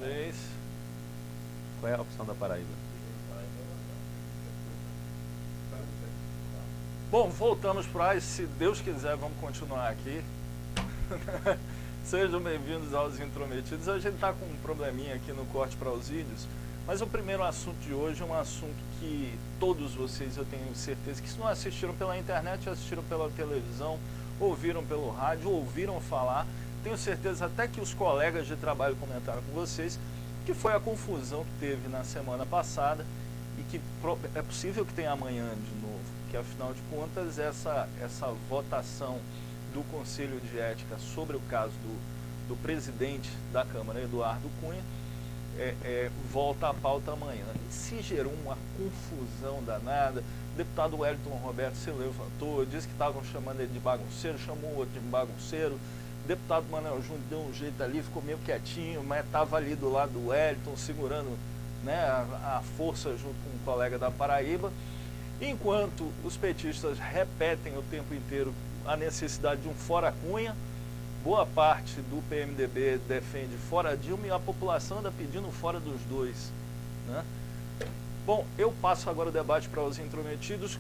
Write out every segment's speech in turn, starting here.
3. Qual é a opção da Paraíba? Bom, voltamos para a. Se Deus quiser, vamos continuar aqui. Sejam bem-vindos aos Intrometidos. A gente está com um probleminha aqui no corte para os vídeos, mas o primeiro assunto de hoje é um assunto que todos vocês, eu tenho certeza, que se não assistiram pela internet, assistiram pela televisão, ouviram pelo rádio, ouviram falar, tenho certeza até que os colegas de trabalho comentaram com vocês, que foi a confusão que teve na semana passada e que é possível que tenha amanhã de novo, que afinal de contas essa votação do Conselho de Ética sobre o caso do presidente da Câmara, Eduardo Cunha, volta à pauta amanhã. E se gerou uma confusão danada. O deputado Wellington Roberto se levantou, disse que estavam chamando ele de bagunceiro, chamou o outro de bagunceiro. O deputado Manuel Júnior deu um jeito ali, ficou meio quietinho, mas estava ali do lado do Wellington, segurando, né, a força junto com um colega da Paraíba. Enquanto os petistas repetem o tempo inteiro a necessidade de um fora Cunha, boa parte do PMDB defende fora Dilma e a população anda pedindo fora dos dois, né? Bom, eu passo agora o debate para os intrometidos,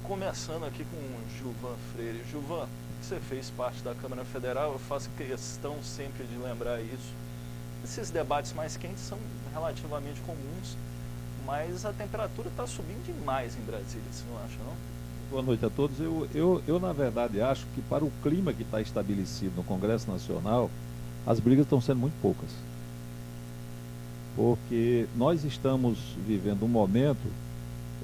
começando aqui com o Gilvan Freire. Gilvan, você fez parte da Câmara Federal, eu faço questão sempre de lembrar isso. Esses debates mais quentes são relativamente comuns, mas a temperatura está subindo demais em Brasília, você não acha, não? Boa noite a todos. Eu, na verdade, acho que para o clima que está estabelecido no Congresso Nacional, as brigas estão sendo muito poucas. Porque nós estamos vivendo um momento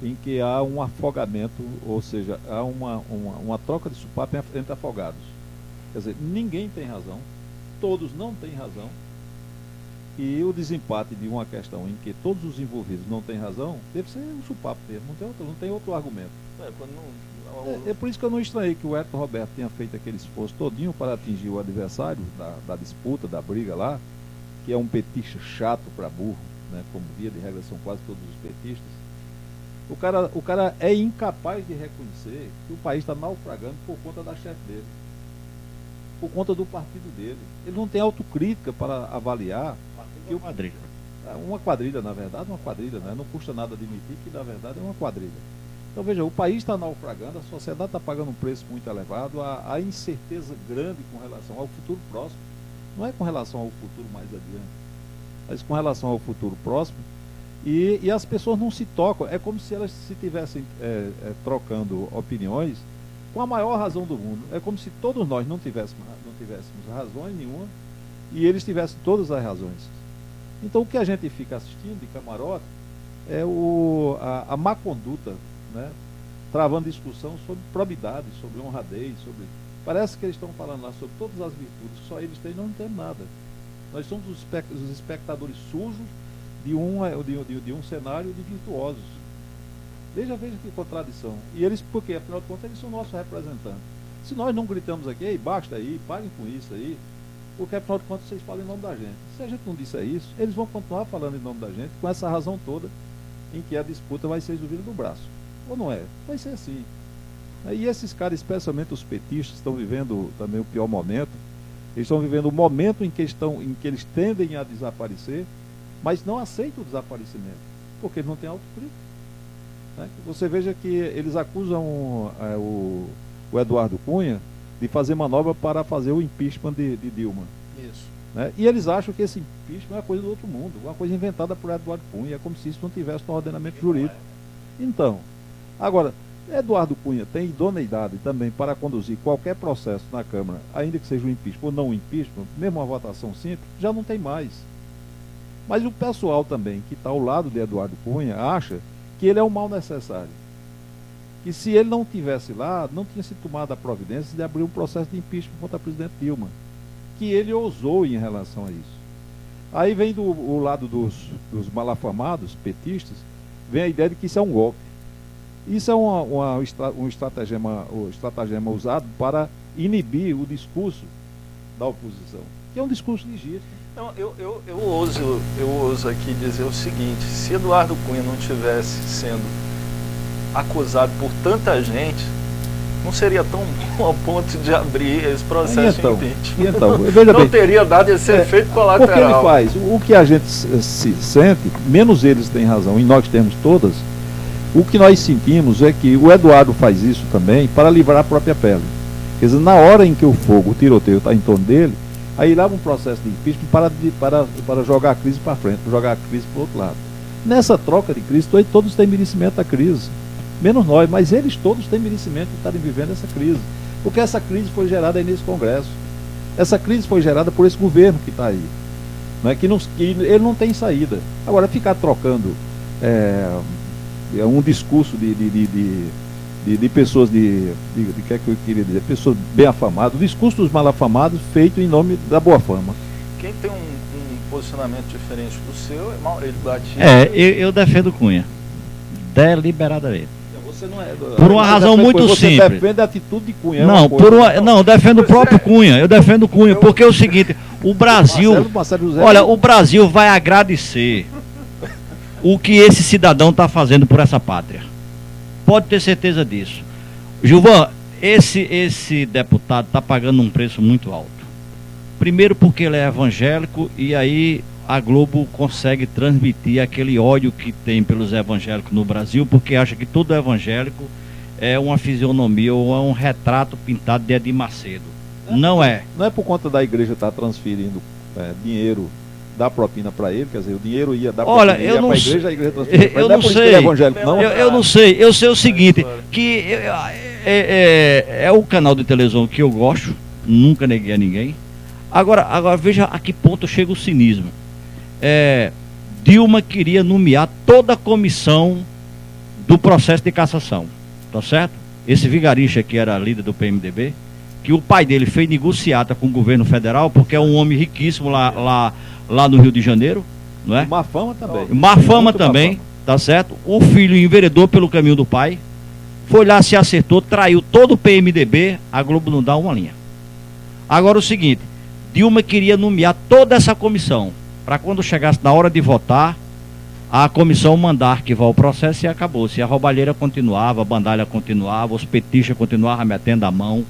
em que há um afogamento, ou seja, há uma troca de sopapo entre afogados. Quer dizer, ninguém tem razão, todos não têm razão, e o desempate de uma questão em que todos os envolvidos não têm razão, deve ser um sopapo mesmo, não tem outro argumento. É por isso que eu não estranhei que o Wellington Roberto tenha feito aquele esforço todinho para atingir o adversário da disputa, da briga lá, que é um petista chato para burro, né, como via de regra são quase todos os petistas. O cara é incapaz de reconhecer que o país está naufragando por conta da chefe dele, por conta do partido dele. Ele não tem autocrítica para avaliar. Uma quadrilha, na verdade, né? Não custa nada admitir que, na verdade, é uma quadrilha. Então, veja, o país está naufragando, a sociedade está pagando um preço muito elevado, há incerteza grande com relação ao futuro próximo. Não é com relação ao futuro mais adiante, mas com relação ao futuro próximo. E as pessoas não se tocam, é como se elas se estivessem trocando opiniões com a maior razão do mundo. É como se todos nós não tivéssemos razões nenhuma e eles tivessem todas as razões. Então, o que a gente fica assistindo de camarote é a má conduta, né? Travando discussão sobre probidade, sobre honradez, parece que eles estão falando lá sobre todas as virtudes que só eles têm, não tem nada. Nós somos os espectadores sujos de um cenário de virtuosos. Veja que contradição. E eles, porque afinal de contas, eles são nossos representantes. Se nós não gritamos aqui, ei, basta aí, parem com isso aí, porque afinal de contas vocês falam em nome da gente. Se a gente não disser isso, eles vão continuar falando em nome da gente com essa razão toda em que a disputa vai ser resolvida no braço. Ou não é? Vai ser assim. E esses caras, especialmente os petistas, estão vivendo também o pior momento. Eles estão vivendo o momento em que eles tendem a desaparecer, mas não aceitam o desaparecimento, porque eles não têm autocrítica. Né? Você veja que eles acusam o Eduardo Cunha de fazer manobra para fazer o impeachment de Dilma. Isso. Né? E eles acham que esse impeachment é uma coisa do outro mundo, uma coisa inventada por Eduardo Cunha, é como se isso não tivesse no ordenamento jurídico. Então, agora, Eduardo Cunha tem idoneidade também para conduzir qualquer processo na Câmara, ainda que seja um impeachment ou não um impeachment, mesmo uma votação simples, já não tem mais. Mas o pessoal também, que está ao lado de Eduardo Cunha, acha que ele é um mal necessário. Que se ele não tivesse lá, não tinha se tomado a providência de abrir um processo de impeachment contra a presidente Dilma. Que ele ousou em relação a isso. Aí vem do lado dos malafamados, petistas, vem a ideia de que isso é um golpe. Isso é um estratagema usado para inibir o discurso da oposição, que é um discurso legítimo. Não, eu ouso aqui dizer o seguinte: se Eduardo Cunha não tivesse sendo acusado por tanta gente, não seria tão bom ao ponto de abrir esse processo de impeachment. Então, veja não bem, teria dado esse efeito colateral. Porque ele faz, o que a gente se sente, menos eles têm razão, e nós temos todas, o que nós sentimos é que o Eduardo faz isso também para livrar a própria pele. Quer dizer, na hora em que o tiroteio está em torno dele, aí leva um processo de impeachment para jogar a crise para frente, para jogar a crise para o outro lado. Nessa troca de crise, todos têm merecimento da crise. Menos nós, mas eles todos têm merecimento de estarem vivendo essa crise. Porque essa crise foi gerada aí nesse Congresso. Essa crise foi gerada por esse governo que está aí. Não é? que ele não tem saída. Agora, ficar trocando um discurso de pessoas que é que eu queria dizer, pessoas bem afamadas, o discurso dos mal afamados feito em nome da boa fama. Quem tem um posicionamento diferente do seu é Maurílio Batista. Eu defendo Cunha. Deliberadamente. Você não é, por uma razão muito simples. Você defende a atitude de Cunha. Não, eu defendo o próprio Cunha. Eu defendo Cunha, porque é o seguinte, o Brasil... Olha, o Brasil vai agradecer o que esse cidadão está fazendo por essa pátria. Pode ter certeza disso. Gilvan, esse deputado está pagando um preço muito alto. Primeiro porque ele é evangélico e aí a Globo consegue transmitir aquele ódio que tem pelos evangélicos no Brasil, porque acha que todo evangélico é uma fisionomia ou é um retrato pintado de Edir Macedo. Não é. Não é por conta da igreja estar transferindo dinheiro da propina para ele, quer dizer, o dinheiro ia dar para a igreja, a igreja transferia. Eu não sei. Eu não sei. Eu sei o seguinte, que é o canal de televisão que eu gosto, nunca neguei a ninguém. Agora veja a que ponto chega o cinismo. Dilma queria nomear toda a comissão do processo de cassação, tá certo? Esse vigarista que era líder do PMDB, que o pai dele fez negociata com o governo federal, porque é um homem riquíssimo lá no Rio de Janeiro, não é? Má fama também. Má fama também, tá certo? O filho enveredou pelo caminho do pai, foi lá, se acertou, traiu todo o PMDB, a Globo não dá uma linha. Agora o seguinte, Dilma queria nomear toda essa comissão, para quando chegasse na hora de votar, a comissão mandar arquivar o processo e acabou-se. A roubalheira continuava, a bandalha continuava, os petistas continuavam metendo a mão,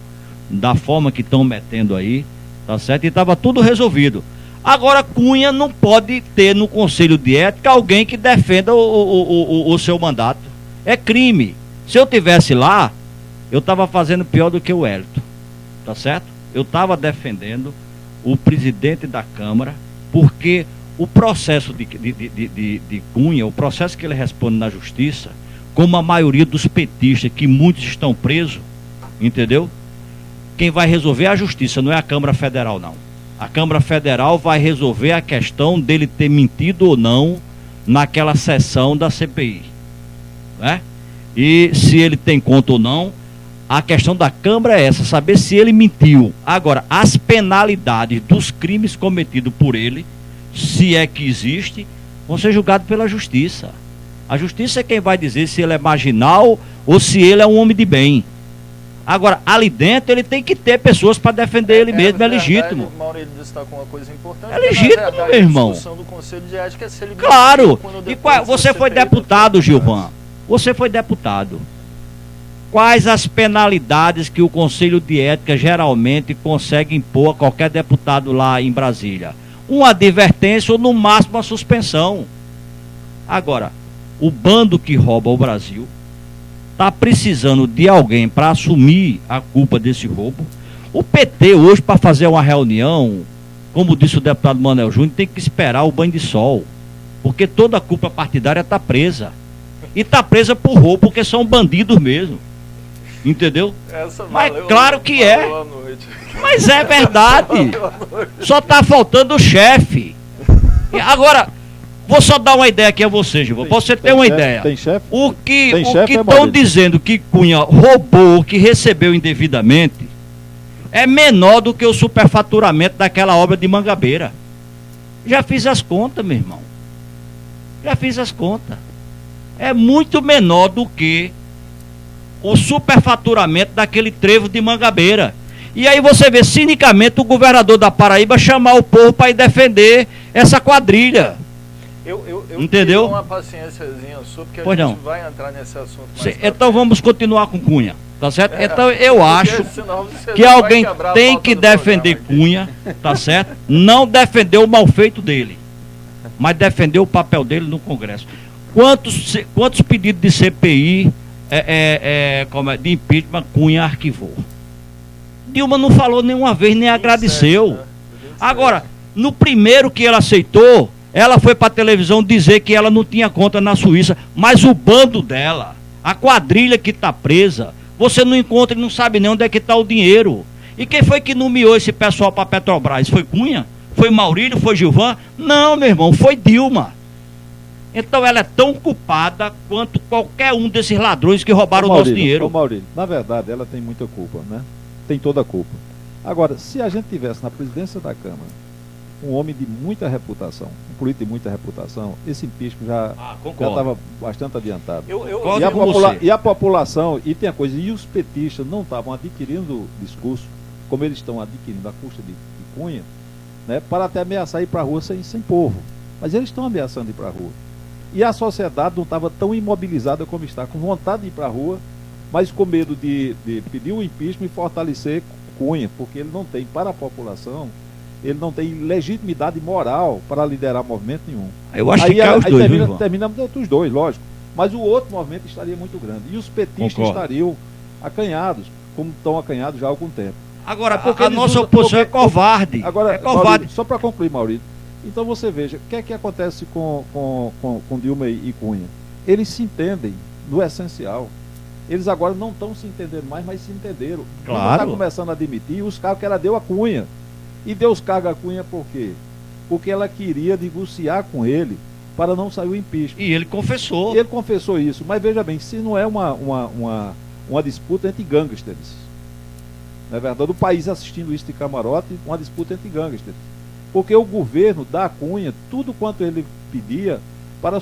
da forma que estão metendo aí, tá certo? E estava tudo resolvido. Agora, Cunha não pode ter no Conselho de Ética alguém que defenda o seu mandato. É crime. Se eu tivesse lá, eu estava fazendo pior do que o Hélito, tá certo? Eu estava defendendo o presidente da Câmara, porque o processo de Cunha, o processo que ele responde na Justiça, como a maioria dos petistas, que muitos estão presos, entendeu? Quem vai resolver é a Justiça, não é a Câmara Federal, não. A Câmara Federal vai resolver a questão dele ter mentido ou não naquela sessão da CPI, né? E se ele tem conta ou não, a questão da Câmara é essa, saber se ele mentiu. Agora, as penalidades dos crimes cometidos por ele, se é que existe, vão ser julgados pela Justiça. A Justiça é quem vai dizer se ele é marginal ou se ele é um homem de bem. Agora, ali dentro, ele tem que ter pessoas para defender ele mesmo, é legítimo. O Maurílio destacou uma coisa importante. É legítimo, meu irmão. A discussão do Conselho de Ética é se ele claro. E você foi deputado, Gilvan. Você foi deputado. Quais as penalidades que o Conselho de Ética geralmente consegue impor a qualquer deputado lá em Brasília? Uma advertência ou, no máximo, uma suspensão. Agora, o bando que rouba o Brasil está precisando de alguém para assumir a culpa desse roubo. O PT hoje, para fazer uma reunião, como disse o deputado Manuel Júnior, tem que esperar o banho de sol, porque toda a culpa partidária está presa. E está presa por roubo, porque são bandidos mesmo. Entendeu? Mas claro que é. Mas é verdade. Só está faltando o chefe. Agora, vou só dar uma ideia aqui a você, Gilvan. Pra você ter uma ideia. Tem chefe? O que estão dizendo que Cunha roubou, que recebeu indevidamente, é menor do que o superfaturamento daquela obra de Mangabeira. Já fiz as contas, meu irmão. Já fiz as contas. É muito menor do que o superfaturamento daquele trevo de Mangabeira. E aí você vê cinicamente o governador da Paraíba chamar o povo para ir defender essa quadrilha. Eu entendeu? Uma paciênciazinha sua, porque pois a gente não vai entrar nesse assunto mais então vamos continuar com Cunha. Tá certo? Então eu acho senão você que não vai alguém quebrar a tem pauta que do defender programa Cunha, tá certo? Não defender o mal feito dele, mas defender o papel dele no Congresso. Quantos pedidos de CPI, de impeachment, Cunha arquivou? Dilma não falou nenhuma vez, nem 27, agradeceu. né? 27. Agora, no primeiro que ela aceitou, ela foi para a televisão dizer que ela não tinha conta na Suíça, mas o bando dela, a quadrilha que está presa, você não encontra e não sabe nem onde é que está o dinheiro. E quem foi que nomeou esse pessoal para a Petrobras? Foi Cunha? Foi Maurílio? Foi Gilvan? Não, meu irmão, foi Dilma. Então ela é tão culpada quanto qualquer um desses ladrões que roubaram o nosso dinheiro. Ô Maurílio, na verdade ela tem muita culpa, né? Tem toda a culpa. Agora, se a gente tivesse na presidência da Câmara um homem de muita reputação, um político de muita reputação, esse impeachment já estava bastante adiantado. E a população, e tem a coisa, e os petistas não estavam adquirindo discurso, como eles estão adquirindo à custa de Cunha, né, para até ameaçar ir para a rua sem povo. Mas eles estão ameaçando ir para a rua. E a sociedade não estava tão imobilizada como está, com vontade de ir para a rua, mas com medo de pedir o impeachment e fortalecer Cunha, porque ele não tem, para a população, ele não tem legitimidade moral para liderar movimento nenhum. Eu acho que os dois, termina os dois, lógico. Mas o outro movimento estaria muito grande. E os petistas estariam acanhados, como estão acanhados já há algum tempo. Agora, a nossa oposição é covarde. Agora, é covarde. Maurício, só para concluir, Maurício. Então você veja, o que é que acontece com Dilma e Cunha? Eles se entendem no essencial. Eles agora não estão se entendendo mais, mas se entenderam. Claro. Está começando a admitir os cargos que ela deu a Cunha. E deu os cargos a Cunha por quê? Porque ela queria negociar com ele para não sair o impeachment. E ele confessou. E ele confessou isso. Mas veja bem, se não é uma disputa entre gangsters. Na verdade, o país assistindo isso de camarote, uma disputa entre gangsters. Porque o governo dá a Cunha tudo quanto ele pedia para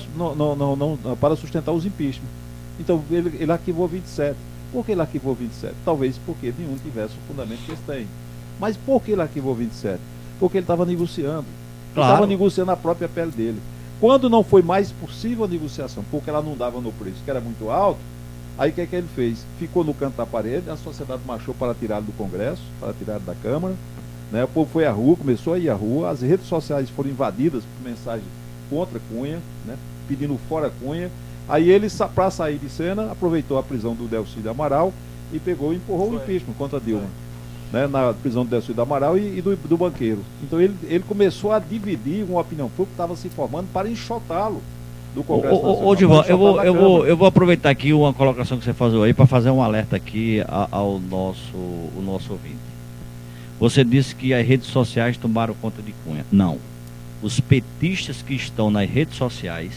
sustentar os impeachment. Então ele arquivou 27. Por que ele arquivou 27? Talvez porque nenhum tivesse o fundamento que eles têm. Mas por que ele arquivou 27? Porque ele estava negociando. Claro. Ele estava negociando a própria pele dele. Quando não foi mais possível a negociação, porque ela não dava no preço, que era muito alto, aí o que ele fez? Ficou no canto da parede, a sociedade marchou para tirar do Congresso, para tirar da Câmara, né? O povo foi à rua, começou a ir à rua, as redes sociais foram invadidas por mensagem contra Cunha, né? Pedindo fora Cunha. Aí ele, para sair de cena, aproveitou a prisão do Delcídio Amaral e pegou e empurrou o impeachment contra Dilma. Né, na prisão do Delcídio Amaral e do banqueiro. Então ele começou a dividir uma opinião pública que estava se formando para enxotá-lo do Congresso Nacional. Ô Divan, eu vou aproveitar aqui uma colocação que você faz aí para fazer um alerta aqui ao nosso ouvinte. Você disse que as redes sociais tomaram conta de Cunha. Não. Os petistas que estão nas redes sociais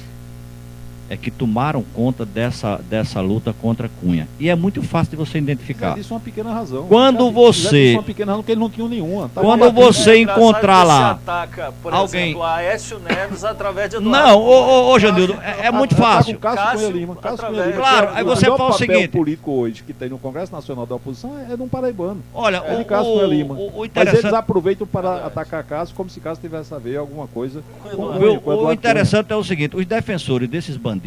é que tomaram conta dessa luta contra Cunha. E é muito fácil de você identificar. Isso é uma pequena razão. Quando você... Isso é uma pequena razão, porque ele não tinha nenhuma. Quando você encontrar lá... ataca, por alguém... exemplo, a Aécio Neves através de Eduardo. Não, ô Janildo, é muito fácil. Cássio Cunha Lima. Claro, aí você fala o seguinte... O político hoje que tem no Congresso Nacional da Oposição é de um paraibano. Olha, é de Cássio Cunha Lima. Mas eles aproveitam para atacar Cássio como se Cássio tivesse a ver alguma coisa com o interessante é o seguinte, os defensores desses bandidos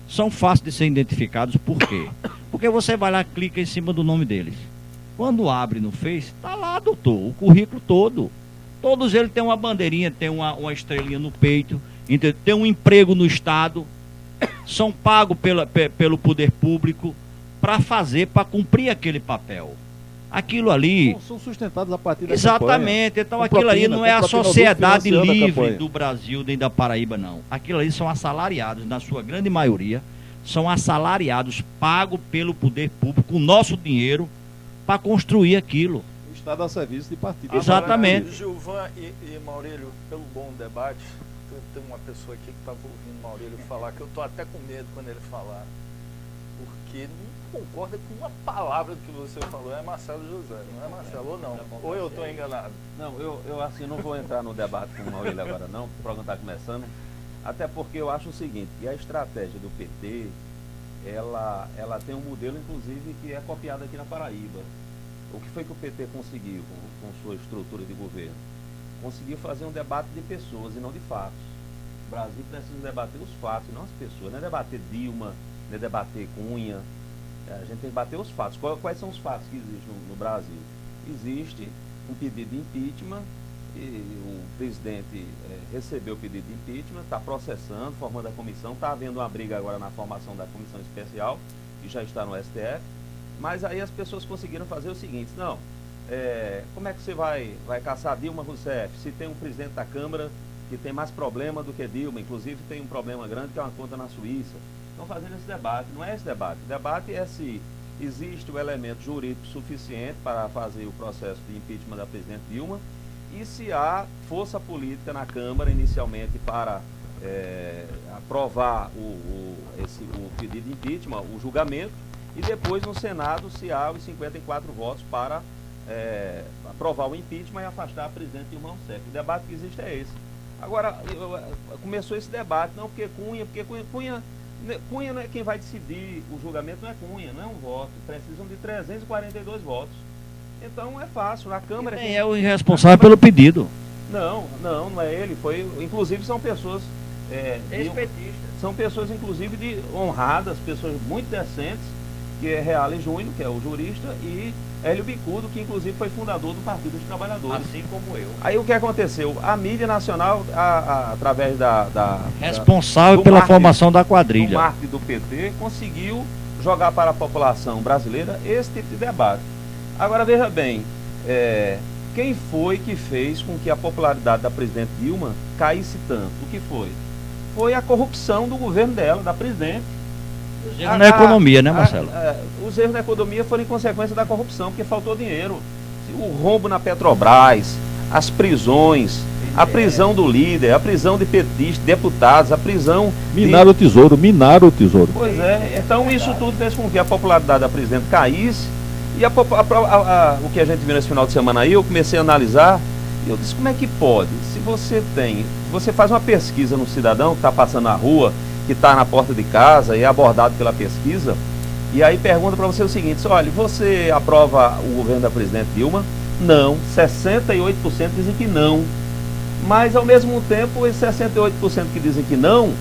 são fáceis de ser identificados. Por quê? Porque você vai lá, clica em cima do nome deles. Quando abre no Face, tá lá, doutor, o currículo todo. Todos eles têm uma bandeirinha, tem uma estrelinha no peito, tem um emprego no Estado, são pagos pelo poder público para cumprir aquele papel. Aquilo ali... São sustentados a partir da Exatamente. Campanha, então aquilo ali não é a sociedade livre do Brasil nem da Paraíba, não. Aquilo ali são assalariados, na sua grande maioria, são assalariados, pagos pelo poder público, o nosso dinheiro, para construir aquilo. O Estado a serviço de partido. Exatamente. Agora, Gilvan e Maurílio, pelo bom debate, tem uma pessoa aqui que estava ouvindo Maurílio falar, que eu estou até com medo quando ele falar, porque não concorda com uma palavra do que você falou. É Marcelo José, não é Marcelo? Ou não? Ou eu estou enganado? Não, eu assim não vou entrar no debate com o Maurílio agora não, o programa está começando, até porque eu acho o seguinte, que a estratégia do PT, ela tem um modelo inclusive que é copiado aqui na Paraíba. O que foi que o PT conseguiu com sua estrutura de governo? Conseguiu fazer um debate de pessoas e não de fatos. O Brasil precisa debater os fatos e não as pessoas, não é debater Dilma, não é debater Cunha, A gente tem que bater os fatos. Quais são os fatos que existem no Brasil? Existe um pedido de impeachment, e o presidente recebeu o pedido de impeachment, está processando, formando a comissão, está havendo uma briga agora na formação da comissão especial, que já está no STF, mas aí as pessoas conseguiram fazer o seguinte: não, como é que você vai caçar Dilma Rousseff se tem um presidente da Câmara que tem mais problema do que Dilma, inclusive tem um problema grande que é uma conta na Suíça. Estão fazendo esse debate. Não é esse debate. O debate é se existe o elemento jurídico suficiente para fazer o processo de impeachment da presidente Dilma e se há força política na Câmara inicialmente para aprovar o pedido de impeachment, o julgamento, e depois no Senado se há os 54 votos para aprovar o impeachment e afastar a presidente Dilma Rousseff. O debate que existe é esse. Agora, começou esse debate, não porque Cunha não é quem vai decidir o julgamento, não é Cunha, não é um voto. Precisam de 342 votos. Então é fácil, na Câmara... Quem é o responsável pelo pedido? Não é ele. Inclusive são pessoas... Ex-petistas. São pessoas, inclusive, honradas, pessoas muito decentes, que é Reale Júnior, que é o jurista, e Hélio Bicudo, que inclusive foi fundador do Partido dos Trabalhadores. Assim como eu. Aí o que aconteceu? A mídia nacional, através responsável pela formação da quadrilha, do marketing do PT, conseguiu jogar para a população brasileira esse tipo de debate. Agora veja bem, quem foi que fez com que a popularidade da presidente Dilma caísse tanto? O que foi? Foi a corrupção do governo dela, da presidente. Os erros na economia, né, Marcelo? Os erros na economia foram em consequência da corrupção, porque faltou dinheiro. O rombo na Petrobras, as prisões, a prisão do líder, a prisão de petistas, deputados, a prisão... Minaram o tesouro. Pois é, então isso tudo fez com que a popularidade da presidente caísse. E o que a gente viu nesse final de semana aí, eu comecei a analisar, e eu disse, como é que pode? Se você faz uma pesquisa no cidadão que está passando na rua, que está na porta de casa e é abordado pela pesquisa, e aí pergunta para você o seguinte: olha, você aprova o governo da presidente Dilma? Não. 68% dizem que não. Mas ao mesmo tempo, esses 68% que dizem que não,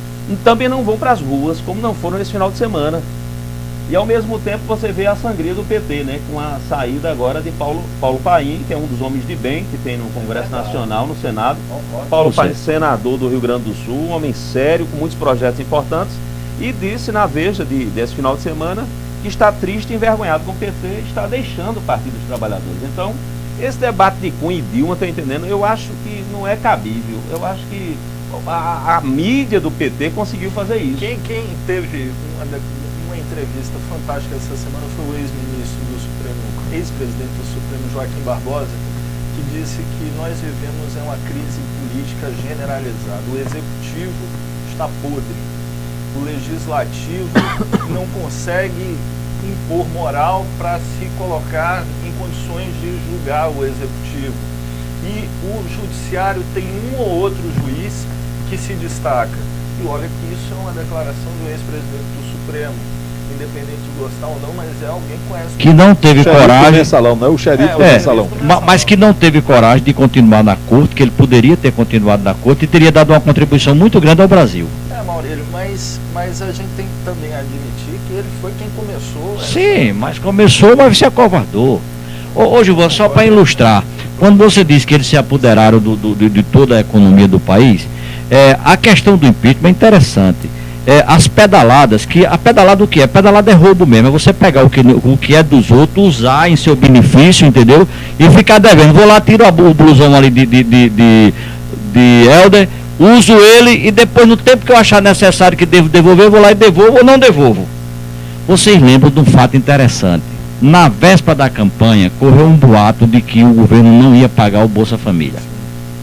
também não vão para as ruas, como não foram nesse final de semana. E ao mesmo tempo você vê a sangria do PT, né, com a saída agora de Paulo Paim, que é um dos homens de bem que tem no Congresso Nacional, no Senado. Paulo Paim, senador do Rio Grande do Sul, um homem sério, com muitos projetos importantes, e disse na Veja desse final de semana que está triste e envergonhado com o PT, está deixando o Partido dos Trabalhadores. Então, esse debate de Cunha e Dilma, tá entendendo? Eu acho que não é cabível. Eu acho que a mídia do PT conseguiu fazer isso. Quem teve uma entrevista fantástica essa semana foi o ex-ministro do Supremo, ex-presidente do Supremo, Joaquim Barbosa, que disse que nós vivemos em uma crise política generalizada. O executivo está podre, o legislativo não consegue impor moral para se colocar em condições de julgar o executivo. E o judiciário tem um ou outro juiz que se destaca. E olha que isso é uma declaração do ex-presidente do Supremo, independente de gostar ou não, mas é alguém que conhece. Que não teve coragem. Mensalão, não é o xerife do mensalão. Mas que não teve coragem de continuar na corte, que ele poderia ter continuado na corte e teria dado uma contribuição muito grande ao Brasil. Maurílio, mas a gente tem que também admitir que ele foi quem começou. Sim, mas começou, mas se acovardou. Hoje, só para ilustrar, quando você diz que eles se apoderaram de toda a economia do país, a questão do impeachment é interessante. As pedaladas, a pedalada o que é? Pedalada é roubo mesmo, é você pegar o que é dos outros, usar em seu benefício, entendeu? E ficar devendo. Vou lá, tiro o blusão ali de Helder, uso ele e depois, no tempo que eu achar necessário que devo devolver, eu vou lá e devolvo ou não devolvo. Vocês lembram de um fato interessante. Na véspera da campanha, correu um boato de que o governo não ia pagar o Bolsa Família.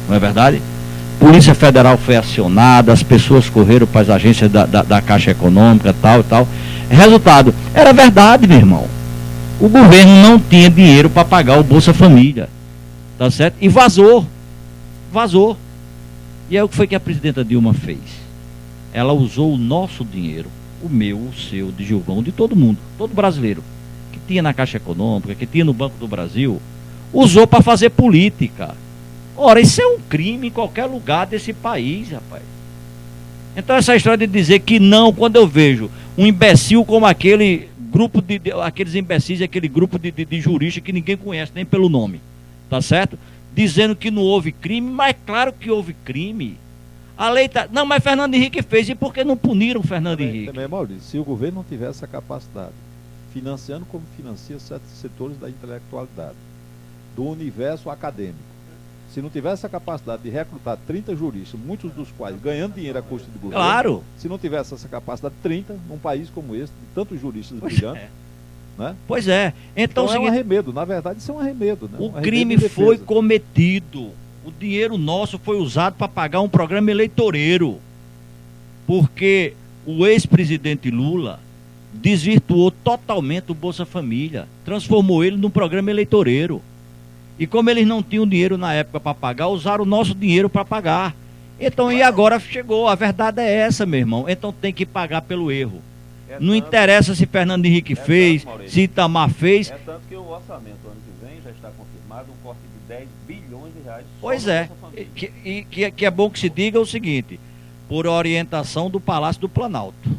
Não é verdade? Polícia Federal foi acionada, as pessoas correram para as agências da Caixa Econômica, tal e tal. Resultado, era verdade, meu irmão. O governo não tinha dinheiro para pagar o Bolsa Família. Tá certo? E vazou. E aí o que foi que a presidenta Dilma fez? Ela usou o nosso dinheiro, o meu, o seu, de Gilvão, de todo mundo, todo brasileiro, que tinha na Caixa Econômica, que tinha no Banco do Brasil, usou para fazer política. Ora, isso é um crime em qualquer lugar desse país, rapaz. Então essa história de dizer que não, quando eu vejo um imbecil como aquele grupo aqueles imbecis, aquele grupo de juristas que ninguém conhece nem pelo nome, tá certo? Dizendo que não houve crime, mas claro que houve crime. A lei tá... Não, mas Fernando Henrique fez, e por que não puniram Fernando Henrique? Também, Maurício, se o governo não tivesse essa capacidade, financiando como financia certos setores da intelectualidade, do universo acadêmico, se não tivesse a capacidade de recrutar 30 juristas, muitos dos quais ganhando dinheiro à custa do governo, claro. Se não tivesse essa capacidade, 30, num país como esse, de tantos juristas brilhantes, né? Pois é. Então é um arremedo, na verdade isso é um arremedo. Né? O crime foi cometido. O dinheiro nosso foi usado para pagar um programa eleitoreiro. Porque o ex-presidente Lula desvirtuou totalmente o Bolsa Família, transformou ele num programa eleitoreiro. E como eles não tinham dinheiro na época para pagar, usaram o nosso dinheiro para pagar. Então, e agora chegou, a verdade é essa, meu irmão. Então tem que pagar pelo erro. Não interessa se Fernando Henrique fez, se Itamar fez. É tanto que o orçamento ano que vem já está confirmado um corte de 10 bilhões de reais. Pois é, que é bom que se diga o seguinte, por orientação do Palácio do Planalto,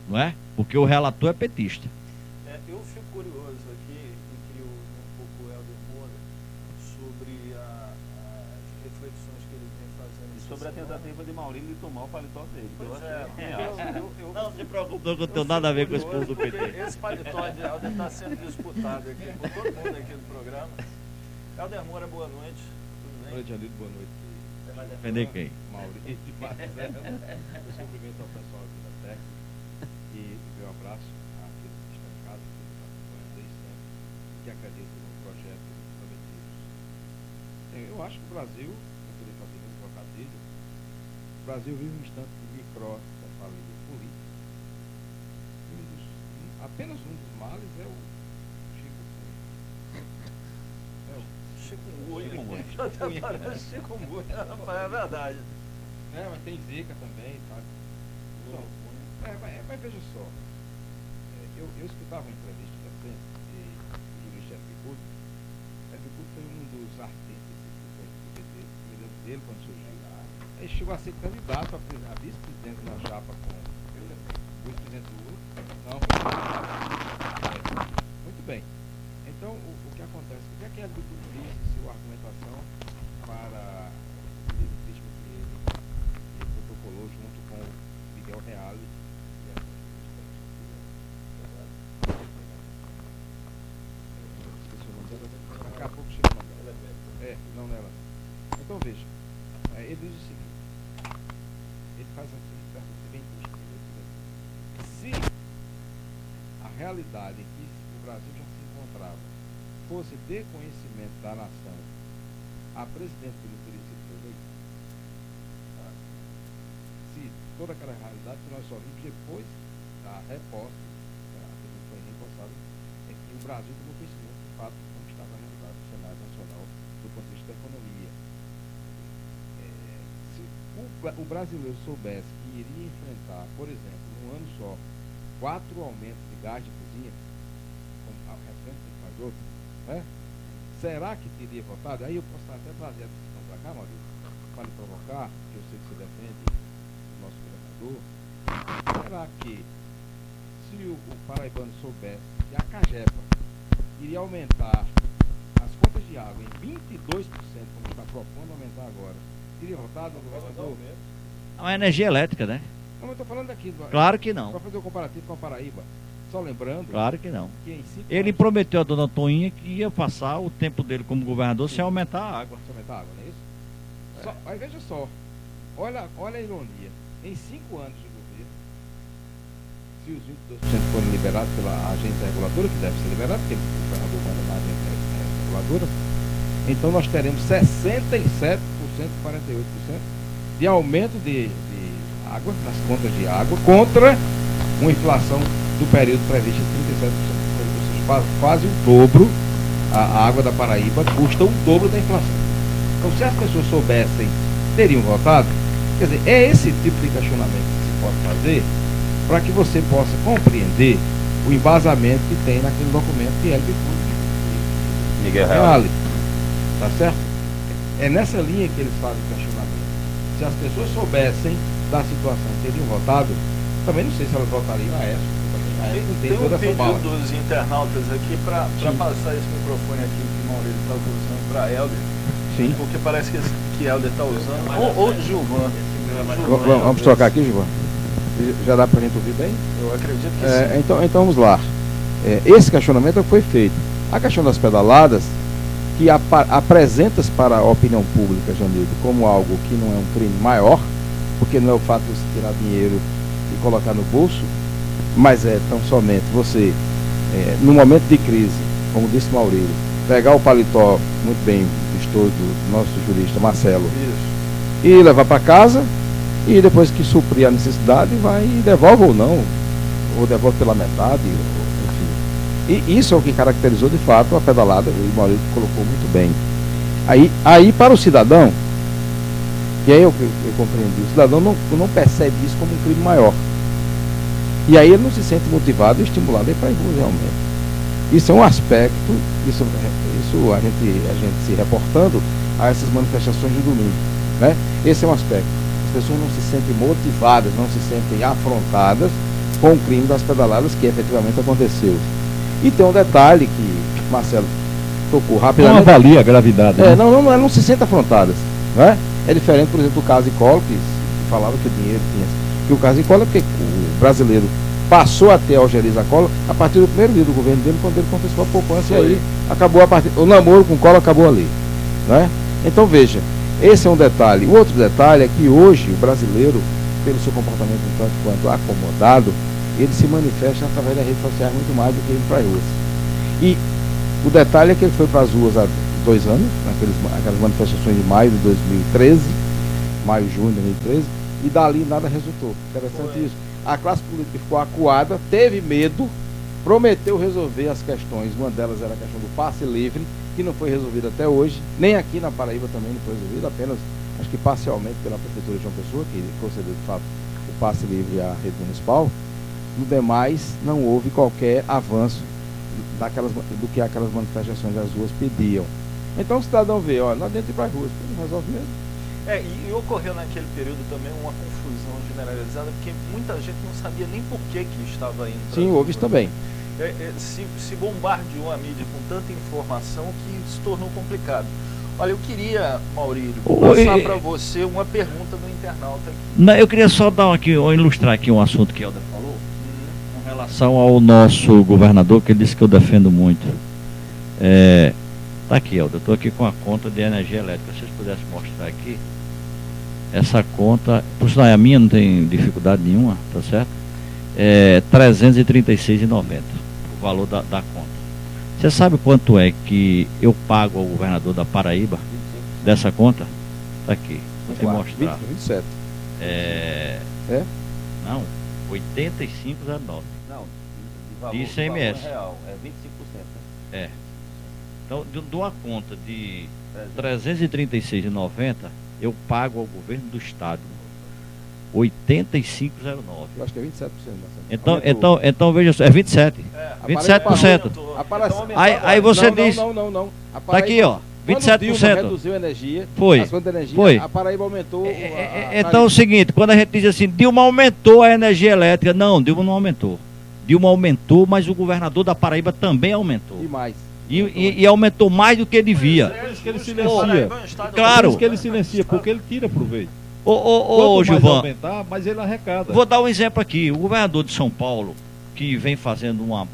não é? Porque o relator é petista. Eu fico curioso aqui, e queria ouvir um pouco o Helder Moura sobre as reflexões que ele vem fazendo. E sobre a tentativa de Maurílio de tomar o paletó dele. Pois Não se preocupe, não tenho nada a ver com esse povo do PT. Esse paletó de Helder está sendo disputado aqui por todo mundo aqui do programa. Helder Moura, boa noite. Tudo bem? Boa noite, Janito, boa noite. Você vai defender quem? Maurício de Marcelo. Eu cumprimento ao pessoal aqui da técnica e meu abraço àqueles que estão em casa, que nos acompanham desde sempre, que acreditam no projeto prometidos. Eu acho que o Brasil, não queria fazer nenhum trocadilho, o Brasil vive um instante de microcefalia política. Apenas um dos males é o chikungunya. Chikungunya, rapaz, é verdade. Mas tem zika também, sabe? Mas veja só, eu escutava uma entrevista recente do jurista Edvicudo. Edvicudo foi um dos artistas do PT, me lembro dele quando surgiu. Ele chegou a ser candidato a vice-presidente na chapa com o vice-presidente Lula. Não, muito bem. Então, o que acontece? O que é que Edvicudo disse, sua argumentação para o impeachment que ele protocolou junto com o Miguel Reale, que é esqueci o nome dela, daqui a pouco chega o nome dela. Não nela. Então veja, ele diz o seguinte, ele faz aqui, bem se a realidade em que o Brasil já se encontrava fosse de conhecimento da nação, a presidente não teria sido eleita. Se toda aquela realidade que nós só vimos depois da resposta, que foi reforçada, é que o Brasil tomou conhecimento do fato de como estava a realidade do cenário nacional do ponto de vista da economia. Se o brasileiro soubesse que iria enfrentar, por exemplo, num ano só, 4 aumentos de gás de cozinha, como a recente tem mais outro, né? Será que teria votado? Aí eu posso até trazer a discussão para cá, Maurício, para lhe provocar, que eu sei que você defende o nosso governador. Será que se o paraibano soubesse que a Cagepa iria aumentar as contas de água em 22%, como está propondo aumentar agora, teria votado no governador? É uma energia elétrica, né? Não, mas eu estou falando aqui. Claro que não. Para fazer o comparativo com a Paraíba. Só lembrando. Claro que não. Que ele prometeu a dona Toinha que ia passar o tempo dele como governador sem aumentar a água. Sem aumentar a água, não é isso? Aí veja só. Olha a ironia. Em 5 anos de governo, se os 22% forem liberados pela agência reguladora, que deve ser liberado, porque o governador manda na agência reguladora, então nós teremos 67%, 48% de aumento de água, nas contas de água, contra uma inflação do período previsto de 37%. Ou seja, quase o dobro, a água da Paraíba custa o dobro da inflação. Então, se as pessoas soubessem, teriam votado. Quer dizer, é esse tipo de questionamento que se pode fazer para que você possa compreender o embasamento que tem naquele documento que é de Miguel Reale. Tá certo? É nessa linha que eles fazem o questionamento. Se as pessoas soubessem da situação que teriam votado, também não sei se elas votariam a essa. Tem um pedido dos internautas aqui para passar esse microfone aqui que o Maurício está usando para Helder. Sim. Porque parece que Helder está usando. Ou Gilvan. Vamos trocar aqui, Gilvan? Já dá para a gente ouvir bem? Eu acredito que sim. Então vamos lá. Esse questionamento foi feito. A questão das pedaladas, que apresenta-se para a opinião pública, Janildo, como algo que não é um crime maior, porque não é o fato de você tirar dinheiro e colocar no bolso, mas é tão somente você, no momento de crise, como disse Maurílio, pegar o paletó, muito bem vistoso do nosso jurista Marcelo, Isso. e levar para casa, e depois que suprir a necessidade, vai e devolve ou não, ou devolve pela metade, enfim. E isso é o que caracterizou de fato a pedalada, o Maurílio colocou muito bem. Aí para o cidadão, que aí eu compreendi, o cidadão não percebe isso como um crime maior. E aí ele não se sente motivado e estimulado a ir para a rua realmente. Isso é um aspecto, isso a gente se reportando a essas manifestações de domingo, né? Esse é um aspecto. As pessoas não se sentem motivadas, não se sentem afrontadas com o crime das pedaladas que efetivamente aconteceu. E tem um detalhe que Marcelo tocou rapidamente. Não avalia a gravidade. Né? Elas não se sentem afrontadas, né? É diferente, por exemplo, do caso Collor, que falava que o dinheiro tinha... Que o caso Collor, porque o brasileiro passou a ter algeriza Collor a partir do primeiro dia do governo dele, quando ele confiscou a poupança, e aí acabou o namoro com Collor acabou ali, né? Então veja, esse é um detalhe. O outro detalhe é que hoje o brasileiro, pelo seu comportamento um tanto quanto acomodado, ele se manifesta através das redes sociais muito mais do que ele para as ruas. E o detalhe é que ele foi para as ruas há 2 anos, aquelas manifestações de maio de 2013, junho de 2013, e dali nada resultou. Interessante isso. A classe política ficou acuada, teve medo, prometeu resolver as questões. Uma delas era a questão do passe livre, que não foi resolvida até hoje, nem aqui na Paraíba também não foi resolvida, apenas, acho que parcialmente pela Prefeitura de João Pessoa, que concedeu de fato o passe livre à rede municipal. No demais, não houve qualquer avanço do que aquelas manifestações das ruas pediam. Então o cidadão vê, olha, não adianta ir para as ruas, não resolve mesmo. E ocorreu naquele período também uma confusão generalizada, porque muita gente não sabia nem por que estava indo. Sim, houve isso também. Se bombardeou a mídia com tanta informação que se tornou complicado. Olha, eu queria, Maurílio, passar para você uma pergunta do internauta aqui. Não, eu queria só ilustrar aqui um assunto que o Helder falou, com relação ao nosso governador, que ele disse que eu defendo muito. Tá aqui, Helder, eu estou aqui com a conta de energia elétrica. Se vocês pudessem mostrar aqui, essa conta, por sinal, a minha não tem dificuldade nenhuma, tá certo? É R$336,90 o valor da conta. Você sabe quanto é que eu pago ao governador da Paraíba dessa conta? Tá aqui, vou te mostrar. 27. Não, 85,09. Não, de ICMS. Real, é 25%, né? Então, de uma conta de R$336,90, eu pago ao governo do estado R$85,09. Eu acho que é 27%. Então veja só, é 27%. 27%. Aí você diz. Não. Tá aqui, ó. 27%. Reduziu a energia. Foi. A Paraíba aumentou. Então é o seguinte, quando a gente diz assim, Dilma aumentou a energia elétrica. Não, Dilma não aumentou. Dilma aumentou, mas o governador da Paraíba também aumentou. E mais. E aumentou mais do que devia. Por isso que ele silencia. Claro. Por isso que ele silencia, porque ele tira proveito. Ô, Gilvan, aumentar, mas ele arrecada. Vou dar um exemplo aqui. O governador de São Paulo, que vem fazendo uma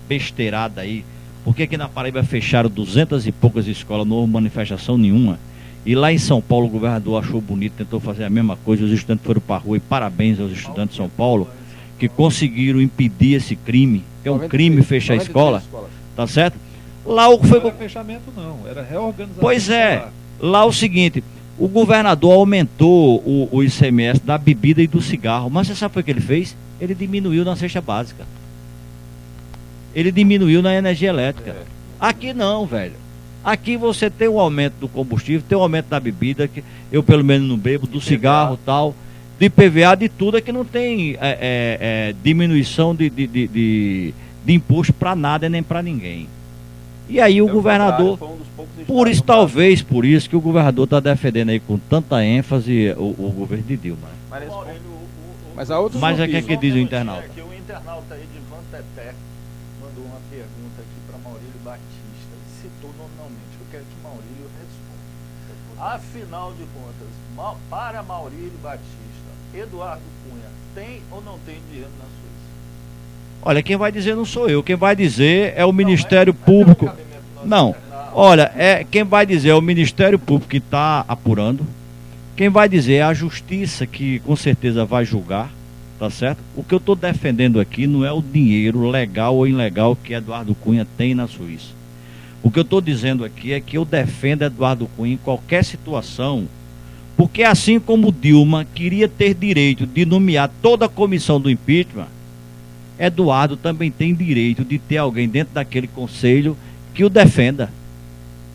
besteirada aí, porque aqui na Paraíba fecharam 200 e poucas escolas, não houve manifestação nenhuma. E lá em São Paulo o governador achou bonito, tentou fazer a mesma coisa, os estudantes foram para a rua, e parabéns aos estudantes de São Paulo, que conseguiram impedir esse crime, que é um crime fechar a escola, tá certo? Lá o foi... Não era fechamento não, era reorganização. Pois é, lá o seguinte, o governador aumentou o ICMS da bebida e do cigarro, mas você sabe o que ele fez? Ele diminuiu na cesta básica. Ele diminuiu na energia elétrica. Aqui não, velho. Aqui você tem um aumento do combustível, tem um aumento da bebida, que eu pelo menos não bebo, do cigarro e tal, de IPVA, de tudo, é que não tem diminuição de imposto para nada nem para ninguém. E aí o governador, talvez por isso que o governador está defendendo aí com tanta ênfase o governo de Dilma. Mas há outros Mas é motivos. que diz o internauta. O internauta Edivan Teté mandou uma pergunta aqui para Maurílio Batista e citou nominalmente. Eu quero que Maurílio responda. Afinal de contas, para Maurílio Batista, Eduardo Cunha tem ou não tem dinheiro na Suíça? Olha, quem vai dizer não sou eu, quem vai dizer é o Ministério Público. Não, olha, quem vai dizer é o Ministério Público que está apurando. Quem vai dizer é a Justiça, que com certeza vai julgar, tá certo? O que eu estou defendendo aqui não é o dinheiro legal ou ilegal que Eduardo Cunha tem na Suíça. O que eu estou dizendo aqui é que eu defendo Eduardo Cunha em qualquer situação, porque assim como Dilma queria ter direito de nomear toda a comissão do impeachment, Eduardo também tem direito de ter alguém dentro daquele conselho que o defenda.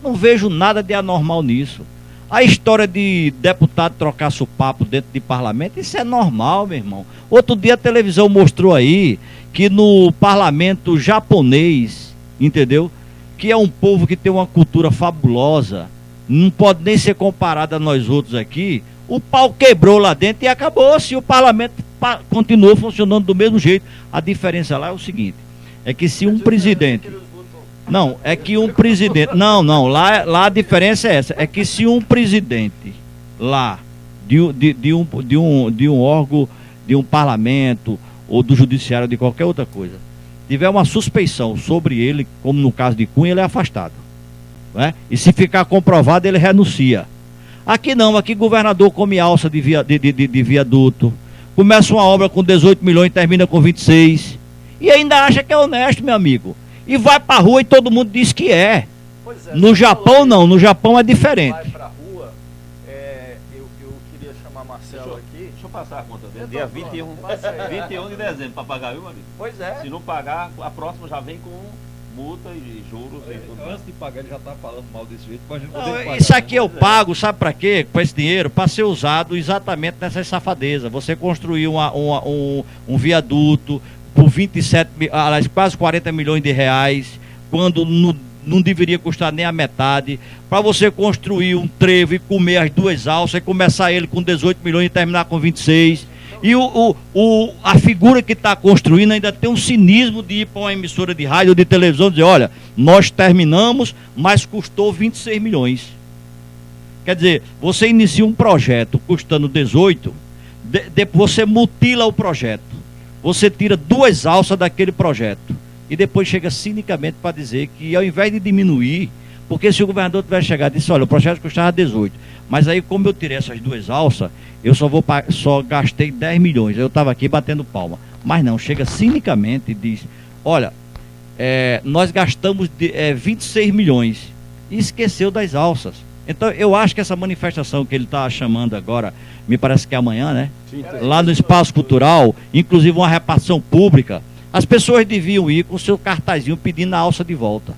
Não vejo nada de anormal nisso. A história de deputado trocar sopapo dentro de parlamento, isso é normal, meu irmão. Outro dia a televisão mostrou aí que no parlamento japonês, entendeu? Que é um povo que tem uma cultura fabulosa, não pode nem ser comparado a nós outros aqui. O pau quebrou lá dentro e acabou-se. O parlamento continuou funcionando do mesmo jeito. A diferença lá é o seguinte, é que se um presidente... Não, é que um presidente... Não, lá a diferença é essa. É que se um presidente lá, de um órgão, de um parlamento, ou do judiciário, de qualquer outra coisa, tiver uma suspeição sobre ele, como no caso de Cunha, ele é afastado. Né? E se ficar comprovado, ele renuncia. Aqui não, aqui governador come alça de viaduto, começa uma obra com 18 milhões e termina com 26, e ainda acha que é honesto, meu amigo. E vai pra rua e todo mundo diz que é. No Japão não, no Japão é diferente. Vai pra rua, eu queria chamar Marcelo aqui. Deixa eu passar a conta dele. Dia 21 de dezembro para pagar, viu, amigo? Pois é. Se não pagar, a próxima já vem com multa e juros e tudo. Antes de pagar, ele já está falando mal desse jeito. Pra gente Não, poder pagar. isso aqui eu pago, sabe para quê? Com esse dinheiro, para ser usado exatamente nessa safadeza. Você construir um viaduto por 27, aliás, quase 40 milhões de reais, quando não deveria custar nem a metade, para você construir um trevo e comer as duas alças e começar ele com 18 milhões e terminar com 26. E a figura que está construindo ainda tem um cinismo de ir para uma emissora de rádio ou de televisão e dizer, olha, nós terminamos, mas custou 26 milhões. Quer dizer, você inicia um projeto custando 18, depois você mutila o projeto. Você tira duas alças daquele projeto. E depois chega cinicamente para dizer que ao invés de diminuir, porque se o governador tivesse chegado e disse, olha, o projeto custava 18, mas aí como eu tirei essas duas alças, eu só gastei 10 milhões, eu estava aqui batendo palma. Mas não, chega cinicamente e diz, olha, nós gastamos 26 milhões e esqueceu das alças. Então eu acho que essa manifestação que ele está chamando agora, me parece que é amanhã, né? Sim, lá no Espaço Cultural, inclusive uma repartição pública, as pessoas deviam ir com o seu cartazinho pedindo a alça de volta.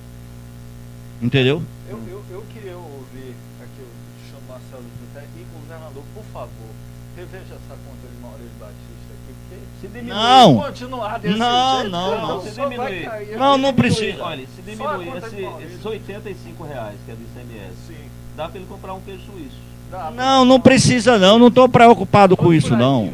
Entendeu? Eu queria ouvir aqui, eu chamo Marcelo José e governador, por favor, reveja essa conta de Maurílio Batista aqui, porque se diminuir, não, continuar desse não, jeito, se diminuir. Não precisa. Olha, se diminuir esses R$85 que é do ICMS, sim, dá para ele comprar um queijo suíço. Não precisa não estou preocupado com isso não.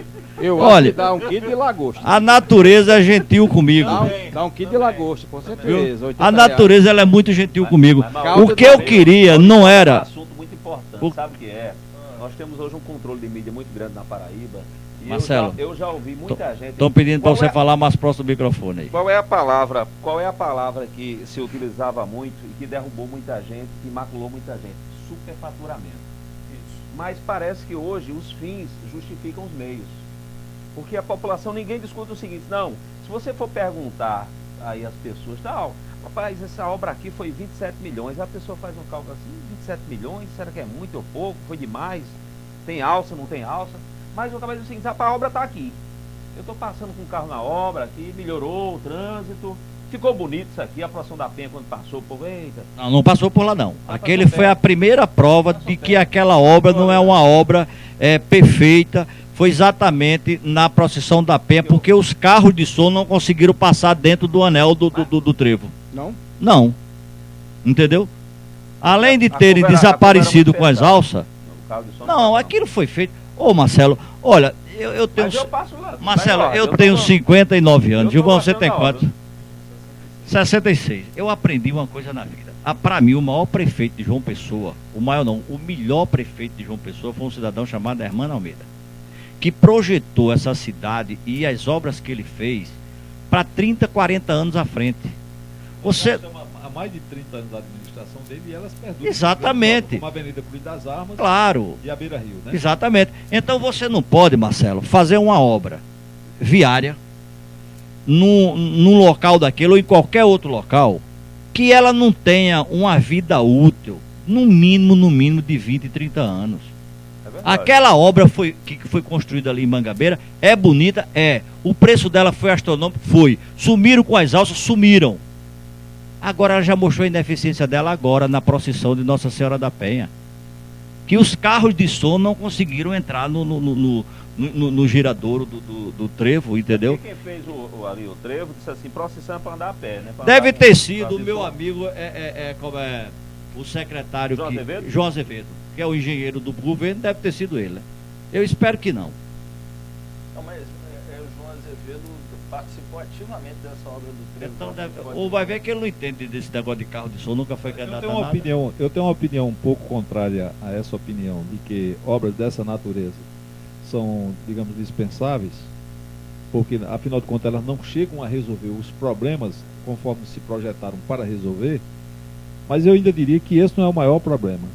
Olha, acho que dá um quilo de lagosta. A natureza é gentil comigo. Dá um quilo de lagosta, com certeza. A natureza ela é muito gentil comigo. O que eu queria não era... Um assunto muito importante, sabe o que é? Nós temos hoje um controle de mídia muito grande na Paraíba. E Marcelo, eu já ouvi muita gente... Estão pedindo para você falar mais próximo do microfone aí. Qual é a palavra que se utilizava muito e que derrubou muita gente, que maculou muita gente? Superfaturamento. Mas parece que hoje os fins justificam os meios. Porque a população, ninguém discute o seguinte, não, se você for perguntar aí às pessoas, tal, rapaz, essa obra aqui foi 27 milhões, a pessoa faz um cálculo assim, 27 milhões, será que é muito ou pouco, foi demais, tem alça, não tem alça? Mas eu acabei dizendo o seguinte, rapaz, a obra está aqui, eu estou passando com o carro na obra aqui, melhorou o trânsito, ficou bonito isso aqui, a Próxima da Penha quando passou, o povo, eita. Não passou por lá não, aquele foi a primeira prova de que aquela obra não é uma obra perfeita. Foi exatamente na procissão da Penha, porque os carros de som não conseguiram passar dentro do anel do trevo. Não? Não. Entendeu? Além de terem desaparecido com as alças, não, aquilo foi feito. Ô Marcelo, olha, eu tenho... Mas eu passo lá. Marcelo, Vai, ó, eu tenho 59 anos. eu tô Gilvão, você batendo tem na obra. quanto? 66. Eu aprendi uma coisa na vida. Para mim, o maior prefeito de João Pessoa, o maior não, o melhor prefeito de João Pessoa foi um cidadão chamado Hermano Almeida, que projetou essa cidade e as obras que ele fez para 30, 40 anos à frente. Você... Há mais de 30 anos da administração dele e elas perduram. Exatamente. Como a Avenida Cruz das Armas Claro. e a Beira Rio, né? Exatamente. Então você não pode, Marcelo, fazer uma obra viária num local daquele ou em qualquer outro local que ela não tenha uma vida útil, no mínimo de 20, 30 anos. É verdade. Aquela obra que foi construída ali em Mangabeira é bonita, é. O preço dela foi astronômico, foi. Sumiram com as alças, sumiram. Agora ela já mostrou a ineficiência dela agora na procissão de Nossa Senhora da Penha. Que os carros de som não conseguiram entrar no giradouro do trevo, entendeu? E quem fez ali o trevo disse assim, procissão é para andar a pé, né? Pra Deve andar ter com- sido pra o meu som. amigo, como é o secretário João Azevedo? João Azevedo, que é o engenheiro do governo, deve ter sido ele. Eu espero que não. Não, mas o João Azevedo participou ativamente dessa obra do trevo. Então ou vai ver que ele não entende desse negócio de carro de som, nunca foi Eu candidato tenho a uma nada. opinião, um pouco contrária a essa opinião de que obras dessa natureza são, digamos, dispensáveis, porque afinal de contas elas não chegam a resolver os problemas conforme se projetaram para resolver, mas eu ainda diria que esse não é o maior problema.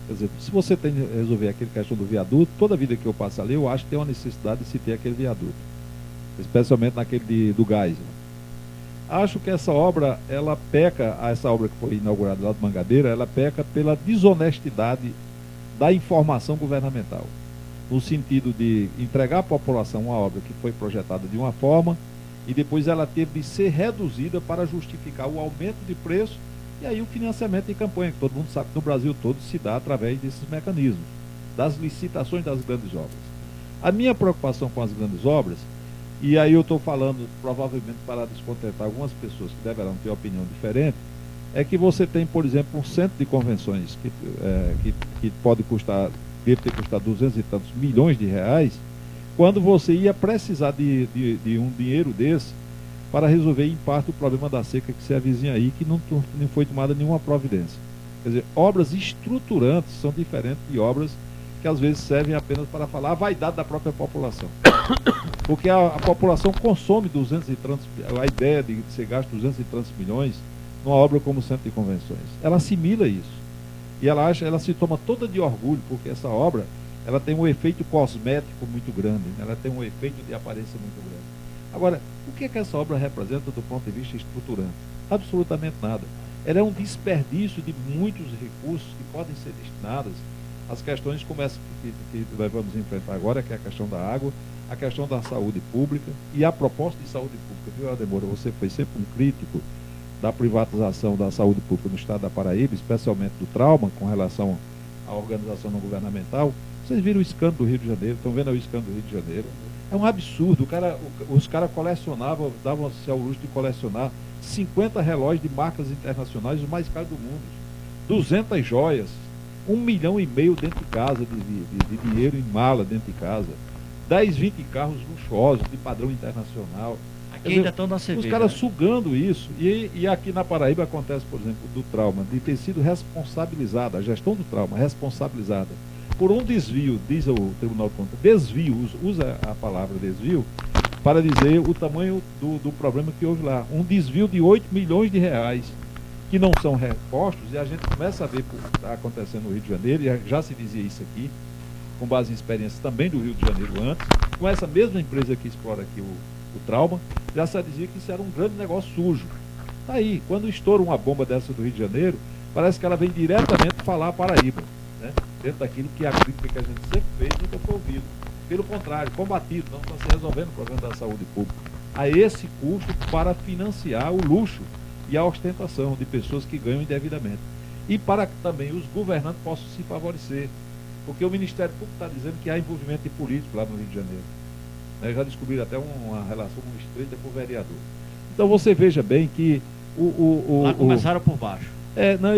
Quer dizer, se você tem que resolver aquele questão do viaduto, toda vida que eu passo ali, eu acho que tem uma necessidade de se ter aquele viaduto, especialmente naquele do gás. Acho que essa obra, essa obra que foi inaugurada lá de Mangabeira, ela peca pela desonestidade da informação governamental, no sentido de entregar à população uma obra que foi projetada de uma forma e depois ela teve de ser reduzida para justificar o aumento de preço e aí o financiamento de campanha, que todo mundo sabe que no Brasil todo se dá através desses mecanismos, das licitações das grandes obras. A minha preocupação com as grandes obras, e aí eu estou falando provavelmente para descontentar algumas pessoas que deverão ter opinião diferente, é que você tem, por exemplo, um centro de convenções que pode custar, deve ter custado 200 e tantos milhões de reais, quando você ia precisar de um dinheiro desse para resolver em parte o problema da seca que se avizinha aí, que não foi tomada nenhuma providência. Quer dizer, obras estruturantes são diferentes de obras que às vezes servem apenas para falar a vaidade da própria população. Porque a população consome 200 e tantos, a ideia de ser gasto 200 e tantos milhões numa obra como o Centro de Convenções. Ela assimila isso. E ela se toma toda de orgulho, porque essa obra, ela tem um efeito cosmético muito grande, né? Ela tem um efeito de aparência muito grande. Agora, o que essa obra representa do ponto de vista estruturante? Absolutamente nada. Ela é um desperdício de muitos recursos que podem ser destinados às questões como essa que nós vamos enfrentar agora, que é a questão da água, a questão da saúde pública e a proposta de saúde pública. Viu, Ademora? Você foi sempre um crítico da privatização da saúde pública no estado da Paraíba, especialmente do trauma, com relação à organização não governamental. Vocês viram o escândalo do Rio de Janeiro, estão vendo o escândalo do Rio de Janeiro. É um absurdo. Os caras colecionavam, davam-se ao luxo de colecionar 50 relógios de marcas internacionais, os mais caros do mundo, 200 joias, 1,5 milhão dentro de casa, de dinheiro em mala dentro de casa, 10, 20 carros luxuosos de padrão internacional. Aqui ainda estão na cerveja. Os caras sugando isso. E aqui na Paraíba acontece, por exemplo, do trauma, de ter sido responsabilizada, a gestão do trauma, responsabilizada por um desvio, diz o Tribunal de Contas, desvio, usa a palavra desvio, para dizer o tamanho do problema que houve lá. Um desvio de 8 milhões de reais, que não são repostos, e a gente começa a ver o que está acontecendo no Rio de Janeiro, e já se dizia isso aqui, com base em experiências também do Rio de Janeiro antes, com essa mesma empresa que explora aqui o trauma, já se dizia que isso era um grande negócio sujo. Tá aí, quando estoura uma bomba dessa do Rio de Janeiro, parece que ela vem diretamente falar a Paraíba, né? Dentro daquilo que a crítica que a gente sempre fez nunca foi ouvido. Pelo contrário, combatido, não está se resolvendo o problema da saúde pública. A esse custo para financiar o luxo e a ostentação de pessoas que ganham indevidamente. E para que também os governantes possam se favorecer. Porque o Ministério Público está dizendo que há envolvimento de político lá no Rio de Janeiro. Já descobriram até uma relação muito estreita com o vereador. Então você veja bem que Lá começaram por baixo.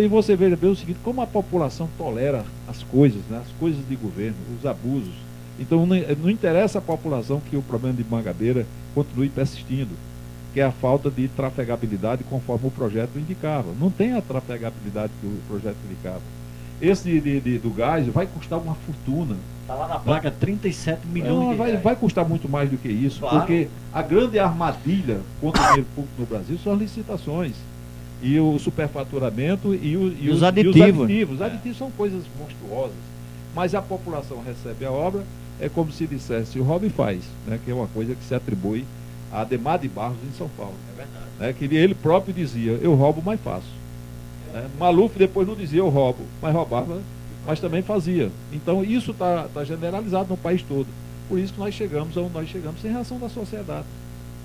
e você veja bem o seguinte, como a população tolera as coisas, né, as coisas de governo, os abusos. Então não interessa à população que o problema de Mangabeira continue persistindo, que é a falta de trafegabilidade conforme o projeto indicava. Não tem a trafegabilidade que o projeto indicava. Esse do gás vai custar uma fortuna. Está lá na placa 37 milhões de reais. Vai custar muito mais do que isso, Claro. porque a grande armadilha contra o dinheiro público no Brasil são as licitações. E o superfaturamento e os aditivos. Os aditivos são coisas monstruosas. Mas a população recebe a obra, é como se dissesse, o Robin faz, né, que é uma coisa que se atribui a Ademar de Barros em São Paulo. É verdade. Né, que ele próprio dizia, eu roubo, mas faço. Né? Maluf depois não dizia eu roubo, mas roubava, mas também fazia. Então isso está generalizado no país todo. Por isso que nós chegamos onde nós chegamos, sem reação da sociedade.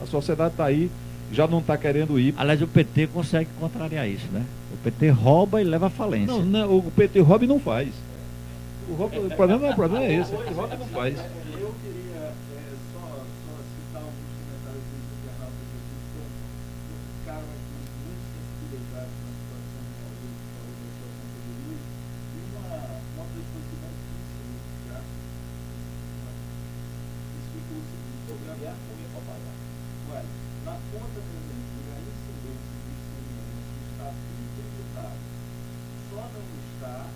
A sociedade está aí, já não está querendo ir. Aliás, o PT consegue contrariar isso, né? O PT rouba e leva à falência. Não, o PT rouba e não faz. O problema é esse, o rouba e não faz. Eu queria só citar alguns comentários dos internautas aqui que ficaram aqui muito sensibilizados na situação do Maurício, falou da situação do Luiz, e uma das coisas que mais difíceis, já, explicou o seguinte, sobre a vergonha para pagar. Olha, na conta da energia, a incidência do ICMS está tudo tributado, só não está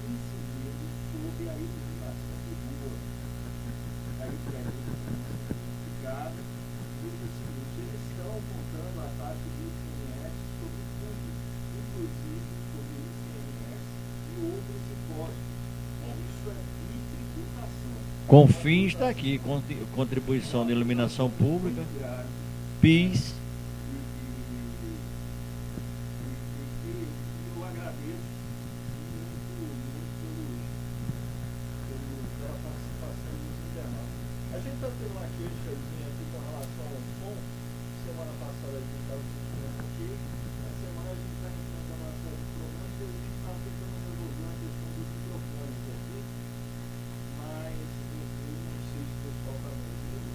incidindo sobre a eliminação de rua. Aí pega o significado e diz o seguinte, eles estão montando a taxa de ICMS sobre tudo, inclusive sobre o ICMS e outros impostos. Isso é bitributação. Confins está aqui, contribuição de iluminação pública, PIS. Eu agradeço pela participação dos internautas. A gente está tendo uma queixazinha aqui com relação ao som. Semana passada a gente estava discutindo aqui. Na semana a gente está enfrentando uma série de problemas e a gente está tentando resolver a questão dos microfones aqui. Mas eu não sei se o pessoal está me ouvindo.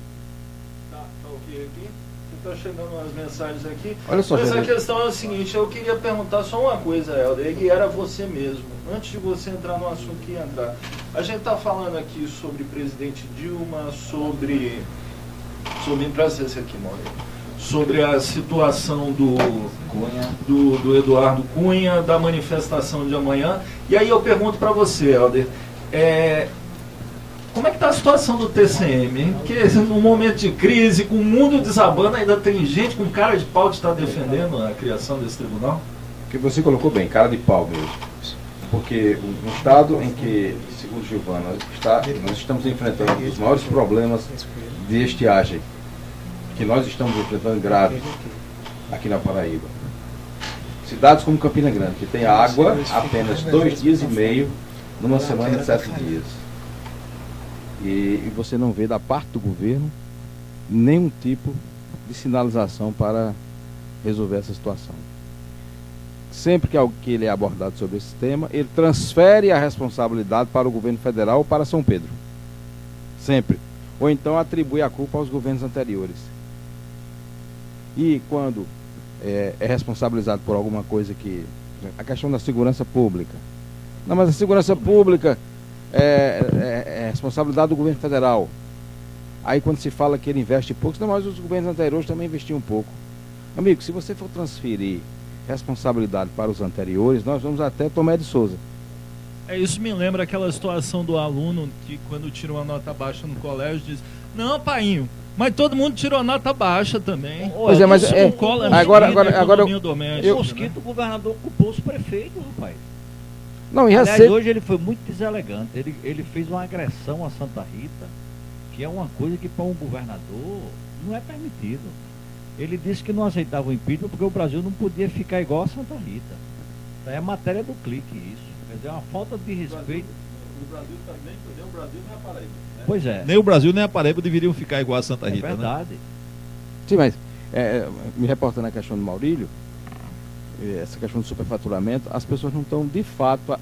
Tá ok aqui? Está chegando umas mensagens aqui. Olha só, mas a gente. questão é o seguinte, eu queria perguntar só uma coisa, Helder, e era você mesmo, antes de você entrar no assunto que ia entrar. A gente está falando aqui sobre presidente Dilma, sobre presta esse aqui, Maurício, sobre a situação do Eduardo Cunha, da manifestação de amanhã. E aí eu pergunto para você, Helder, como é que está a situação do TCM, hein? Porque num momento de crise, com o mundo desabando, ainda tem gente com cara de pau que está defendendo a criação desse tribunal? Que você colocou bem, cara de pau mesmo. Porque um estado em que, segundo Giovana, nós estamos enfrentando um dos maiores problemas de estiagem que nós estamos enfrentando grave aqui na Paraíba. Cidades como Campina Grande, que tem água apenas 2 dias e meio numa semana de 7 dias. E você não vê da parte do governo nenhum tipo de sinalização para resolver essa situação. Sempre que ele é abordado sobre esse tema, ele transfere a responsabilidade para o governo federal ou para São Pedro. Sempre. Ou então atribui a culpa aos governos anteriores. E quando é responsabilizado por alguma coisa que... A questão da segurança pública. Não, mas a segurança pública é responsabilidade do governo federal. Aí quando se fala que ele investe pouco, não, mas os governos anteriores também investiam um pouco. Amigo, se você for transferir responsabilidade para os anteriores, nós vamos até Tomé de Souza. Isso me lembra aquela situação do aluno que quando tirou a nota baixa no colégio diz, não, painho, mas todo mundo tirou a nota baixa também. Pois é, mas isso não cola agora doméstica, o mosquito, o governador ocupou os prefeitos, rapaz. Não, e aliás, hoje ele foi muito deselegante. Ele fez uma agressão a Santa Rita, que é uma coisa que para um governador não é permitido. Ele disse que não aceitava o impeachment porque o Brasil não podia ficar igual a Santa Rita. É matéria do clique isso. Quer dizer, é uma falta de respeito. O Brasil também, nem o Brasil nem a Paraíba. Né? Pois é. Nem o Brasil nem a Paraíba deveriam ficar igual a Santa Rita, é verdade. Né? Sim, mas me reportando a questão do Maurílio, essa questão do superfaturamento, as pessoas não estão de fato,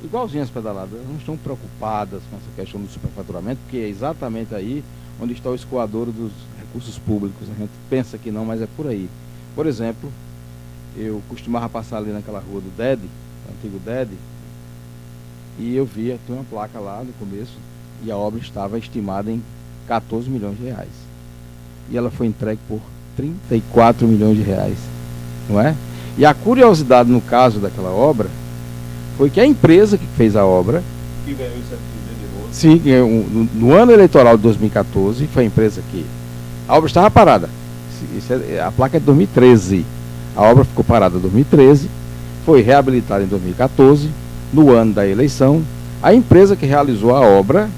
igualzinhas pedaladas, não estão preocupadas com essa questão do superfaturamento, porque é exatamente aí onde está o escoadouro dos recursos públicos. A gente pensa que não, mas é por aí. Por exemplo, eu costumava passar ali naquela rua do DED, o antigo DED, e eu via, tem uma placa lá no começo, E a obra estava estimada em 14 milhões de reais. E ela foi entregue por 34 milhões de reais, não é? E a curiosidade no caso daquela obra foi que a empresa que fez a obra, Que ganhou isso aqui, sim, no ano eleitoral de 2014, foi a empresa que a obra estava parada. A placa é de 2013. A obra ficou parada em 2013, foi reabilitada em 2014, no ano da eleição. A empresa que realizou a obra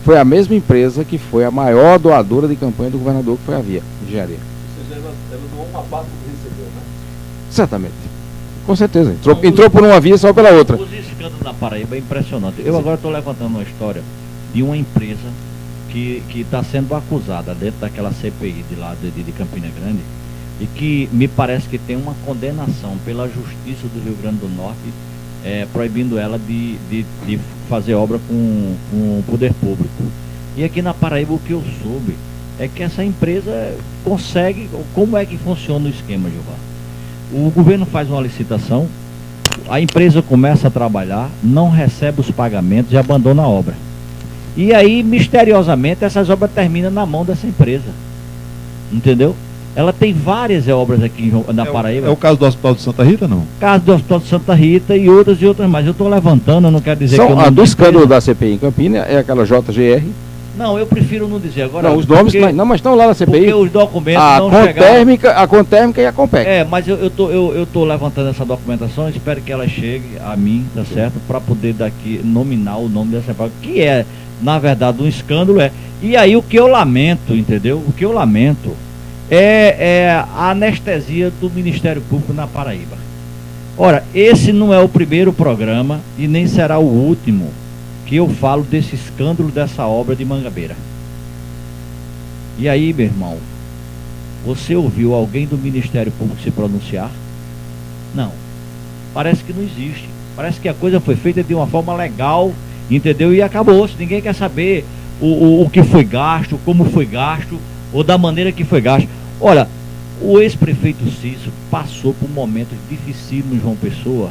foi a mesma empresa que foi a maior doadora de campanha do governador, que foi a Via Engenharia. Ou seja, ela doou uma parte que recebeu, né? Certamente. Com certeza. Entrou por uma via e saiu pela outra. Os escândalos na Paraíba é impressionante. Eu agora estou levantando uma história de uma empresa que está sendo acusada dentro daquela CPI de lá de Campina Grande e que me parece que tem uma condenação pela Justiça do Rio Grande do Norte proibindo ela de fazer obra com o poder público. E aqui na Paraíba o que eu soube é que essa empresa consegue. Como é que funciona o esquema, Gilvar? O governo faz uma licitação, a empresa começa a trabalhar, não recebe os pagamentos e abandona a obra. E aí, misteriosamente, essas obras terminam na mão dessa empresa. Entendeu? Ela tem várias obras aqui na Paraíba. É o caso do Hospital de Santa Rita, não? Caso do Hospital de Santa Rita e outras mais. Eu estou levantando, eu não quero dizer que eu não... A do escândalo da CPI em Campina é aquela JGR. Não, eu prefiro não dizer agora. Não, os nomes, porque, não, mas estão lá na CPI. Porque os documentos a não Contérmica, chegaram. a Contérmica e a Compec. Mas eu tô levantando essa documentação, espero que ela chegue a mim, tá certo? Para poder daqui nominar o nome dessa empresa, que é, na verdade, um escândalo. E aí o que eu lamento, entendeu? O que eu lamento é a anestesia do Ministério Público na Paraíba. Ora, esse não é o primeiro programa e nem será o último que eu falo desse escândalo dessa obra de Mangabeira. E aí, meu irmão, você ouviu alguém do Ministério Público se pronunciar? Não. Parece que não existe. Parece que a coisa foi feita de uma forma legal, entendeu? E acabou-se. Ninguém quer saber o que foi gasto, como foi gasto, ou da maneira que foi gasto. Olha, o ex-prefeito Cícero passou por momentos dificílimos em João Pessoa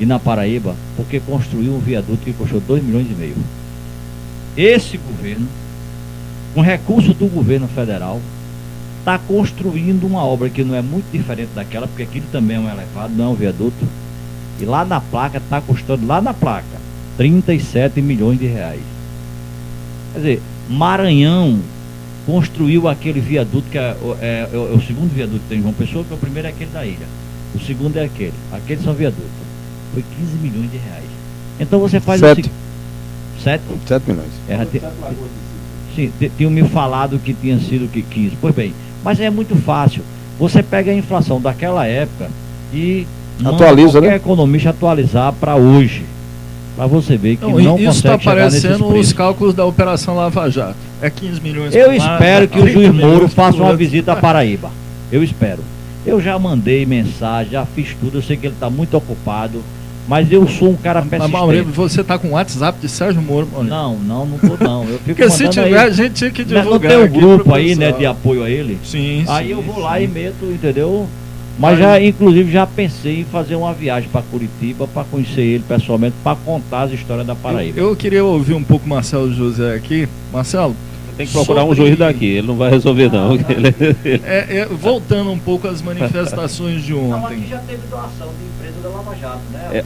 e na Paraíba, porque construiu um viaduto que custou 2,5 milhões. Esse governo, com recurso do governo federal, está construindo uma obra que não é muito diferente daquela, porque aquilo também é um elevado, não é um viaduto. E lá na placa, está custando, lá na placa, 37 milhões de reais. Quer dizer, Maranhão construiu aquele viaduto, que é o segundo viaduto que tem em João Pessoa, que o primeiro é aquele da ilha. O segundo é aquele. Aqueles são viadutos. Foi 15 milhões de reais. Então você faz 7. o seguinte. 7? 7 milhões. Sim, tinham me falado que tinha sido que 15. Pois bem, mas é muito fácil. Você pega a inflação daquela época e atualiza, qualquer né? economista atualizar para hoje. Para você ver que não isso está consegue chegar nesses parecendo os preços. cálculos da Operação Lava Jato. É 15 milhões Eu por lado, espero que o 30 juiz Moro milhões faça por uma outro. visita à Paraíba. Eu espero. Eu já mandei mensagem, já fiz tudo. Eu sei que ele está muito ocupado, mas eu sou um cara Mas, persistente. Maurício, você está com o WhatsApp de Sérgio Moro, Maurício? Não tô não. Eu fico Porque se mandando tiver, aí. a gente tinha que Não divulgar. tem um aqui grupo pro aí, né, pessoal. de apoio a ele. Sim, Aí sim, eu vou sim. lá e meto, entendeu? Mas já, inclusive, já pensei em fazer uma viagem para Curitiba para conhecer ele pessoalmente, para contar as histórias da Paraíba. Eu queria ouvir um pouco o Marcelo José aqui. Marcelo, Tem que procurar um sobre- juiz daqui, ele não vai resolver não. voltando um pouco às manifestações de ontem. já teve doação de empresa da Lava Jato, né?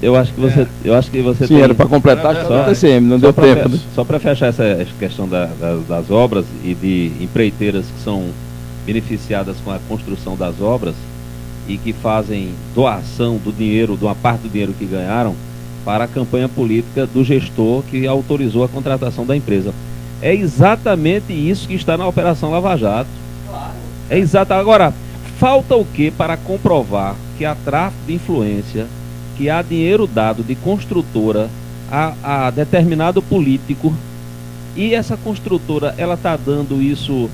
Eu acho que você Sim, tem... era para completar Era só verdade. a TCM, não deu tempo. Né? Só para fechar essa questão das obras e de empreiteiras que são beneficiadas com a construção das obras e que fazem doação do dinheiro, de uma parte do dinheiro que ganharam, para a campanha política do gestor que autorizou a contratação da empresa. É exatamente isso que está na Operação Lava Jato. É exato. Agora, falta o que para comprovar que há tráfico de influência, que há dinheiro dado de construtora a determinado político, e essa construtora ela está dando isso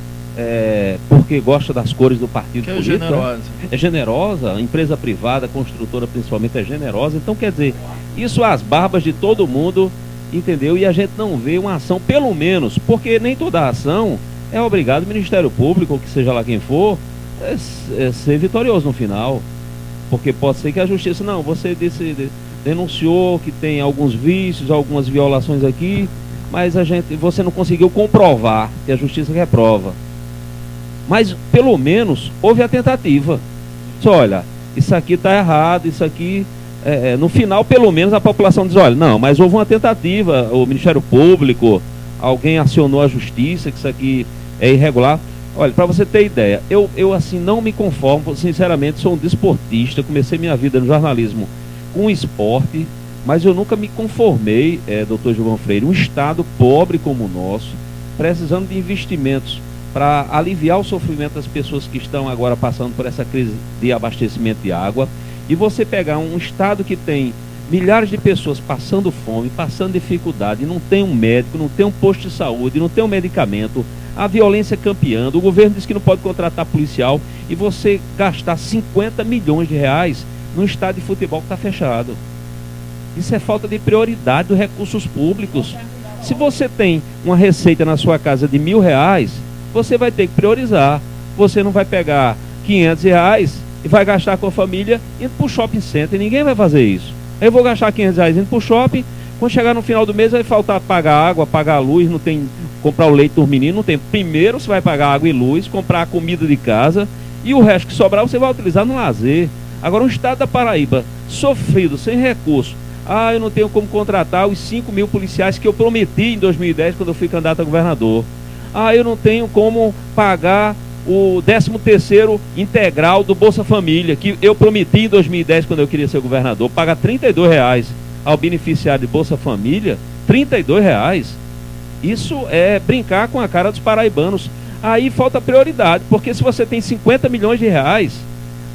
porque gosta das cores do partido Que é político? generosa. É generosa, a empresa privada, a construtora principalmente é generosa. Então, quer dizer, isso às barbas de todo mundo, entendeu? E a gente não vê uma ação, pelo menos, porque nem toda ação é obrigado o Ministério Público, ou que seja lá quem for, ser vitorioso no final. Porque pode ser que a justiça, não, você disse... denunciou que tem alguns vícios, algumas violações aqui, mas você não conseguiu comprovar, que a justiça reprova. Mas pelo menos houve a tentativa. Só, olha, isso aqui está errado, isso aqui... no final, pelo menos, a população diz, olha, não, mas houve uma tentativa, o Ministério Público, alguém acionou a justiça, que isso aqui é irregular. Olha, para você ter ideia, eu assim não me conformo, sinceramente, sou um desportista, comecei minha vida no jornalismo com esporte, mas eu nunca me conformei, doutor Gilvan Freire, um estado pobre como o nosso, precisando de investimentos para aliviar o sofrimento das pessoas que estão agora passando por essa crise de abastecimento de água, e você pegar um estado que tem milhares de pessoas passando fome, passando dificuldade, não tem um médico, não tem um posto de saúde, não tem um medicamento, a violência campeando, o governo diz que não pode contratar policial, e você gastar 50 milhões de reais num estádio de futebol que está fechado. Isso é falta de prioridade dos recursos públicos. Se você tem uma receita na sua casa de R$1.000, você vai ter que priorizar. Você não vai pegar R$500 e vai gastar com a família indo para o shopping center. Ninguém vai fazer isso. Eu vou gastar R$500 indo para o shopping, quando chegar no final do mês vai faltar pagar água, pagar a luz, não tem, comprar o leite dos meninos, não tem. Primeiro você vai pagar água e luz, comprar a comida de casa, e o resto que sobrar você vai utilizar no lazer. Agora, um estado da Paraíba sofrido, sem recurso. Eu não tenho como contratar os 5.000 policiais que eu prometi em 2010 quando eu fui candidato a governador. Eu não tenho como pagar o 13º integral do Bolsa Família, que eu prometi em 2010 quando eu queria ser governador, pagar R$32 ao beneficiário de Bolsa Família, R$32. Isso é brincar com a cara dos paraibanos. Aí falta prioridade, porque se você tem 50 milhões de reais,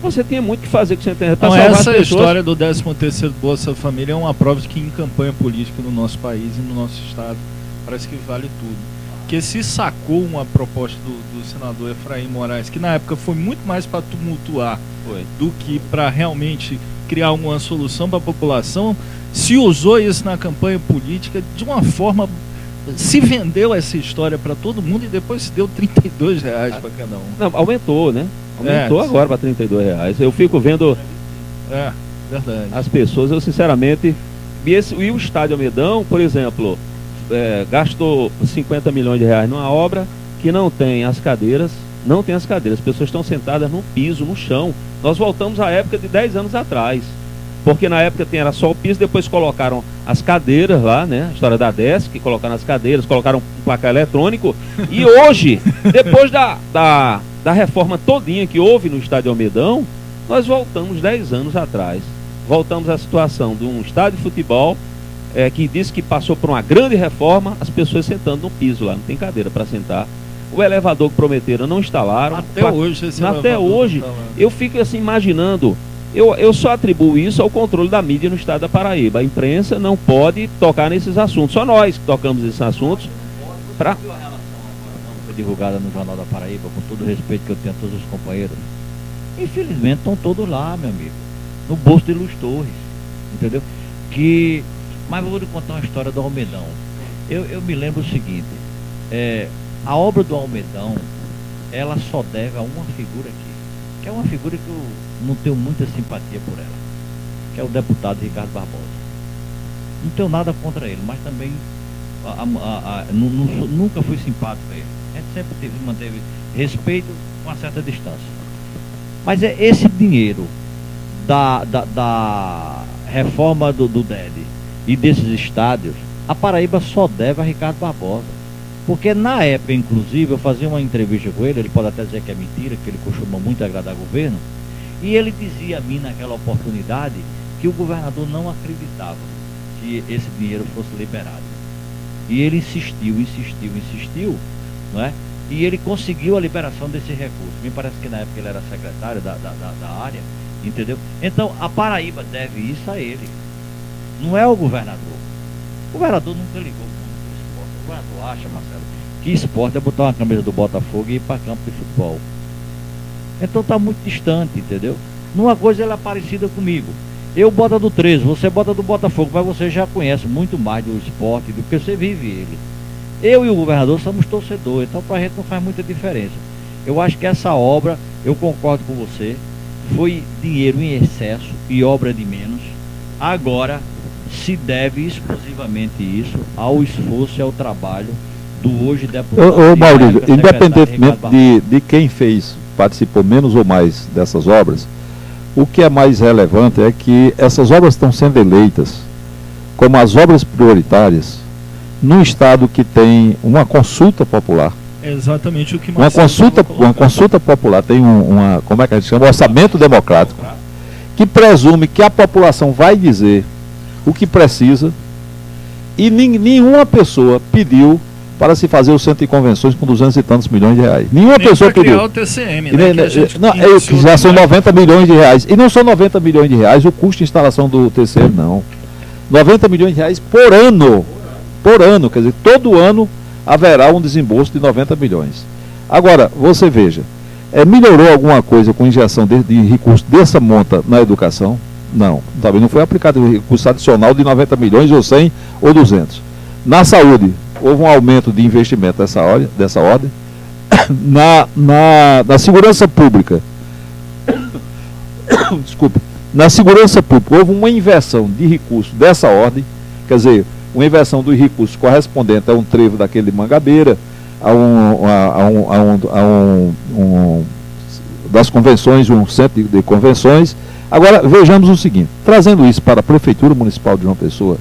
você tinha muito que fazer com você tem. Então essa história do 13º Bolsa Família é uma prova de que em campanha política no nosso país e no nosso estado parece que vale tudo. Porque se sacou uma proposta do senador Efraim Moraes, que na época foi muito mais para tumultuar do que para realmente criar uma solução para a população, se usou isso na campanha política de uma forma, se vendeu essa história para todo mundo e depois se deu R$32 para cada um. Não, aumentou, né? Aumentou agora para R$32. Eu fico vendo verdade. As pessoas, eu sinceramente... E o Estádio Almedão, por exemplo, gastou 50 milhões de reais numa obra que não tem as cadeiras, as pessoas estão sentadas no piso, no chão. Nós voltamos à época de 10 anos atrás, porque na época era só o piso, depois colocaram as cadeiras lá, né? A história da Desk, colocaram as cadeiras, colocaram um placar eletrônico, e hoje, depois da reforma todinha que houve no Estádio Almedão, nós voltamos 10 anos atrás. Voltamos à situação de um estádio de futebol que disse que passou por uma grande reforma, as pessoas sentando no piso lá, não tem cadeira para sentar. O elevador que prometeram não instalaram. Até hoje, eu fico assim imaginando, eu só atribuo isso ao controle da mídia no estado da Paraíba. A imprensa não pode tocar nesses assuntos, só nós que tocamos esses assuntos. Foi divulgada no Jornal da Paraíba, com todo o respeito que eu tenho a todos os companheiros. Infelizmente estão todos lá, meu amigo, no bolso de Luz Torres, entendeu? Mas eu vou lhe contar uma história do Almedão. Eu me lembro o seguinte, a obra do Almedão, ela só deve a uma figura aqui, que é uma figura que eu não tenho muita simpatia por ela, que é o deputado Ricardo Barbosa. Não tenho nada contra ele, mas também nunca fui simpático a ele. A gente sempre manteve respeito com uma certa distância. Mas esse dinheiro da reforma do DED e desses estádios, a Paraíba só deve a Ricardo Barbosa. Porque na época, inclusive, eu fazia uma entrevista com ele pode até dizer que é mentira, que ele costuma muito agradar o governo, e ele dizia a mim naquela oportunidade que o governador não acreditava que esse dinheiro fosse liberado. E ele insistiu, não é? E ele conseguiu a liberação desse recurso. Me parece que na época ele era secretário da área, entendeu? Então a Paraíba deve isso a ele, não é o governador. O governador nunca ligou muito para o esporte. O governador acha, Marcelo, que esporte é botar uma camisa do Botafogo e ir para campo de futebol. Então está muito distante, entendeu? Numa coisa ele é parecida comigo. Eu boto do 13, você bota do Botafogo, mas você já conhece muito mais do esporte do que você vive ele. Eu e o governador somos torcedores, então para a gente não faz muita diferença. Eu acho que essa obra, eu concordo com você, foi dinheiro em excesso e obra de menos. Agora, se deve exclusivamente isso ao esforço e ao trabalho do hoje deputado. Ô Maurício, independentemente de quem participou menos ou mais dessas obras, o que é mais relevante é que essas obras estão sendo eleitas como as obras prioritárias num estado que tem uma consulta popular. É exatamente o que Uma consulta popular tem como é que a gente chama? Um orçamento democrático, que presume que a população vai dizer o que precisa, e nenhuma pessoa pediu para se fazer o centro de convenções com 200 e tantos milhões de reais. Nenhuma pessoa pediu. Criar o TCM, né? Que já são 90 milhões de reais. E não são 90 milhões de reais o custo de instalação do TCM, não. 90 milhões de reais por ano. Por ano, quer dizer, todo ano haverá um desembolso de 90 milhões. Agora, você veja, melhorou alguma coisa com injeção de recurso dessa monta na educação? Não, também não foi aplicado recurso adicional de 90 milhões ou 100 ou 200. Na saúde, houve um aumento de investimento dessa ordem. Na segurança pública, desculpe, na segurança pública houve uma inversão de recursos dessa ordem, quer dizer, uma inversão dos recursos correspondente a um trevo daquele de Mangabeira, das convenções, um centro de convenções. Agora, vejamos o seguinte, trazendo isso para a Prefeitura Municipal de João Pessoa,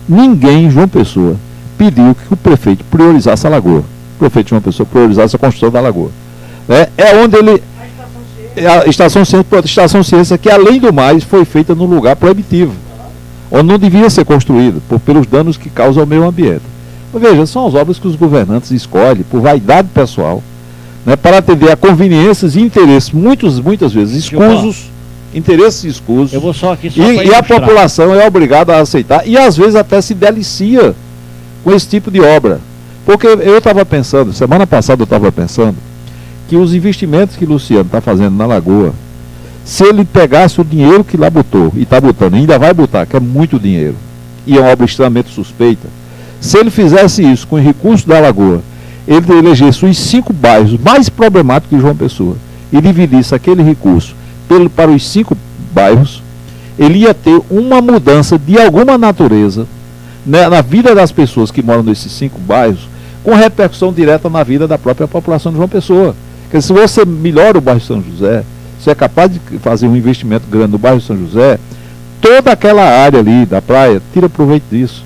ninguém em João Pessoa pediu que o prefeito priorizasse a lagoa. O prefeito de João Pessoa priorizasse a construção da lagoa. É onde ele... A Estação Ciência, que além do mais foi feita num lugar proibitivo, onde não devia ser construída, pelos danos que causa ao meio ambiente. Mas veja, são as obras que os governantes escolhem por vaidade pessoal, para atender a conveniências e interesses, muitas vezes escusos, interesses escusos. Eu vou só aqui só e a população é obrigada a aceitar, e às vezes até se delicia com esse tipo de obra. Porque eu estava pensando, semana passada eu estava pensando, que os investimentos que o Luciano está fazendo na Lagoa, se ele pegasse o dinheiro que lá botou, e está botando, ainda vai botar, que é muito dinheiro, e é uma obra extremamente suspeita, se ele fizesse isso com os recursos da Lagoa, ele elegesse os 5 bairros mais problemáticos de João Pessoa, e dividisse aquele recurso para os 5 bairros, ele ia ter uma mudança de alguma natureza, na vida das pessoas que moram nesses 5 bairros, com repercussão direta na vida da própria população de João Pessoa. Porque se você melhora o bairro São José, você é capaz de fazer um investimento grande no bairro São José, toda aquela área ali da praia tira proveito disso.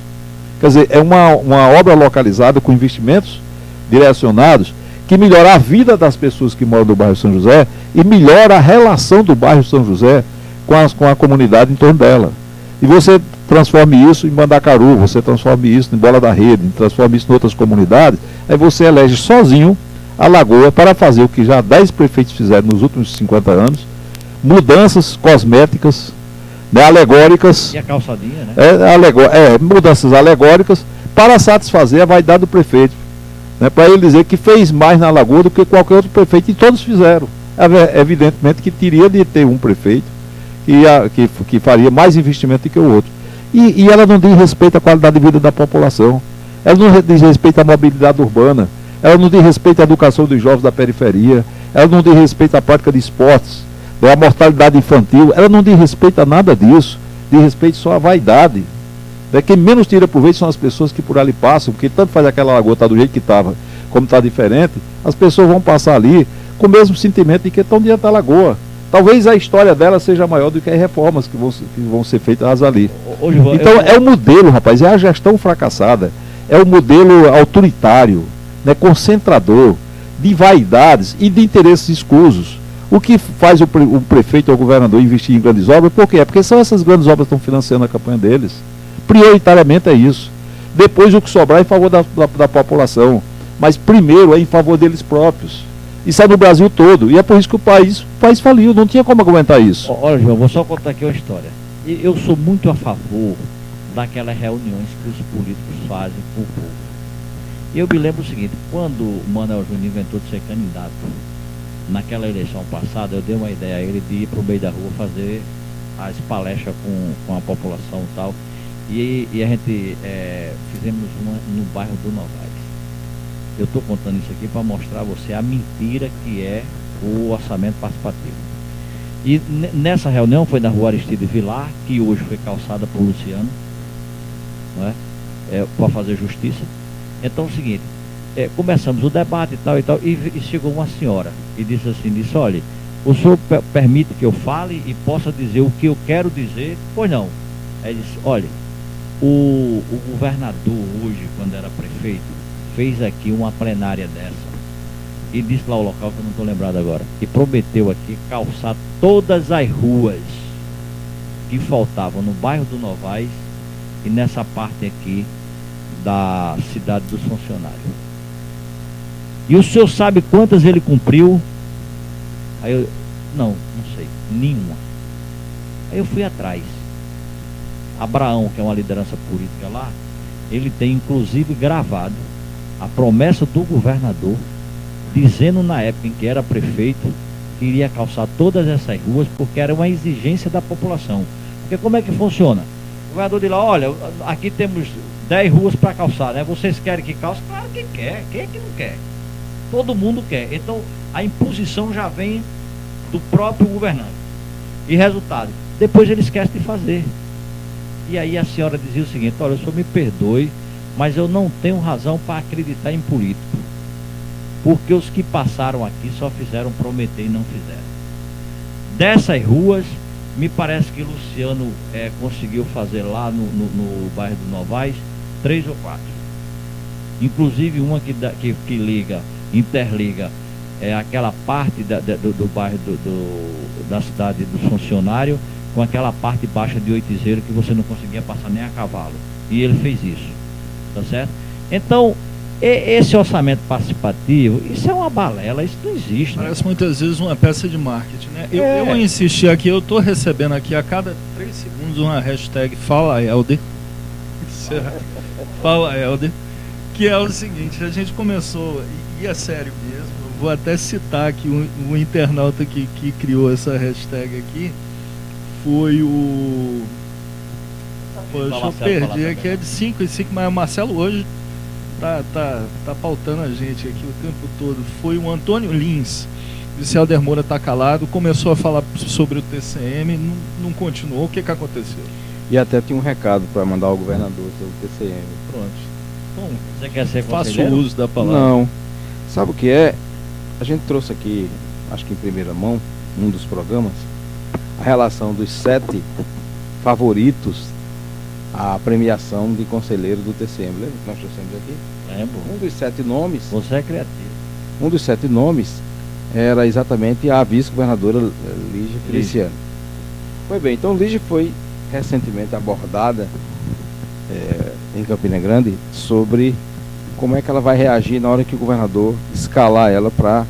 Quer dizer, é uma obra localizada com investimentos direcionados que melhora a vida das pessoas que moram no bairro São José e melhora a relação do bairro São José com a comunidade em torno dela. E você transforme isso em Mandacaru, você transforme isso em Bola da Rede, transforme isso em outras comunidades, aí você elege sozinho a Lagoa para fazer o que já 10 prefeitos fizeram nos últimos 50 anos, mudanças cosméticas, alegóricas. E a calçadinha, né? Mudanças alegóricas para satisfazer a vaidade do prefeito. Para ele dizer que fez mais na Lagoa do que qualquer outro prefeito, e todos fizeram. Evidentemente que teria de ter um prefeito que faria mais investimento do que o outro. E ela não diz respeito à qualidade de vida da população, ela não diz respeito à mobilidade urbana, ela não diz respeito à educação dos jovens da periferia, ela não diz respeito à prática de esportes, à mortalidade infantil, ela não diz respeito a nada disso, diz respeito só à vaidade. Quem menos tira proveito são as pessoas que por ali passam, porque tanto faz aquela lagoa estar do jeito que estava, como está diferente, as pessoas vão passar ali com o mesmo sentimento de que estão diante da lagoa. Talvez a história dela seja maior do que as reformas que vão ser feitas ali. Então é o modelo, rapaz, é a gestão fracassada, é o modelo autoritário, concentrador, de vaidades e de interesses escusos. O que faz o prefeito ou o governador investir em grandes obras? Por quê? Porque são essas grandes obras que estão financiando a campanha deles. Prioritariamente é isso. Depois o que sobrar é em favor da população. Mas primeiro é em favor deles próprios. Isso é no Brasil todo. E é por isso que o país faliu. Não tinha como aguentar isso. Olha, João, vou só contar aqui uma história. Eu sou muito a favor daquelas reuniões que os políticos fazem com o povo. Eu me lembro o seguinte, quando o Manuel Júnior inventou de ser candidato, naquela eleição passada, eu dei uma ideia a ele de ir para o meio da rua fazer as palestras com a população e tal. E a gente fizemos uma no bairro do Novaes. Eu estou contando isso aqui para mostrar a você a mentira que é o orçamento participativo. E nessa reunião foi na rua Aristide Vilar, que hoje foi calçada por Luciano, não é? Para fazer justiça. Então é o seguinte, começamos o debate e chegou uma senhora e disse assim, olha, o senhor permite que eu fale e possa dizer o que eu quero dizer? Pois não. Aí disse, olha, o governador hoje, quando era prefeito, fez aqui uma plenária dessa e disse lá o local, que eu não estou lembrado agora, e prometeu aqui calçar todas as ruas que faltavam no bairro do Novaes e nessa parte aqui da cidade dos funcionários. E o senhor sabe quantas ele cumpriu? Aí eu, não sei, nenhuma. Aí eu fui atrás. Abraão, que é uma liderança política lá, ele tem inclusive gravado a promessa do governador, dizendo na época em que era prefeito, que iria calçar todas essas ruas, porque era uma exigência da população. Porque como é que funciona? O governador diz lá, olha, aqui temos 10 ruas para calçar, né? Vocês querem que calce? Claro que quer, quem é que não quer? Todo mundo quer. Então a imposição já vem do próprio governante. E resultado, depois ele esquece de fazer. E aí a senhora dizia o seguinte, olha, o senhor me perdoe, mas eu não tenho razão para acreditar em político. Porque os que passaram aqui só fizeram prometer e não fizeram. Dessas ruas, me parece que Luciano conseguiu fazer lá no bairro do Novaes 3 ou 4. Inclusive uma que interliga aquela parte do bairro da cidade do funcionário com aquela parte baixa de Oitizeiro que você não conseguia passar nem a cavalo. E ele fez isso. Tá certo? Então, esse orçamento participativo, isso é uma balela, isso não existe. Parece muitas vezes uma peça de marketing, né? Eu insisti aqui, eu estou recebendo aqui a cada 3 segundos uma hashtag Fala Helder. Fala Helder. Que é o seguinte, a gente começou, e é sério mesmo, vou até citar aqui o internauta que criou essa hashtag aqui, foi o... Poxa, eu perdi aqui, é de 5 em 5, mas o Marcelo hoje tá pautando a gente aqui o tempo todo. Foi o Antônio Lins, disse Helder Moura tá calado, começou a falar sobre o TCM, não continuou, o que aconteceu? E até tinha um recado para mandar ao governador sobre o TCM. Pronto. Bom, você quer ser faço conselheiro? uso da palavra. Não. Sabe o que é? A gente trouxe aqui, acho que em primeira mão, num dos programas, a relação dos 7 favoritos à premiação de conselheiro do TCM. Lembra que nós trouxemos aqui? Lembro. Um dos 7 nomes. Você é criativo. Um dos 7 nomes era exatamente a vice-governadora Lígia Feliciano. Foi bem, então Lígia foi recentemente abordada em Campina Grande sobre como é que ela vai reagir na hora que o governador escalar ela para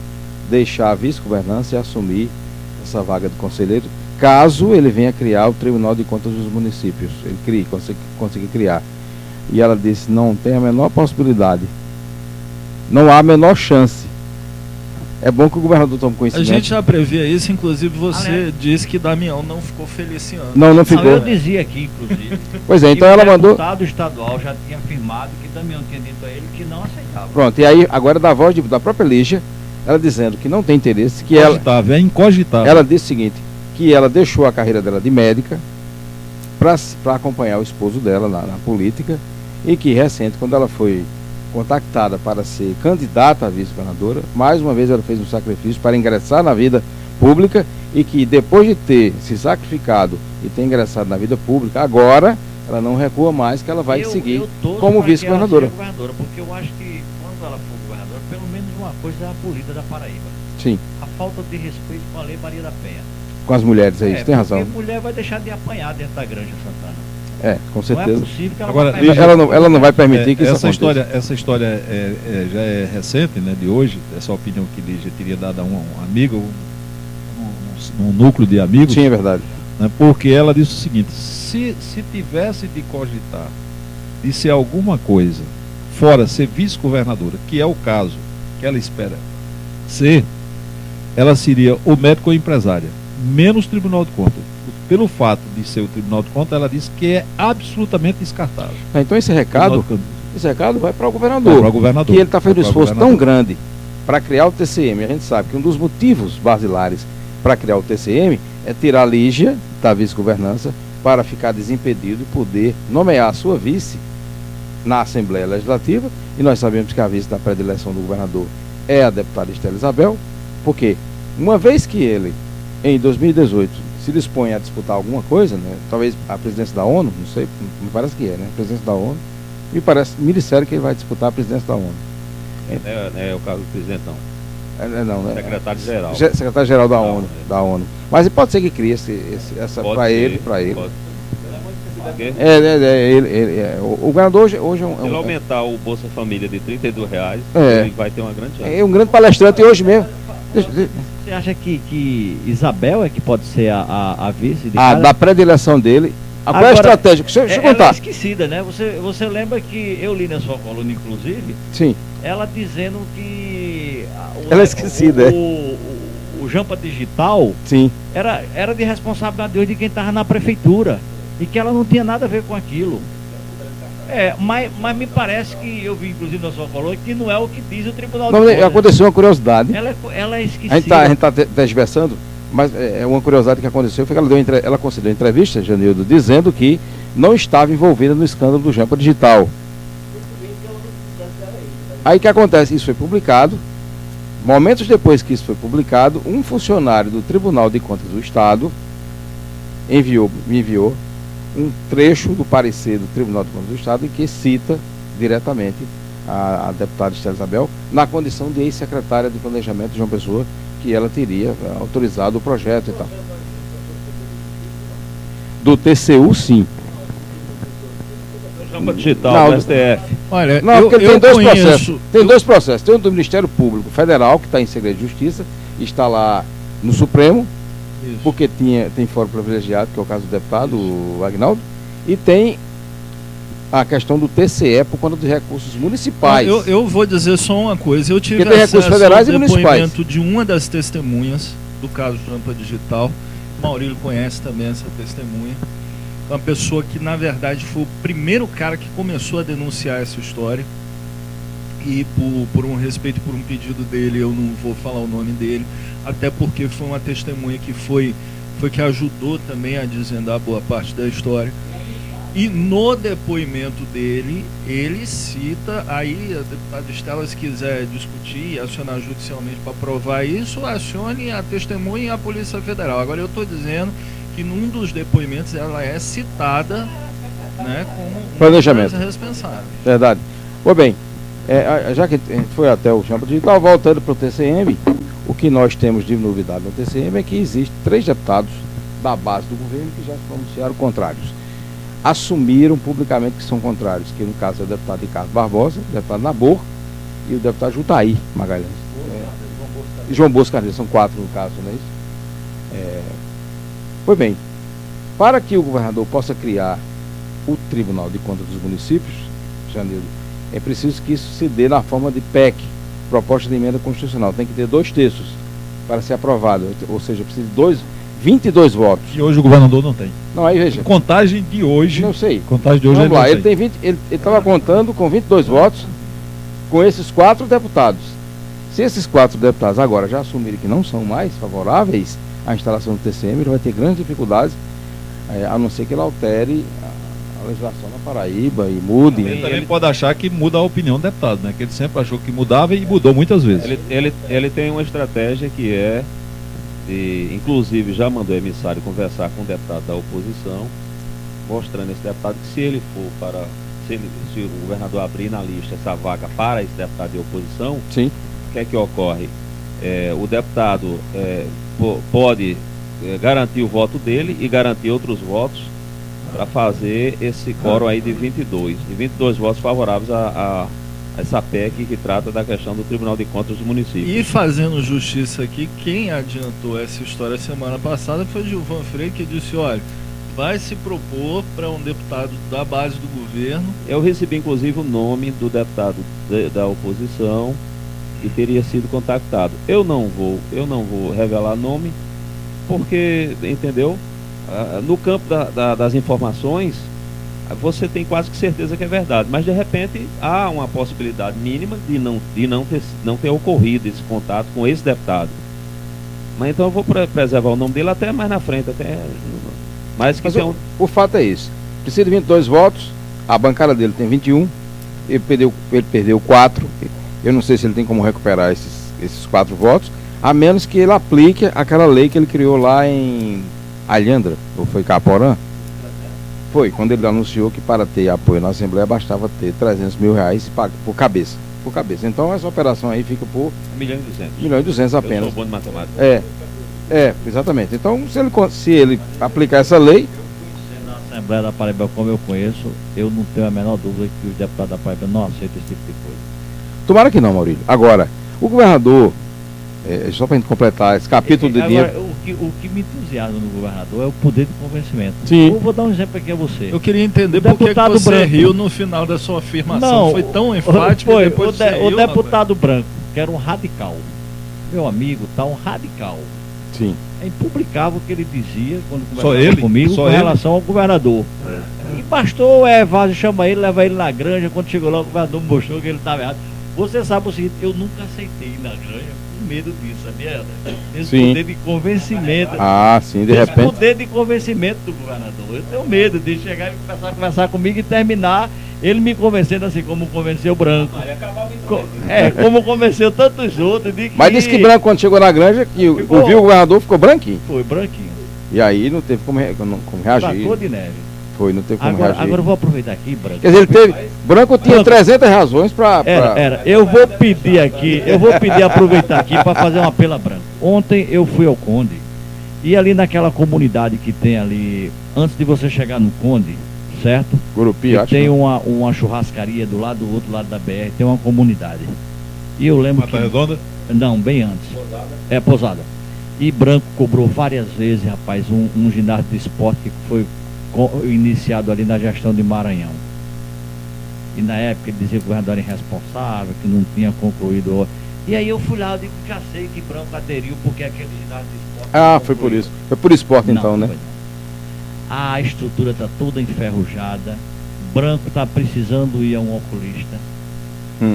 deixar a vice-governança e assumir essa vaga de conselheiro, caso ele venha criar o Tribunal de Contas dos Municípios. Ele conseguir criar. E ela disse, não tem a menor possibilidade. Não há a menor chance. É bom que o governador tome conhecimento. A gente já previa isso, inclusive você disse que Damião não ficou feliciano. Não ficou. Eu dizia aqui, inclusive. Pois é, então ela mandou... O deputado estadual já tinha afirmado que Damião tinha dito a ele que não aceitava. Pronto, e aí agora da voz da própria Lígia, ela dizendo que não tem interesse, que é incogitável. Ela disse o seguinte, que ela deixou a carreira dela de médica para acompanhar o esposo dela na política, e que recente, quando ela foi contactada para ser candidata a vice-governadora, mais uma vez ela fez um sacrifício para ingressar na vida pública, e que depois de ter se sacrificado e ter ingressado na vida pública, agora ela não recua mais, que ela vai seguir como vice-governadora. Porque eu acho que quando ela for governadora, pelo menos uma coisa é a política da Paraíba. Sim. A falta de respeito com a Lei Maria da Penha. Com as mulheres, é isso, tem razão. Porque a mulher vai deixar de apanhar dentro da Granja Santana. Com certeza. Não é possível que ela Agora, ela não vai permitir que isso aconteça. Essa história já é recente, né, de hoje, essa opinião que Lígia teria dado a um amigo, um núcleo de amigos. Sim, é verdade. Né, porque ela disse o seguinte, se tivesse de cogitar de ser alguma coisa fora ser vice-governadora, que é o caso que ela espera ser, ela seria o médico ou empresária, menos Tribunal de Contas. Pelo fato de ser o Tribunal de Contas, ela disse que é absolutamente descartável. Então esse recado vai para o governador. Que ele está fazendo um esforço tão grande para criar o TCM. A gente sabe que um dos motivos basilares para criar o TCM é tirar a Lígia da vice-governança para ficar desimpedido e poder nomear a sua vice na Assembleia Legislativa, e nós sabemos que a vice da predileção do governador é a deputada Estela Isabel, porque uma vez que ele, em 2018, se dispõe a disputar alguma coisa, né, talvez a presidência da ONU, não sei, me parece que é, né, a presidência da ONU, me disseram que ele vai disputar a presidência da ONU. É o caso do presidente, não. Não, né? Secretário-geral. Secretário-geral da ONU. Mas pode ser que crie essa para ele. Pode. O governador hoje é um. Se ele aumentar o Bolsa Família de R$32, ele vai ter uma grande chance. É um grande palestrante hoje mesmo. Você acha que Isabel é que pode ser a vice? Da predileção dele. Qual é a estratégia? Deixa eu contar. Ela é esquecida, né? Você lembra que eu li na sua coluna, inclusive, sim, ela dizendo que ela é esquecida, o Jampa Digital, sim, era de responsabilidade de quem estava na prefeitura e que ela não tinha nada a ver com aquilo. Mas me parece que eu vi, inclusive, na sua coluna, que não é o que diz o Tribunal de Contas. Aconteceu uma curiosidade. Ela é esquecida. A gente está transversando, mas é uma curiosidade que aconteceu, foi que ela concedeu entrevista, Janildo, dizendo que não estava envolvida no escândalo do Jampa Digital. Aí o que acontece? Isso foi publicado. Momentos depois que isso foi publicado, um funcionário do Tribunal de Contas do Estado me enviou um trecho do parecer do Tribunal de Contas do Estado em que cita diretamente a deputada Estela Isabel na condição de ex-secretária de Planejamento de João Pessoa, que ela teria autorizado o projeto e tal. Do TCU, sim. Jampa Digital, do STF. Olha, tem dois processos. Tem um do Ministério Público Federal, que está em segredo de justiça, está lá no Supremo, isso, porque tem foro privilegiado, que é o caso do deputado Agnaldo, e tem a questão do TCE por conta dos recursos municipais. Eu vou dizer só uma coisa. Eu tive acesso ao depoimento de uma das testemunhas do caso Jampa Digital. Maurílio conhece também essa testemunha. Uma pessoa que, na verdade, foi o primeiro cara que começou a denunciar essa história. E por um respeito, por um pedido dele, eu não vou falar o nome dele, até porque foi uma testemunha que foi que ajudou também a desvendar boa parte da história. E no depoimento dele, ele cita, aí a deputada Estela, se quiser discutir e acionar judicialmente para provar isso, acione a testemunha e a Polícia Federal. Agora eu estou dizendo que num dos depoimentos ela é citada, né, como planejamento responsável. Verdade. Pois bem, já que a gente foi até o Jampa Digital, voltando para o TCM, o que nós temos de novidade no TCM é que existem 3 deputados da base do governo que já se pronunciaram contrários. Assumiram publicamente que são contrários, que no caso é o deputado Ricardo Barbosa, o deputado Nabor e o deputado Jutaí Magalhães. João Bosco Carneiro, são 4 no caso, não é isso? Pois bem, para que o governador possa criar o Tribunal de Contas dos Municípios, Janeiro, é preciso que isso se dê na forma de PEC, proposta de emenda constitucional. Tem que ter 2 terços para ser aprovado, ou seja, precisa de 22 votos. E hoje o governador não tem. Não, aí veja. Contagem de hoje. Não sei. Contagem de hoje. Vamos lá, ele estava contando com 22 votos com esses 4 deputados. Se esses 4 deputados agora já assumirem que não são mais favoráveis à instalação do TCM, ele vai ter grandes dificuldades, a não ser que ele altere a legislação na Paraíba e mude. Ele também pode achar que muda a opinião do deputado, né? Que ele sempre achou que mudava e mudou muitas vezes. Ele tem uma estratégia que é inclusive já mandou emissário conversar com o deputado da oposição, mostrando esse deputado que se o governador abrir na lista essa vaga para esse deputado de oposição, sim, o que é que ocorre? O deputado pode garantir o voto dele e garantir outros votos para fazer esse quórum aí de 22 votos favoráveis a essa PEC que trata da questão do Tribunal de Contas dos municípios. E fazendo justiça aqui, quem adiantou essa história semana passada foi Gilvan Freire, que disse, olha, vai se propor para um deputado da base do governo. Eu recebi inclusive o nome do deputado da oposição que teria sido contactado. Eu não vou revelar nome, porque, entendeu? No campo das informações, você tem quase que certeza que é verdade, mas de repente há uma possibilidade mínima de não ter ocorrido esse contato com esse deputado. Mas então eu vou preservar o nome dele até mais na frente, mas que o fato é esse. Precisa de 22 votos, a bancada dele tem 21, ele perdeu 4. Eu não sei se ele tem como recuperar esses 4 votos, a menos que ele aplique aquela lei que ele criou lá em Alhandra, ou foi Caporã? Foi, quando ele anunciou que para ter apoio na Assembleia bastava ter 300 mil reais por cabeça. Então essa operação aí fica por 1.200.000 apenas. Eu sou bom de matemática. Exatamente. Então se ele aplicar essa lei... Na Assembleia da Paraíba, como eu conheço, eu não tenho a menor dúvida que os deputados da Paraíba não aceitam esse tipo de coisa. Tomara que não, Maurílio. Agora, o governador, só para a gente completar esse capítulo de dinheiro... O que me entusiasma no governador é o poder de convencimento. Sim. Eu vou dar um exemplo aqui a você. Eu queria entender por que você riu no final da sua afirmação. Não, foi tão enfático. Foi, depois o deputado branco, que era um radical. Meu amigo, tá um radical. Sim. É impublicável o que ele dizia quando Só conversava ele? comigo Só com ele? relação ao governador. E bastou o Evásio chama ele, leva ele na granja. Quando chegou lá, o governador mostrou que ele estava errado. Você sabe o seguinte, eu nunca aceitei ir na granja com medo disso, sabia? Esse Sim. poder de convencimento. Sim, de Esse repente... poder de convencimento do governador. Eu tenho medo de chegar e começar a conversar comigo e terminar ele me convencendo assim como convenceu o Branco. Como convenceu tantos outros. Mas disse que Branco, quando chegou na granja, que ouviu o governador, ficou branquinho. Foi branquinho. E aí não teve como reagir. Bateu de neve. Foi, não teve como reagir. Agora eu vou aproveitar aqui, Branco. Quer dizer, Branco tinha 300 razões para... Eu vou pedir aproveitar aqui para fazer um apelo a Branco. Ontem eu fui ao Conde e ali naquela comunidade que tem ali, antes de você chegar no Conde, certo? Gurupi, acho. Tem uma churrascaria do outro lado da BR, tem uma comunidade. E eu lembro Mata Redonda? Não, bem antes. Posada. E Branco cobrou várias vezes, rapaz, um ginásio de esporte que foi iniciado ali na gestão de Maranhão. E na época ele dizia que o governador era irresponsável, que não tinha concluído. E aí eu fui lá, eu digo, já sei que Branco aderiu porque aquele ginásio de esporte... Foi por isso. Foi por esporte então, né? A estrutura está toda enferrujada. Branco está precisando ir a um oculista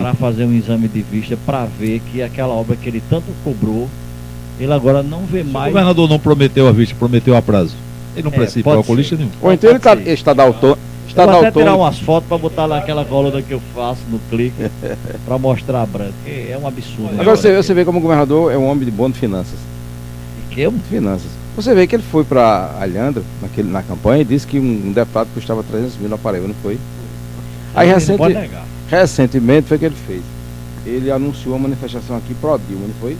para fazer um exame de vista, para ver que aquela obra que ele tanto cobrou, ele agora não vê mais. O governador não prometeu a vista, prometeu a prazo. Ele não precisa ir para oculista nenhum. Ou então ele está daltônico. Eu vou até tirar umas fotos para botar lá aquela coluna que eu faço no clique para mostrar a Branco. É um absurdo. Agora você vê como o governador é um homem de bom de finanças. Finanças. Você vê que ele foi para Alhandra, na campanha, e disse que um deputado custava 300 mil na Paraíba, não foi? Aí recentemente foi o que ele fez. Ele anunciou uma manifestação aqui pró-Dilma, não foi?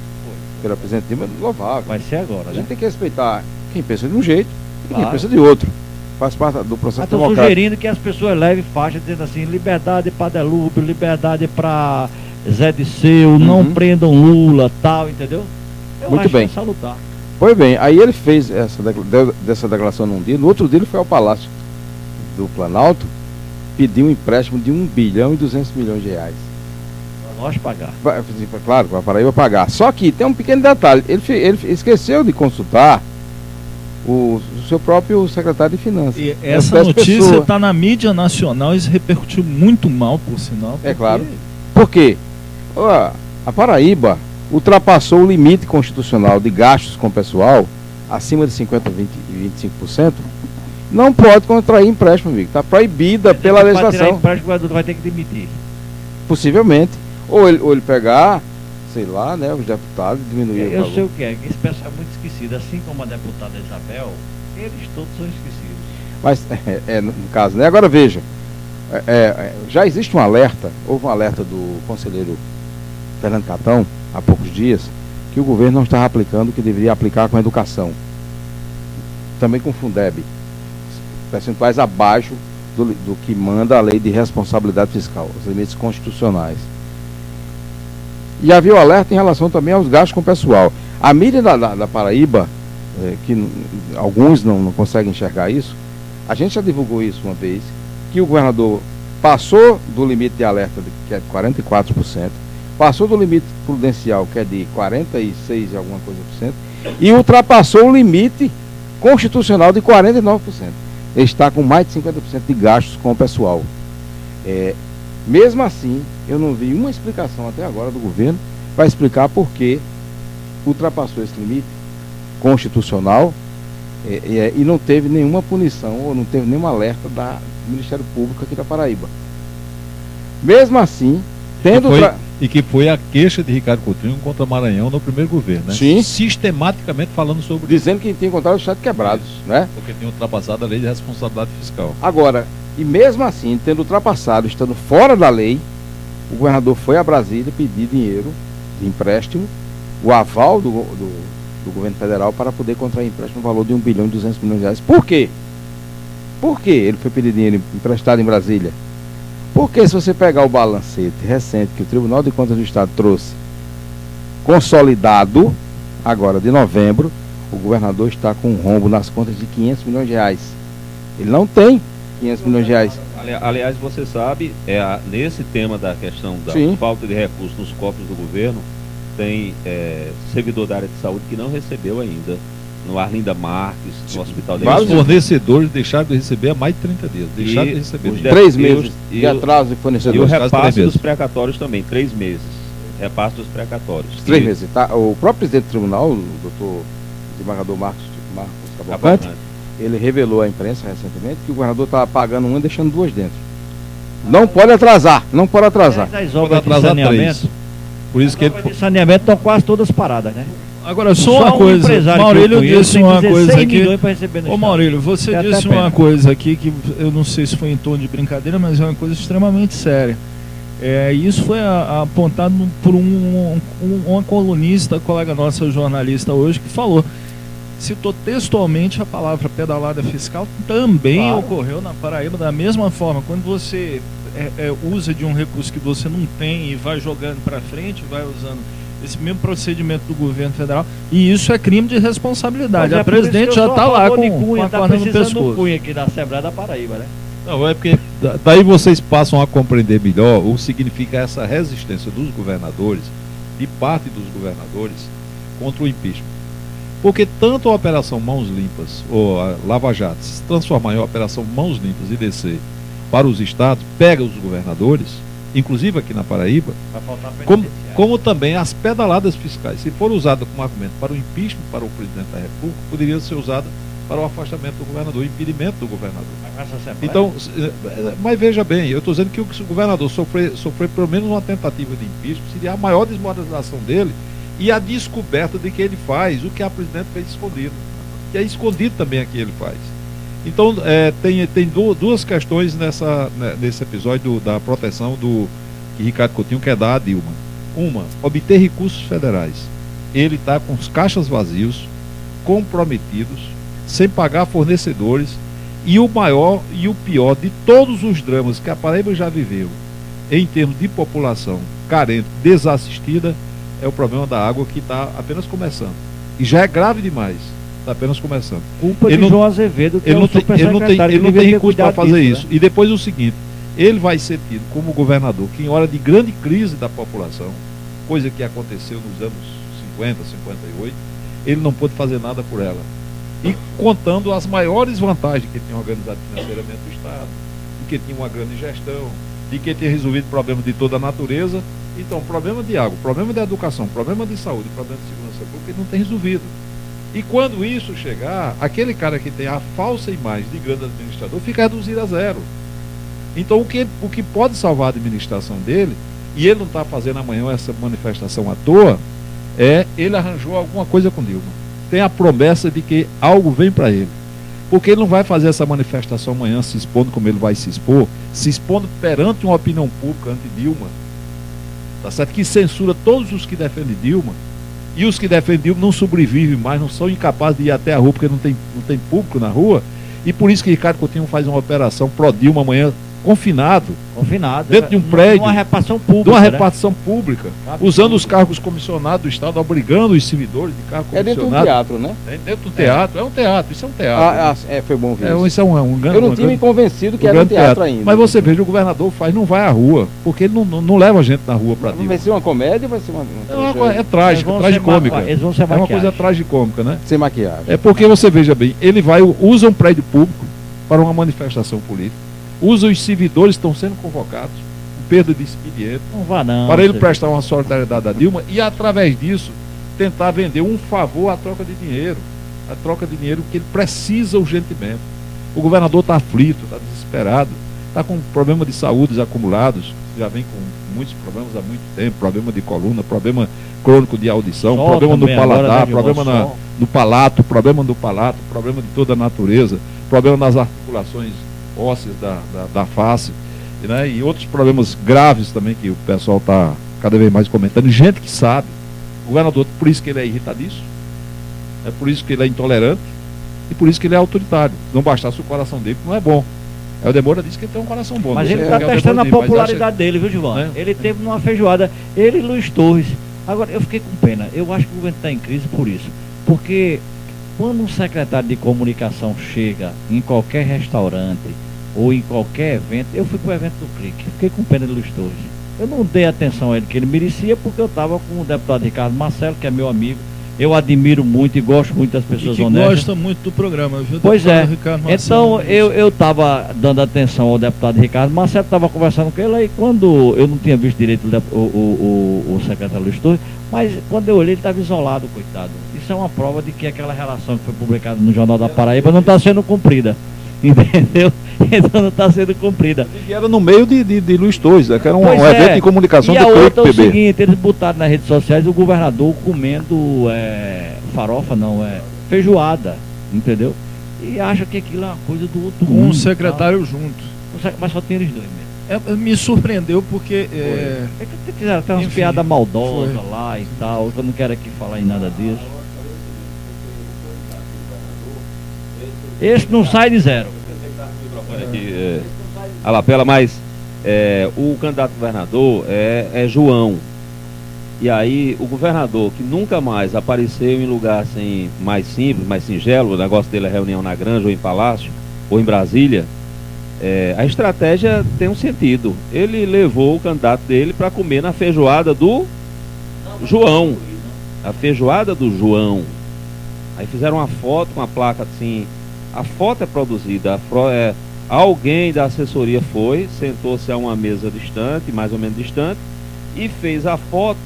Pela presidente Dilma, louvável. Vai ser agora, A gente né? tem que respeitar quem pensa de um jeito e quem Claro. pensa de outro. Faz parte do processo Estou democrático. sugerindo que as pessoas levem faixa dizendo assim, liberdade para Delúbio, liberdade para Zé Disseu, não prendam Lula, tal, entendeu? Eu Muito acho bem. que é salutar. Pois bem, aí ele fez dessa declaração num dia, no outro dia ele foi ao Palácio do Planalto, pediu um empréstimo de 1 bilhão e 200 milhões de reais. Nós pagar. Claro, para a Paraíba pagar. Só que tem um pequeno detalhe, ele esqueceu de consultar o seu próprio secretário de Finanças. E essa notícia está na mídia nacional e isso repercutiu muito mal, por sinal. É claro. Por quê? A Paraíba ultrapassou o limite constitucional de gastos com pessoal acima de 50%, 25%. Não pode contrair empréstimo, amigo. Está proibida pela legislação. Empréstimo, o governador vai ter que demitir. Possivelmente. Ou ele pegar, sei lá, né, os deputados e diminuir o Eu valor. sei o que é, que esse pessoal é muito esquecido. Assim como a deputada Isabel, eles todos são esquecidos. Mas, no caso, né? Agora veja, já existe um alerta, houve um alerta do conselheiro Fernando Catão, há poucos dias, que o governo não estava aplicando o que deveria aplicar com a educação. Também com o Fundeb. Percentuais abaixo do que manda a lei de responsabilidade fiscal, os limites constitucionais. E havia o alerta em relação também aos gastos com o pessoal. A mídia da Paraíba, que alguns não conseguem enxergar isso, a gente já divulgou isso uma vez, que o governador passou do limite de alerta, que é de 44%, passou do limite prudencial, que é de 46 e alguma coisa por cento, e ultrapassou o limite constitucional de 49%. Ele está com mais de 50% de gastos com o pessoal. Mesmo assim, eu não vi uma explicação até agora do governo para explicar por que ultrapassou esse limite constitucional e não teve nenhuma punição ou não teve nenhum alerta do Ministério Público aqui da Paraíba. Mesmo assim, E que foi a queixa de Ricardo Coutinho contra Maranhão no primeiro governo, né? Sim. Sistematicamente falando sobre dizendo que tinha encontrado o Estado quebrados, né? porque tinha ultrapassado a lei de responsabilidade fiscal. Agora, e mesmo assim, tendo ultrapassado, estando fora da lei, o governador foi a Brasília pedir dinheiro de empréstimo, o aval do governo federal para poder contrair empréstimo no valor de 1 bilhão e 200 milhões de reais. Por quê? Por que ele foi pedir dinheiro emprestado em Brasília? Porque se você pegar o balancete recente que o Tribunal de Contas do Estado trouxe, consolidado, agora de novembro, o governador está com um rombo nas contas de 500 milhões de reais. Ele não tem 500 milhões de reais. Aliás, você sabe, nesse tema da questão da Sim. falta de recursos nos cofres do governo, tem servidor da área de saúde que não recebeu ainda. No Arlinda Marques, no Hospital de Vários fornecedores deixaram de receber há mais de 30 dias. Deixaram de receber. os 3 meses e de atraso de E o fornecedores. repasse dos precatórios também, 3 meses. Repasse dos precatórios. 3 meses. Tá? O próprio presidente do tribunal, o doutor desembargador Marcos Cavalcante, ele revelou à imprensa recentemente que o governador estava pagando uma e deixando 2 dentro. Não pode atrasar, não pode atrasar. As Pode obras de atrasar saneamento, 3. Por isso que ele... as obras de saneamento estão quase todas paradas, né? Agora, só uma coisa, empresário que eu Maurílio conheço disse tem uma 16 coisa aqui. milhões para receber no Ô Estado. Maurílio, você Tem até disse pena. uma coisa aqui que eu não sei se foi em tom de brincadeira, mas é uma coisa extremamente séria. Isso foi apontado por uma colunista, colega nossa, jornalista hoje, que falou, citou textualmente a palavra pedalada fiscal, também Claro. ocorreu na Paraíba da mesma forma. Quando você usa de um recurso que você não tem e vai jogando para frente, vai usando esse mesmo procedimento do governo federal, e isso é crime de responsabilidade. Mas A por isso que presidente eu já sou a está lá favor com de Cunha, a tá corda no precisando do pescoço. Cunha aqui da Assembleia da Paraíba, né? Não, é porque daí vocês passam a compreender melhor o que significa essa resistência dos governadores, de parte dos governadores, contra o impeachment. Porque tanto a Operação Mãos Limpas, ou a Lava Jato, se transformar em Operação Mãos Limpas e descer para os estados, pega os governadores, inclusive aqui na Paraíba, Vai faltar como também as pedaladas fiscais, se for usada como argumento para o impeachment para o presidente da República, poderia ser usada para o afastamento do governador, o impedimento do governador. Então, mas veja bem, eu estou dizendo que se o governador sofrer pelo menos uma tentativa de impeachment, seria a maior desmoralização dele e a descoberta de que ele faz o que a presidente fez escondido. Que é escondido também aqui ele faz. Então, tem duas questões nesse episódio da proteção que Ricardo Coutinho quer dar a Dilma. Uma, obter recursos federais. Ele está com os caixas vazios, comprometidos, sem pagar fornecedores, e o maior e o pior de todos os dramas que a Paraíba já viveu, em termos de população carente, desassistida, é o problema da água, que está apenas começando. E já é grave demais, está apenas começando. Culpa Ele de não- João Azevedo, que Ele é o não tem supersecretário, que recurso devia ter para cuidado fazer disso, isso. E depois o seguinte, ele vai ser tido como governador que em hora de grande crise da população, coisa que aconteceu nos anos 50, 58, ele não pôde fazer nada por ela. E contando as maiores vantagens que ele tinha organizado financeiramente o Estado, de que tinha uma grande gestão, de que tinha resolvido problemas de toda a natureza. Então, problema de água, problema de educação, problema de saúde, problema de segurança pública, ele não tem resolvido. E quando isso chegar, aquele cara que tem a falsa imagem de grande administrador fica reduzido a zero. Então, o que pode salvar a administração dele, e ele não está fazendo amanhã essa manifestação à toa, ele arranjou alguma coisa com Dilma. Tem a promessa de que algo vem para ele. Porque ele não vai fazer essa manifestação amanhã se expondo como ele vai se expondo perante uma opinião pública anti-Dilma, tá certo? Que censura todos os que defendem Dilma, e os que defendem Dilma não sobrevivem mais, não são incapazes de ir até a rua porque não tem público na rua, e por isso que Ricardo Coutinho faz uma operação pró-Dilma amanhã, confinado, dentro de um prédio, uma repartição de pública, uma né? repartição pública, Absurdo. usando os cargos comissionados do Estado, obrigando os servidores de cargo É dentro de um comissionado. teatro, né? Dentro do teatro, é um teatro, isso é um teatro. Foi bom ver isso. Isso é um grande. Eu não tinha me convencido que um era um grande teatro ainda. Mas você veja, o governador não vai à rua, porque ele não leva a gente na rua para Vai Dilma. ser uma comédia ou vai ser uma É trágica, tragicômica. Eles vão ser É uma maquiagem. coisa tragicômica, né? sem maquiagem? É porque você veja bem, ele usa um prédio público para uma manifestação política, usa os servidores que estão sendo convocados, com perda de expediente, Não vá não. para ele você- prestar uma solidariedade a Dilma, e através disso tentar vender um favor à troca de dinheiro. A troca de dinheiro que ele precisa urgentemente. O governador está aflito, está desesperado, está com problema de saúde acumulados, já vem com muitos problemas há muito tempo, problema de coluna, problema crônico de audição, Sol problema no também agora, paladar, né, problema Sol. no palato, problema de toda a natureza, problema nas articulações ósseas da face, né, e outros problemas graves também que o pessoal está cada vez mais comentando. Gente que sabe. O governador, por isso que ele é irritadíssimo, é por isso que ele é intolerante e por isso que ele é autoritário. Não bastasse o coração dele, que não é bom. O Demora disse que ele tem um coração bom. Mas Não ele sei está quem é o testando a Demora, mas popularidade dele, viu, Gilvan? né? Ele teve numa feijoada, ele e Luiz Torres. Agora, eu fiquei com pena. Eu acho que o governo está em crise por isso. Porque quando um secretário de comunicação chega em qualquer restaurante ou em qualquer evento, eu fui para o evento do Clique, fiquei com pena de Luiz Torres. Eu não dei atenção a ele que ele merecia, porque eu estava com o deputado Ricardo Marcelo, que é meu amigo. Eu admiro muito e gosto muito das pessoas E que honestas. gosta muito do programa, viu? Pois é. deputado Ricardo Marcelo? Então, eu estava dando atenção ao deputado Ricardo Marcelo, estava conversando com ele, aí quando eu não tinha visto direito o secretário Luiz Torres, mas quando eu olhei, ele estava isolado, coitado. Isso é uma prova de que aquela relação que foi publicada no Jornal da Paraíba não está sendo cumprida. Entendeu? Então não está sendo cumprida. E era no meio de Luiz Torres, né, que era um Pois evento é. de comunicação E do a outra é o PB. seguinte, eles botaram nas redes sociais o governador comendo farofa, não, feijoada, entendeu? E acha que aquilo é uma coisa do outro Com mundo. o secretário junto. Tal. Mas só tem eles dois mesmo. Me surpreendeu porque... É que fizeram até umas Enfim, piadas maldosas foi. lá e tal, que eu não quero aqui falar em nada disso. Esse não sai de zero. Aqui, a lapela, mas o candidato governador é João. E aí o governador, que nunca mais apareceu em lugar assim, mais simples, mais singelo, o negócio dele é reunião na Granja ou em Palácio ou em Brasília, a estratégia tem um sentido. Ele levou o candidato dele para comer na feijoada do João. A feijoada do João. Aí fizeram uma foto com a placa assim. A foto é produzida, alguém da assessoria foi, sentou-se a uma mesa distante, mais ou menos distante, e fez a foto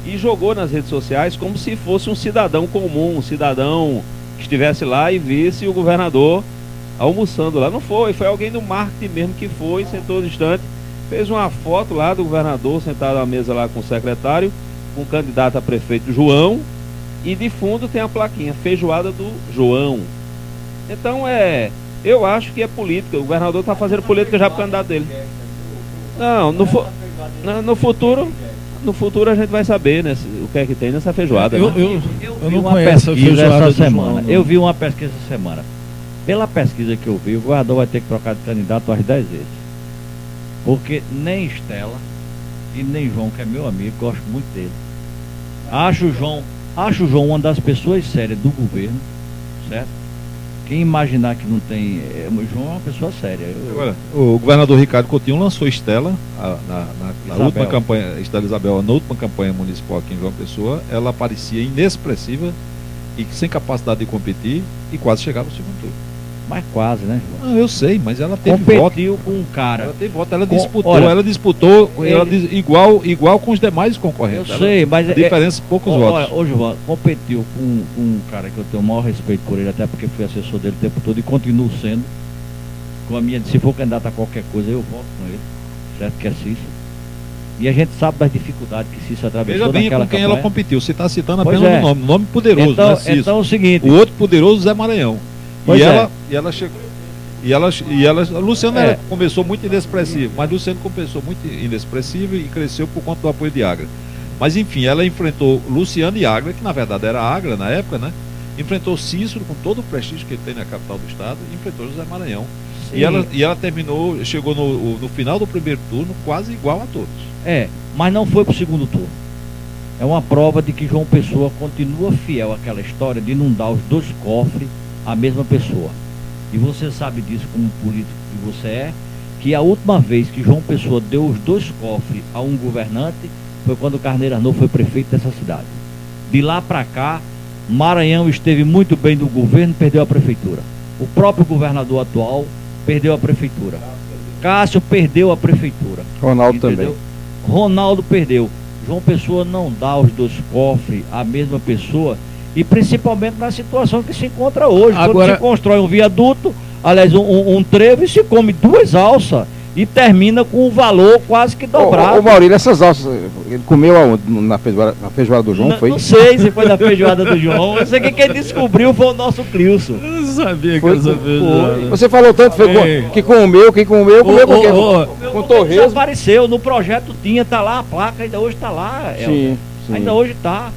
e jogou nas redes sociais como se fosse um cidadão comum, um cidadão que estivesse lá e visse o governador almoçando lá. Não foi alguém do marketing mesmo que foi, sentou distante, fez uma foto lá do governador sentado à mesa lá com o secretário, com o candidato a prefeito João, e de fundo tem a plaquinha, feijoada do João. Então eu acho que é política. O governador está fazendo política já para o candidato dele. Não, no futuro a gente vai saber, né, o que é que tem nessa feijoada. Eu vi não uma conheço a pesquisa feijoada essa do semana. João, não. Eu vi uma pesquisa essa semana. Pela pesquisa que eu vi, o governador vai ter que trocar de candidato umas 10 vezes. Porque nem Estela e nem João, que é meu amigo, gosto muito dele. Acho o João uma das pessoas sérias do governo, certo? Quem imaginar que não tem... O João é uma pessoa séria. Agora, o governador Ricardo Coutinho lançou Estela na última campanha, Estela Isabel, na última campanha municipal aqui em João Pessoa. Ela parecia inexpressiva e sem capacidade de competir e quase chegava no segundo turno. Mas quase, né, João? Não, eu sei, mas ela teve voto. Competiu com um cara. Ela teve voto, ela Olha, disputou ele- igual com os demais concorrentes. Eu sei, mas... A diferença poucos votos. Olha, João, competiu com um cara que eu tenho o maior respeito por ele, até porque fui assessor dele o tempo todo e continuo sendo. Com a minha, se for candidato a qualquer coisa, eu voto com ele, certo? Que é Cícero. E a gente sabe das dificuldades que Cícero atravessou Veja bem naquela com quem campanha. ela competiu. Você está citando Pois apenas é. um nome poderoso, Então, né, Cícero? então é o seguinte... O outro poderoso, Zé Maranhão. Pois E ela chegou. Luciano começou muito inexpressivo, mas Luciano começou muito inexpressivo e cresceu por conta do apoio de Agra. Mas enfim, ela enfrentou Luciano e Agra, que na verdade era Agra na época, né? Enfrentou Cícero com todo o prestígio que ele tem na capital do estado e enfrentou José Maranhão. Sim. E ela chegou no final do primeiro turno quase igual a todos. Mas não foi para o segundo turno. É uma prova de que João Pessoa continua fiel àquela história de não dar os dois cofres à mesma pessoa. E você sabe disso como político que você é, que a última vez que João Pessoa deu os dois cofres a um governante foi quando Carneiro Arnaud foi prefeito dessa cidade. De lá para cá, Maranhão esteve muito bem do governo, perdeu a prefeitura. O próprio governador atual perdeu a prefeitura. Cássio perdeu a prefeitura. Ronaldo entendeu? também. Ronaldo perdeu. João Pessoa não dá aos 2 cofres a mesma pessoa, e principalmente na situação que se encontra hoje. Agora, quando se constrói um viaduto, aliás, um trevo, e se come 2 alças e termina com um valor quase que dobrado. Ô Maurílio, essas alças, ele comeu aonde? Na feijoada do João, foi? Não sei se foi na feijoada do João. Eu sei que quem descobriu foi o nosso Clilson. eu não sabia que Foi, essa feijoada. Você falou tanto que comeu porque com torresmo. Desapareceu, no projeto tinha, tá lá a placa, ainda hoje tá lá. Sim. Ainda hoje tá.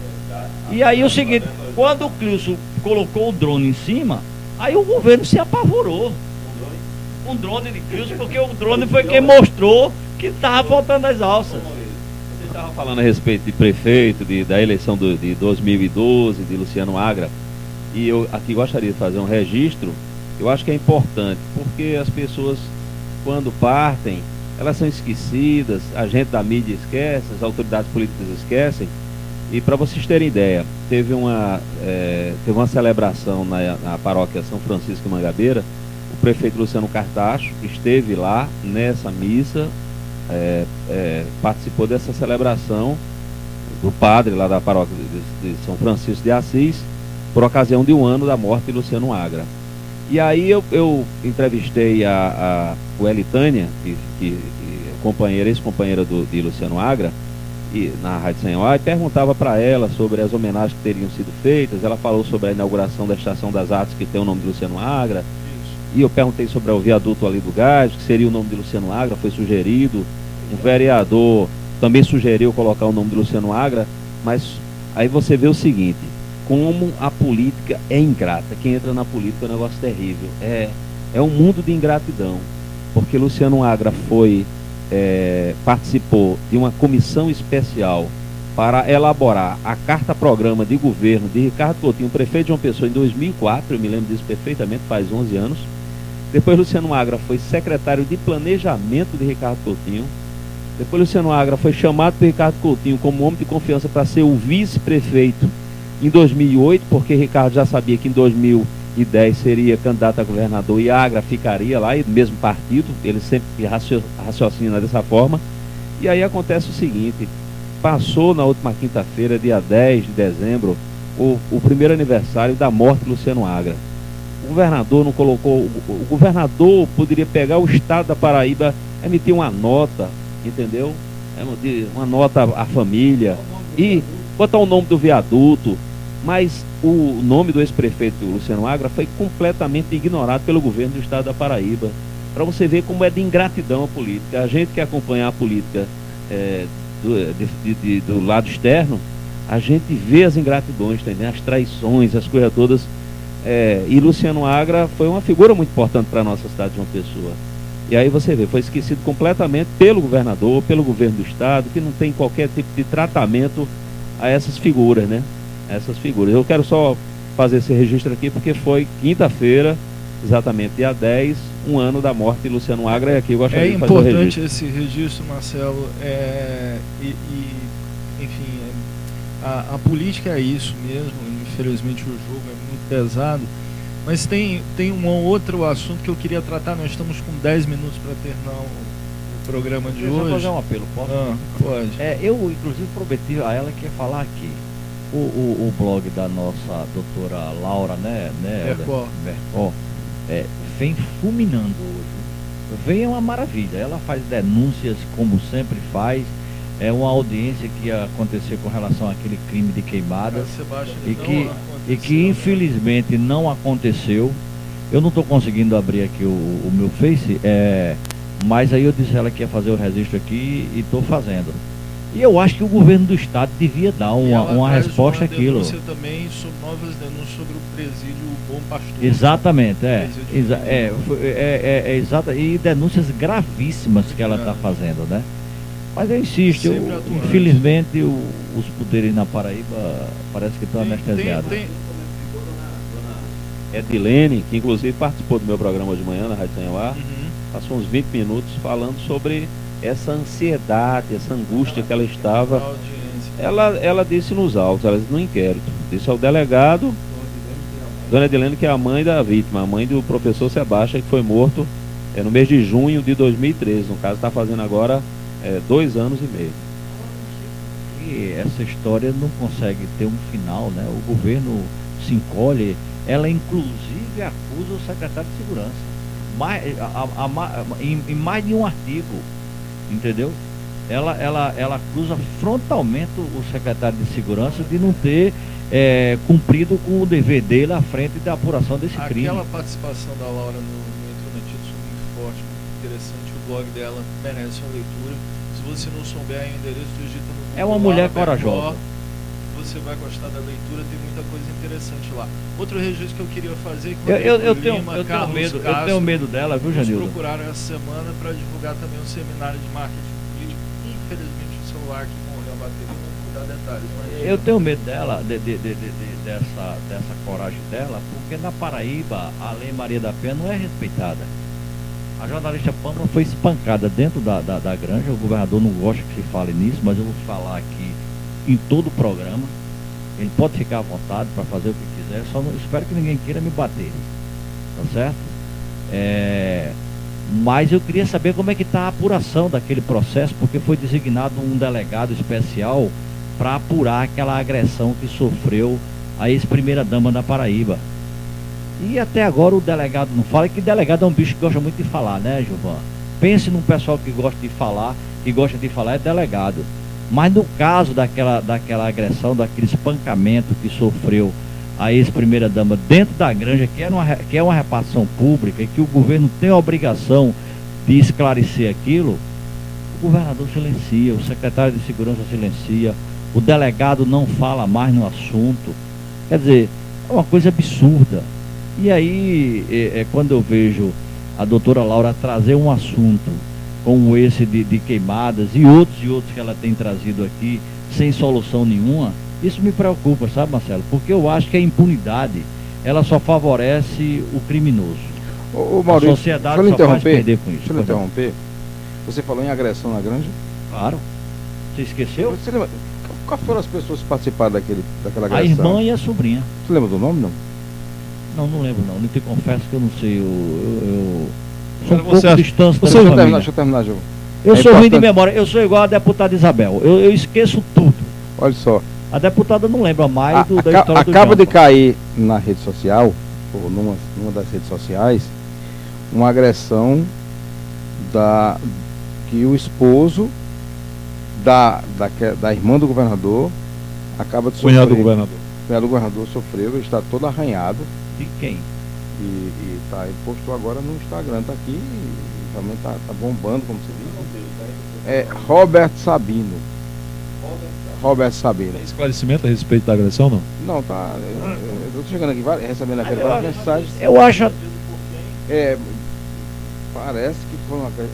E aí o seguinte, quando o Clilson colocou o drone em cima, aí o governo se apavorou. Um drone de Clilson, porque o drone foi quem mostrou que estava faltando as alças. Você estava falando a respeito de prefeito, da eleição de 2012, de Luciano Agra, e eu aqui gostaria de fazer um registro. Eu acho que é importante, porque as pessoas, quando partem, elas são esquecidas, a gente da mídia esquece, as autoridades políticas esquecem. E para vocês terem ideia, teve uma celebração na paróquia São Francisco de Mangabeira. O prefeito Luciano Cartacho esteve lá nessa missa, participou dessa celebração do padre lá da paróquia de São Francisco de Assis, por ocasião de 1 ano da morte de Luciano Agra. E aí eu entrevistei a Welitânia, que ex-companheira de Luciano Agra, na Rádio Senhor, e perguntava para ela sobre as homenagens que teriam sido feitas. Ela falou sobre a inauguração da Estação das Artes, que tem o nome de Luciano Agra. E eu perguntei sobre o viaduto ali do Gás, que seria o nome de Luciano Agra, foi sugerido. Um vereador também sugeriu colocar o nome de Luciano Agra, mas aí você vê o seguinte, como a política é ingrata. Quem entra na política é um negócio terrível. É um mundo de ingratidão, porque Luciano Agra participou de uma comissão especial para elaborar a carta-programa de governo de Ricardo Coutinho, prefeito de João Pessoa, em 2004, eu me lembro disso perfeitamente, faz 11 anos. Depois Luciano Agra foi secretário de planejamento de Ricardo Coutinho. Depois Luciano Agra foi chamado por Ricardo Coutinho como homem de confiança para ser o vice-prefeito em 2008, porque Ricardo já sabia que em 2010 seria candidato a governador e Agra ficaria lá, e mesmo partido, ele sempre raciocina dessa forma. E aí acontece o seguinte, passou na última quinta-feira, dia 10 de dezembro, o primeiro aniversário da morte de Luciano Agra. O governador não colocou, o governador poderia pegar o estado da Paraíba, emitir uma nota, entendeu? Uma nota à família e botar o nome do viaduto, mas o nome do ex-prefeito Luciano Agra foi completamente ignorado pelo governo do estado da Paraíba. Para você ver como é de ingratidão a política. A gente que acompanha a política do lado externo, a gente vê as ingratidões também, as traições, as coisas todas. E Luciano Agra foi uma figura muito importante para a nossa cidade de João Pessoa. E aí você vê, foi esquecido completamente pelo governador, pelo governo do estado, que não tem qualquer tipo de tratamento a essas figuras, né? Essas figuras. Eu quero só fazer esse registro aqui, porque foi quinta-feira, exatamente dia 10, 1 ano da morte de Luciano Agra, e aqui eu gostaria de fazer o registro. É importante esse registro, Marcelo, enfim, a política é isso mesmo, infelizmente o jogo é muito pesado, mas tem um outro assunto que eu queria tratar. Nós estamos com 10 minutos para terminar o programa de hoje. Deixa eu fazer um apelo, posso? Pode. Eu, inclusive, prometi a ela que ia falar aqui. O blog da nossa doutora Laura, né? Bercó, vem fulminando hoje. Vem uma maravilha. Ela faz denúncias como sempre faz. É uma audiência que ia acontecer com relação àquele crime de queimada e que infelizmente não aconteceu. Eu não estou conseguindo abrir aqui o meu Face, mas aí eu disse a ela que ia fazer o registro aqui e estou fazendo. E eu acho que o governo do estado devia dar uma resposta àquilo. Também sobre novas denúncias sobre o presídio Bom Pastor. Exatamente, exato, e denúncias gravíssimas que ela está fazendo, né? Mas eu insisto, infelizmente os poderes na Paraíba parece que estão anestesiados. Edilene, que inclusive participou do meu programa de manhã na Rádio Senhor, passou uns 20 minutos falando sobre essa ansiedade, essa angústia que ela estava. Ela disse nos autos, ela disse no inquérito, disse ao delegado, Dona Edilene, que é a mãe da vítima, a mãe do professor Sebastião, que foi morto no mês de junho de 2013. No caso, está fazendo agora 2 anos e meio. que essa história não consegue ter um final, né? O governo se encolhe, ela inclusive acusa o secretário de Segurança. Em mais de um artigo, entendeu? Ela acusa frontalmente o secretário de Segurança de não ter cumprido com o dever dele à frente da apuração desse crime. Aquela participação da Laura no Intronotícias foi muito forte, muito interessante. O blog dela merece uma leitura. Se você não souber o endereço, digita no Google. É uma mulher corajosa. Você vai gostar da leitura, tem muita coisa interessante lá. Outro registro que eu queria fazer é que eu tenho medo dela, viu, Janildo? Nos procuraram essa semana para divulgar também um seminário de marketing político. Infelizmente o celular que morreu a bateria não vou dar detalhes. Mas eu tenho medo dela, dessa coragem dela, porque na Paraíba a Lei Maria da Penha não é respeitada. A jornalista Pamela foi espancada dentro da granja. O governador não gosta que se fale nisso, mas eu vou falar aqui em todo o programa. Ele pode ficar à vontade para fazer o que quiser, só não espero que ninguém queira me bater, tá certo? Mas eu queria saber como é que está a apuração daquele processo, porque foi designado um delegado especial para apurar aquela agressão que sofreu a ex-primeira-dama da Paraíba. E até agora o delegado não fala, que delegado é um bicho que gosta muito de falar, né, Gilvan? Pense num pessoal que gosta de falar é delegado. Mas no caso daquela agressão, daquele espancamento que sofreu a ex-primeira-dama dentro da granja, que é uma repartição pública e que o governo tem a obrigação de esclarecer aquilo, o governador silencia, o secretário de Segurança silencia, o delegado não fala mais no assunto. Quer dizer, é uma coisa absurda. E aí, quando eu vejo a doutora Laura trazer um assunto como esse de queimadas e outros que ela tem trazido aqui, sem solução nenhuma, isso me preocupa, sabe, Marcelo? Porque eu acho que a impunidade, ela só favorece o criminoso. Maurício, a sociedade só faz perder com isso. Deixa eu interromper. Você falou em agressão na granja? Claro. Você esqueceu? Você lembra? Quais foram as pessoas que participaram daquela agressão? A irmã e a sobrinha. Você lembra do nome, não? Não lembro não. Eu te confesso que eu não sei. Eu sou um Você pouco distante da Deixa minha família. eu terminar, Gil. Eu É sou ruim de importante. memória. Eu sou igual a deputada Isabel. Eu esqueço tudo. Olha só. A deputada não lembra mais da história do acaba de Jampa. cair na rede social, ou numa das redes sociais, uma agressão que o esposo da irmã do governador acaba de sofrer. Cunhado do governador. Cunhado do governador sofreu, ele está todo arranhado. De quem? Ele postou agora no Instagram, tá aqui, realmente tá bombando, como se diz. É Roberto Sabino. Tem esclarecimento a respeito da agressão, não? Não, tá. Eu tô chegando aqui, recebendo aqui várias mensagens. Eu acho. Parece que foi um negócio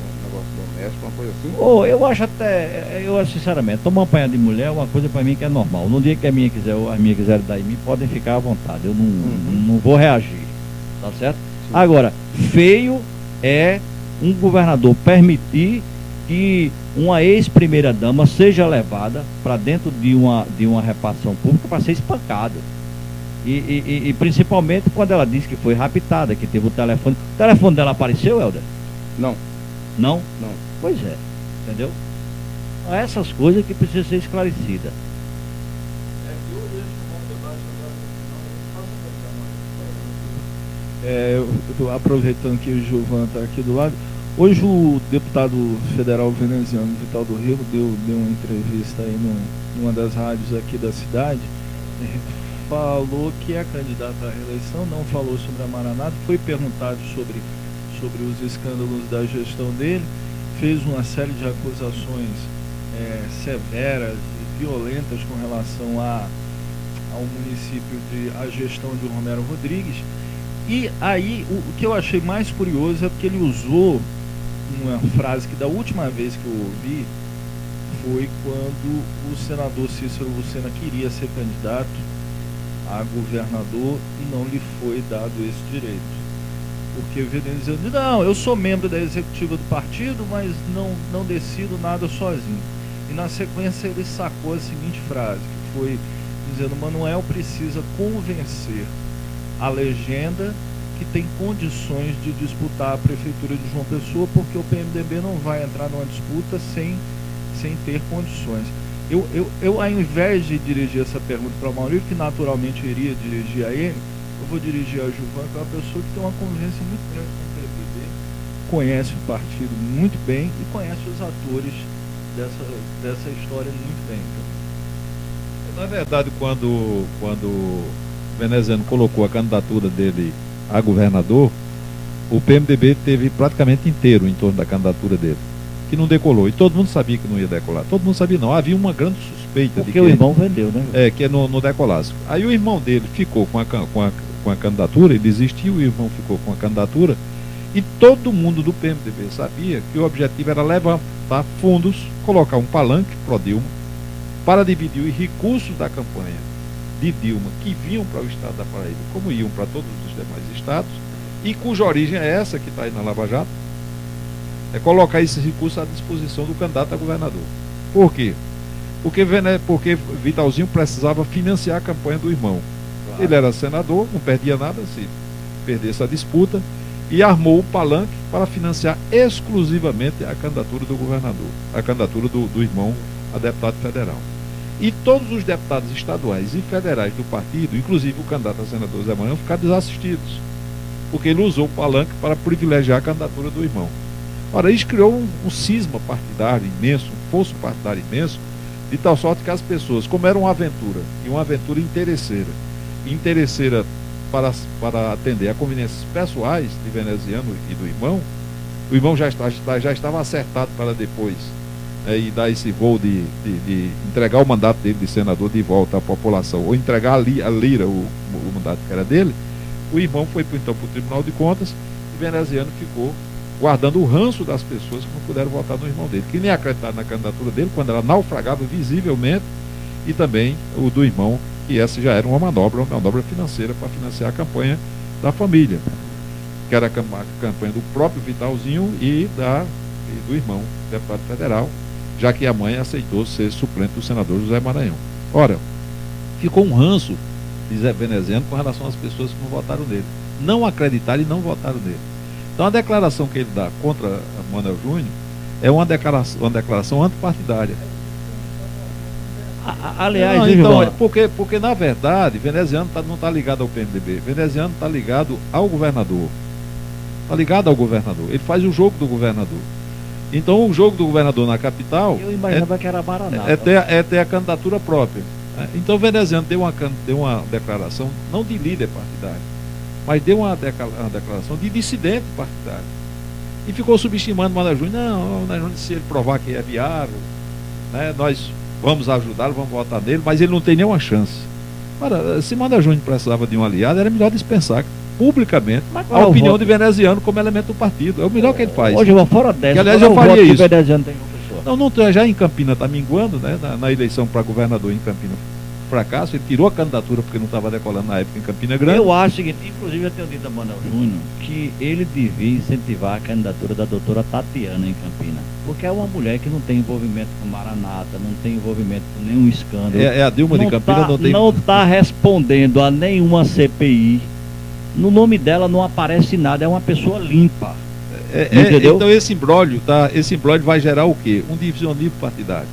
doméstico, uma coisa assim. Eu acho até, eu sinceramente, tomar um apanhado de mulher é uma coisa para mim que é normal. No dia que as minhas quiserem dar em mim, podem ficar à vontade. Eu não vou reagir, tá certo? Sim. Agora, feio é um governador permitir que uma ex-primeira-dama seja levada para dentro de uma repartição pública para ser espancada. E principalmente quando ela disse que foi raptada, que teve o telefone. O telefone dela apareceu, Helder? Não. Não? Não. Pois é, entendeu? Há essas coisas que precisam ser esclarecidas. Aproveitando que o Gilvan está aqui do lado, hoje o deputado federal veneziano Vital do Rio deu uma entrevista aí numa das rádios aqui da cidade, falou que é candidato à reeleição, não falou sobre a Maranata, foi perguntado sobre os escândalos da gestão dele, fez uma série de acusações severas e violentas com relação ao município, a gestão de Romero Rodrigues. E aí, o que eu achei mais curioso é porque ele usou uma frase que da última vez que eu ouvi foi quando o senador Cícero Lucena queria ser candidato a governador e não lhe foi dado esse direito. Porque veio dizendo, não, eu sou membro da executiva do partido, mas não decido nada sozinho. E na sequência ele sacou a seguinte frase, que foi dizendo, Manuel precisa convencer a legenda que tem condições de disputar a prefeitura de João Pessoa, porque o PMDB não vai entrar numa disputa sem ter condições. Eu, ao invés de dirigir essa pergunta para o Maurício, que naturalmente eu iria dirigir a ele, eu vou dirigir a Gilvan, que é uma pessoa que tem uma convivência muito grande com o PMDB, conhece o partido muito bem e conhece os atores dessa história muito bem. Na verdade, quando o veneziano colocou a candidatura dele a governador, o PMDB teve praticamente inteiro em torno da candidatura dele, que não decolou. E todo mundo sabia que não ia decolar. Todo mundo sabia não. Havia uma grande suspeita porque de que o irmão vendeu, né? que no decolasse. Aí o irmão dele ficou com a candidatura, ele desistiu, o irmão ficou com a candidatura, e todo mundo do PMDB sabia que o objetivo era levantar fundos, colocar um palanque pro Dilma, para dividir os recursos da campanha de Dilma, que vinham para o estado da Paraíba, como iam para todos os demais estados, e cuja origem é essa que está aí na Lava Jato, é colocar esses recursos à disposição do candidato a governador. Por quê? Porque Vitalzinho precisava financiar a campanha do irmão. Claro. Ele era senador, não perdia nada se perdesse a disputa, e armou o palanque para financiar exclusivamente a candidatura do governador, a candidatura do irmão a deputado federal. E todos os deputados estaduais e federais do partido, inclusive o candidato a senador Zé Maranhão, ficaram desassistidos, porque ele usou o palanque para privilegiar a candidatura do irmão. Ora, isso criou um cisma partidário imenso, um fosso partidário imenso, de tal sorte que as pessoas, como era uma aventura, e uma aventura interesseira para atender a conveniências pessoais de veneziano e do irmão, o irmão já estava acertado para depois e dar esse voo de entregar o mandato dele de senador de volta à população, ou entregar a lira, o mandato que era dele. O irmão foi então para o Tribunal de Contas e veneziano ficou guardando o ranço das pessoas que não puderam votar no irmão dele, que nem acreditaram na candidatura dele quando ela naufragava visivelmente, e também o do irmão, que essa já era uma manobra financeira para financiar a campanha da família, que era a campanha do próprio Vitalzinho e do irmão, deputado federal, já que a mãe aceitou ser suplente do senador José Maranhão. Ora, ficou um ranço de Zé veneziano com relação às pessoas que não votaram nele, não acreditaram e não votaram nele. Então a declaração que ele dá contra Manuel Júnior é uma declaração antipartidária. Aliás, não, então, porque na verdade veneziano não está ligado ao PMDB, veneziano está ligado ao governador. Está ligado ao governador. Ele faz o jogo do governador. Então o jogo do governador na capital eu imaginava que era Maranata. É ter a candidatura própria. Então o veneziano deu uma declaração, não de líder partidário, mas deu uma declaração de dissidente partidário. E ficou subestimando o Manuel Júnior. Não, o Manuel Júnior, se ele provar que é viável, né, nós vamos ajudá-lo, vamos votar nele, mas ele não tem nenhuma chance. Ora, se Manuel Júnior precisava de um aliado, era melhor dispensar publicamente a opinião de veneziano como elemento do partido. É o melhor que ele faz. Hoje, fora dessa, aliás, eu faria isso. Veneziano tem não, já em Campina está minguando, né, na eleição para governador em Campina. Fracasso, ele tirou a candidatura porque não estava decolando na época em Campina Grande. Eu acho que, inclusive, eu tenho dito a Manuel Júnior que ele devia incentivar a candidatura da doutora Tatiana em Campina, porque é uma mulher que não tem envolvimento com Maranata, não tem envolvimento com nenhum escândalo. É a Dilma de Campina, não está respondendo a nenhuma CPI. No nome dela não aparece nada, é uma pessoa limpa. Entendeu? Então esse imbróglio vai gerar o quê? Um divisionismo partidário.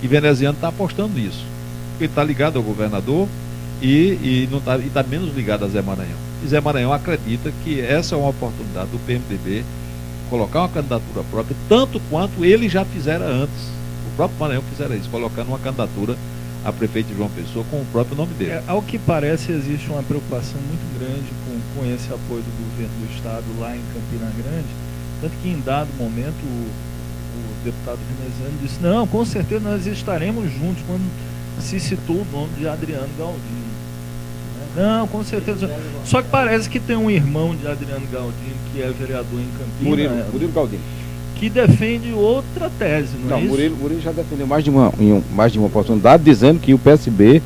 E veneziano está apostando nisso. Ele está ligado ao governador e está menos ligado a Zé Maranhão. E Zé Maranhão acredita que essa é uma oportunidade do PMDB colocar uma candidatura própria, tanto quanto ele já fizera antes. O próprio Maranhão fizera isso, colocando uma candidatura a prefeito de João Pessoa com o próprio nome dele. Ao que parece, existe uma preocupação muito grande com esse apoio do governo do estado lá em Campina Grande, tanto que em dado momento o deputado veneziano disse, não, com certeza nós estaremos juntos, quando se citou o nome de Adriano Galdino. Não, com certeza. Só que parece que tem um irmão de Adriano Galdino, que é vereador em Campina. Murilo Galdino. Que defende outra tese, não é isso? Murilo já defendeu mais de uma oportunidade, dizendo que o PSB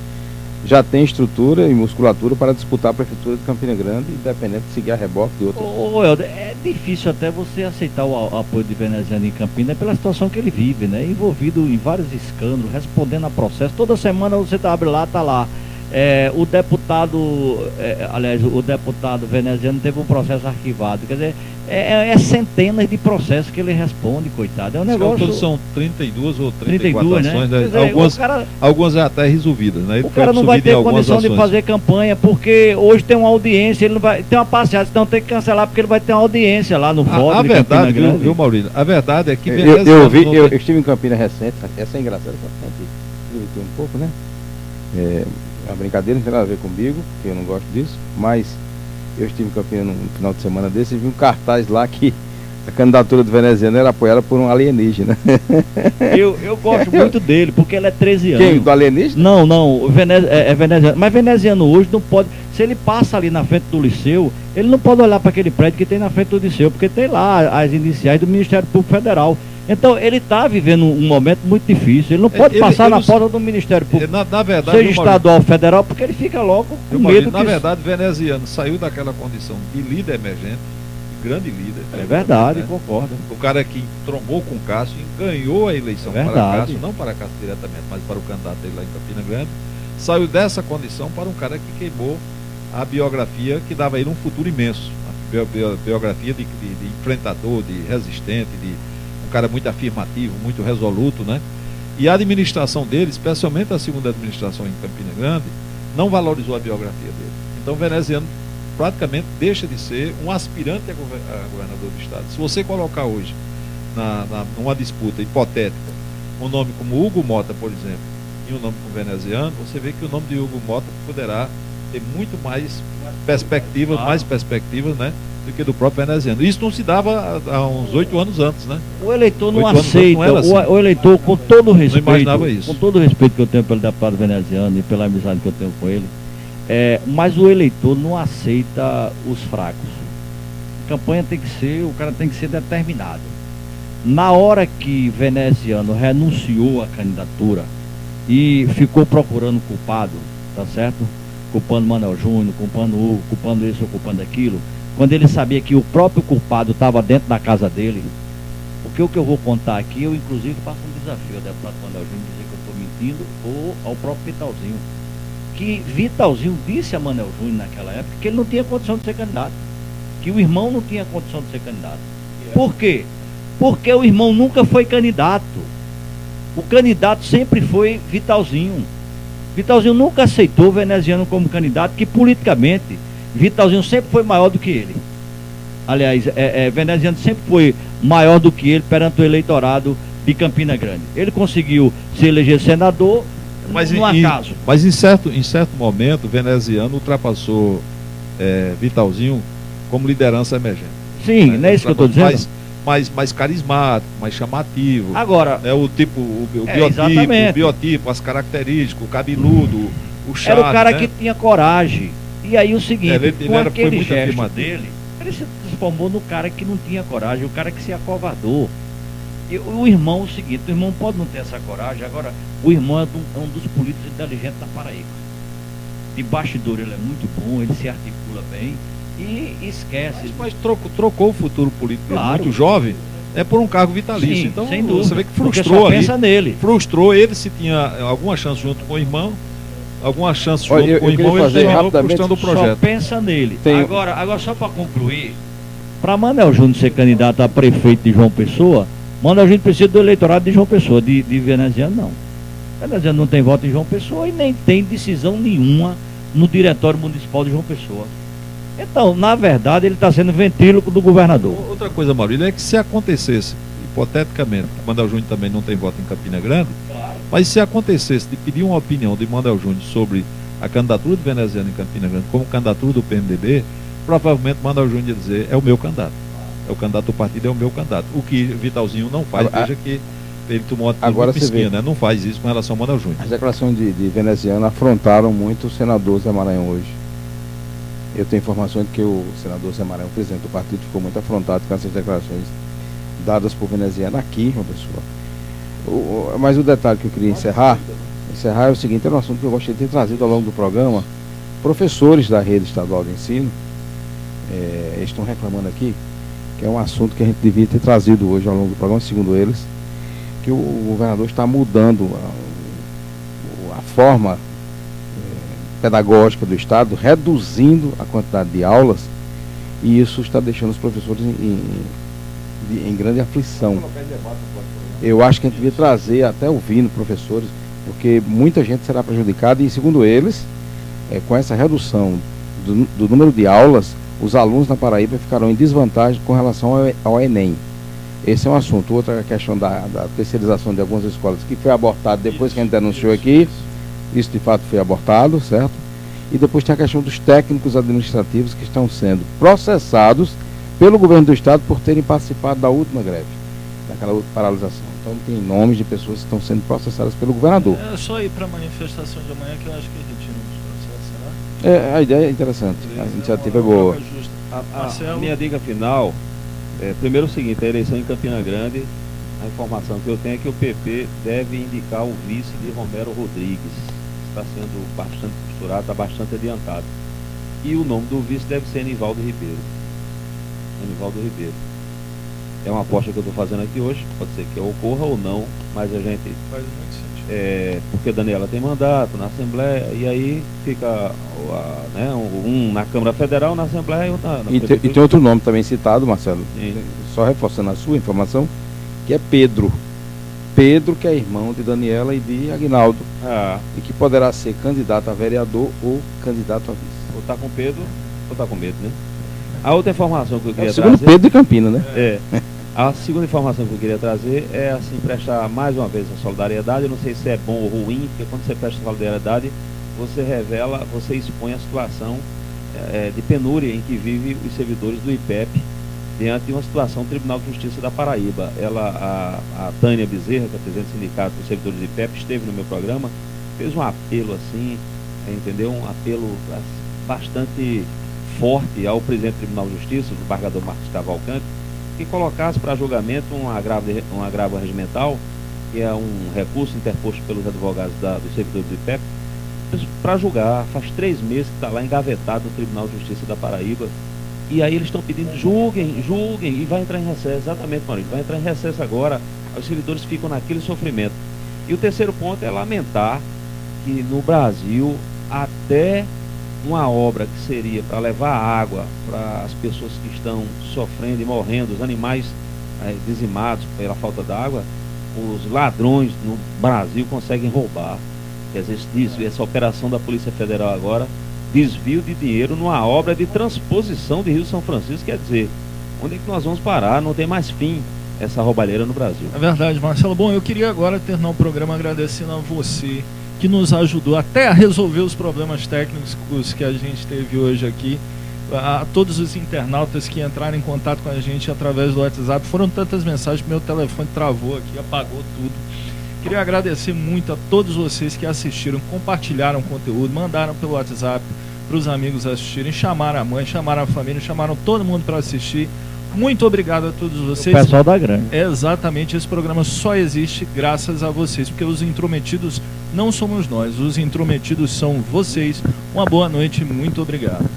já tem estrutura e musculatura para disputar a prefeitura de Campina Grande, independente de seguir a reboque de outro. Helder, é difícil até você aceitar o apoio de veneziano em Campina pela situação que ele vive, né? Envolvido em vários escândalos, respondendo a processo. Toda semana você abre lá, tá lá. O deputado, aliás, o deputado veneziano teve um processo arquivado. Quer dizer, centenas de processos que ele responde, coitado. É um negócio. São 32 ou 34 32, ações, né? né? Dizer, algumas até resolvidas, né? O cara não vai ter condição de fazer campanha, porque hoje tem uma audiência, ele não vai ter uma passeata, então tem que cancelar, porque ele vai ter uma audiência lá no fórum. A verdade, viu, Maurício? A verdade é que eu estive em Campinas recente, essa é engraçada, divertiu um pouco, né? A brincadeira não tem nada a ver comigo, porque eu não gosto disso, mas eu estive em Campinas no final de semana desse e vi um cartaz lá que a candidatura do veneziano era apoiada por um alienígena. Eu gosto muito dele, porque ele é 13 anos. Quem? Do alienígena? Não, é veneziano. Mas veneziano hoje não pode. Se ele passa ali na frente do liceu, ele não pode olhar para aquele prédio que tem na frente do liceu, porque tem lá as iniciais do Ministério Público Federal. Então, ele está vivendo um momento muito difícil. Ele não pode passar na porta do Ministério Público, na verdade, seja estadual ou federal, porque ele fica logo com medo. Na verdade, veneziano saiu daquela condição de líder emergente, de grande líder. É verdade, né? Concordo. O cara que trombou com o Cássio e ganhou a eleição para Cássio, não para Cássio diretamente, mas para o candidato dele lá em Campina Grande, saiu dessa condição para um cara que queimou a biografia que dava a ele um futuro imenso. A biografia de enfrentador, de resistente, de um cara muito afirmativo, muito resoluto, né? E a administração dele, especialmente a segunda administração em Campina Grande, não valorizou a biografia dele. Então o veneziano praticamente deixa de ser um aspirante a governador do estado. Se você colocar hoje numa disputa hipotética um nome como Hugo Mota, por exemplo, e um nome como veneziano, você vê que o nome de Hugo Mota poderá ter muito mais perspectivas, né, do que do próprio veneziano. Isso não se dava há uns 8 anos antes, né? O eleitor não aceita, assim. o eleitor, com todo o respeito, não imaginava isso. Com todo o respeito que eu tenho pelo deputado veneziano e pela amizade que eu tenho com ele, mas o eleitor não aceita os fracos. A campanha tem que ser, o cara tem que ser determinado. Na hora que veneziano renunciou à candidatura e ficou procurando culpado, tá certo? Culpando Manuel Júnior, culpando Hugo, culpando isso ou culpando aquilo, quando ele sabia que o próprio culpado estava dentro da casa dele, porque o que eu vou contar aqui, eu inclusive faço um desafio ao deputado Manuel Júnior dizer que eu estou mentindo, ou ao próprio Vitalzinho, que Vitalzinho disse a Manuel Júnior naquela época que ele não tinha condição de ser candidato, que o irmão não tinha condição de ser candidato. Por quê? Porque o irmão nunca foi candidato. O candidato sempre foi Vitalzinho. Vitalzinho nunca aceitou o veneziano como candidato, que politicamente Vitalzinho sempre foi maior do que ele. Aliás, veneziano sempre foi maior do que ele perante o eleitorado de Campina Grande. Ele conseguiu se eleger senador no acaso. Mas em certo momento, o veneziano ultrapassou Vitalzinho como liderança emergente. Sim, não é isso que eu estou dizendo? Mais carismático, mais chamativo. Agora, o biotipo, as características, o cabeludo, o charme. Era o cara que tinha coragem. E aí o seguinte, com aquele gesto afirmativo dele, ele se transformou no cara que não tinha coragem, o cara que se acovardou. E o irmão, o seguinte, o irmão pode não ter essa coragem, agora o irmão é um dos políticos inteligentes da Paraíba. De bastidor ele é muito bom, ele se articula bem e esquece. Mas trocou o futuro político claro. Muito jovem, por um cargo vitalício. Sim, então sem dúvida, você vê que frustrou ali. Pensa nele. Frustrou ele se tinha alguma chance junto com o irmão. Alguma chance junto com o irmão, ele terminou frustrando o projeto. Só pensa nele. Agora só para concluir, para Manuel Júnior ser candidato a prefeito de João Pessoa, Manuel Júnior precisa do eleitorado de João Pessoa, de veneziano não. Veneziano não tem voto em João Pessoa e nem tem decisão nenhuma no Diretório Municipal de João Pessoa. Então, na verdade, ele está sendo ventríloco do governador. Outra coisa, Maurílio, é que se acontecesse, hipoteticamente, Manuel Júnior também não tem voto em Campina Grande, mas se acontecesse de pedir uma opinião de Manuel Júnior sobre a candidatura do veneziano em Campina Grande como candidatura do PMDB, provavelmente Manuel Júnior ia dizer, é o meu candidato. É o candidato do partido, é o meu candidato. O que Vitalzinho não faz, veja que ele tomou uma atitude mesquinha, né? Não faz isso com relação ao Manuel Júnior. As declarações de veneziano afrontaram muito o senador Zé Maranhão hoje. Eu tenho informações de que o senador Zé Maranhão, presidente do partido, ficou muito afrontado com essas declarações dadas por veneziano aqui, uma pessoa. Mas o detalhe que eu queria encerrar é o seguinte, era um assunto que eu gostaria de ter trazido ao longo do programa. Professores da rede estadual de ensino estão reclamando aqui que é um assunto que a gente devia ter trazido hoje ao longo do programa, segundo eles, que o governador está mudando a forma pedagógica do Estado, reduzindo a quantidade de aulas, e isso está deixando os professores em grande aflição. Eu acho que a gente devia trazer, até ouvindo professores, porque muita gente será prejudicada, e segundo eles, com essa redução do número de aulas, os alunos na Paraíba ficarão em desvantagem com relação ao Enem. Esse é um assunto. Outra é a questão da terceirização de algumas escolas, que foi abortado depois que a gente denunciou aqui. Isso de fato foi abortado, certo? E depois tem a questão dos técnicos administrativos que estão sendo processados pelo governo do Estado por terem participado da última greve, daquela outra paralisação. Então tem nomes de pessoas que estão sendo processadas pelo governador. É só ir para a manifestação de amanhã que eu acho que retiram os processos, será? A ideia é interessante, a iniciativa é boa. A minha dica final primeiro o seguinte: a eleição em Campina Grande, a informação que eu tenho é que o PP deve indicar o vice de Romero Rodrigues. Está sendo bastante costurado, está bastante adiantado. E o nome do vice deve ser Anivaldo Ribeiro. Anivaldo Ribeiro. É uma aposta que eu estou fazendo aqui hoje, pode ser que ocorra ou não, mas a gente... Faz muito sentido. Porque a Daniela tem mandato na Assembleia, e aí fica um na Câmara Federal, na Assembleia e outro na Prefeitura. E tem outro nome também citado, Marcelo, só reforçando a sua informação, que é Pedro. Pedro, que é irmão de Daniela e de Aguinaldo, e que poderá ser candidato a vereador ou candidato a vice. Ou está com Pedro, ou está com medo, né? A outra informação que eu queria trazer... Segundo Pedro de Campina, né? A segunda informação que eu queria trazer é, assim, prestar mais uma vez a solidariedade. Eu não sei se é bom ou ruim, porque quando você presta solidariedade, você revela, você expõe a situação de penúria em que vivem os servidores do IPEP, diante de uma situação do Tribunal de Justiça da Paraíba. A Tânia Bezerra, que é presidente do Sindicato dos Servidores do IPEP, esteve no meu programa, fez um apelo assim, entendeu? Um apelo bastante forte ao presidente do Tribunal de Justiça, o embargador Marcos Cavalcante, que colocasse para julgamento um agravo regimental, que é um recurso interposto pelos advogados dos servidores do IPEP, para julgar. Faz 3 meses que está lá engavetado no Tribunal de Justiça da Paraíba. E aí eles estão pedindo, julguem, e vai entrar em recesso. Exatamente, Maurício, vai entrar em recesso agora. Os servidores ficam naquele sofrimento. E o terceiro ponto é lamentar que no Brasil, até uma obra que seria para levar água para as pessoas que estão sofrendo e morrendo, os animais dizimados pela falta d'água, os ladrões no Brasil conseguem roubar. Quer dizer, essa operação da Polícia Federal agora, desvio de dinheiro numa obra de transposição de Rio São Francisco. Quer dizer, onde é que nós vamos parar? Não tem mais fim essa roubalheira no Brasil. É verdade, Marcelo. Bom, eu queria agora terminar o programa agradecendo a você, que nos ajudou até a resolver os problemas técnicos que a gente teve hoje aqui, a todos os internautas que entraram em contato com a gente através do WhatsApp. Foram tantas mensagens que meu telefone travou aqui, apagou tudo. Queria agradecer muito a todos vocês que assistiram, compartilharam o conteúdo, mandaram pelo WhatsApp para os amigos assistirem, chamaram a mãe, chamaram a família, chamaram todo mundo para assistir. Muito obrigado a todos vocês. O pessoal da grande. Exatamente, esse programa só existe graças a vocês, porque os intrometidos não somos nós, os intrometidos são vocês. Uma boa noite, muito obrigado.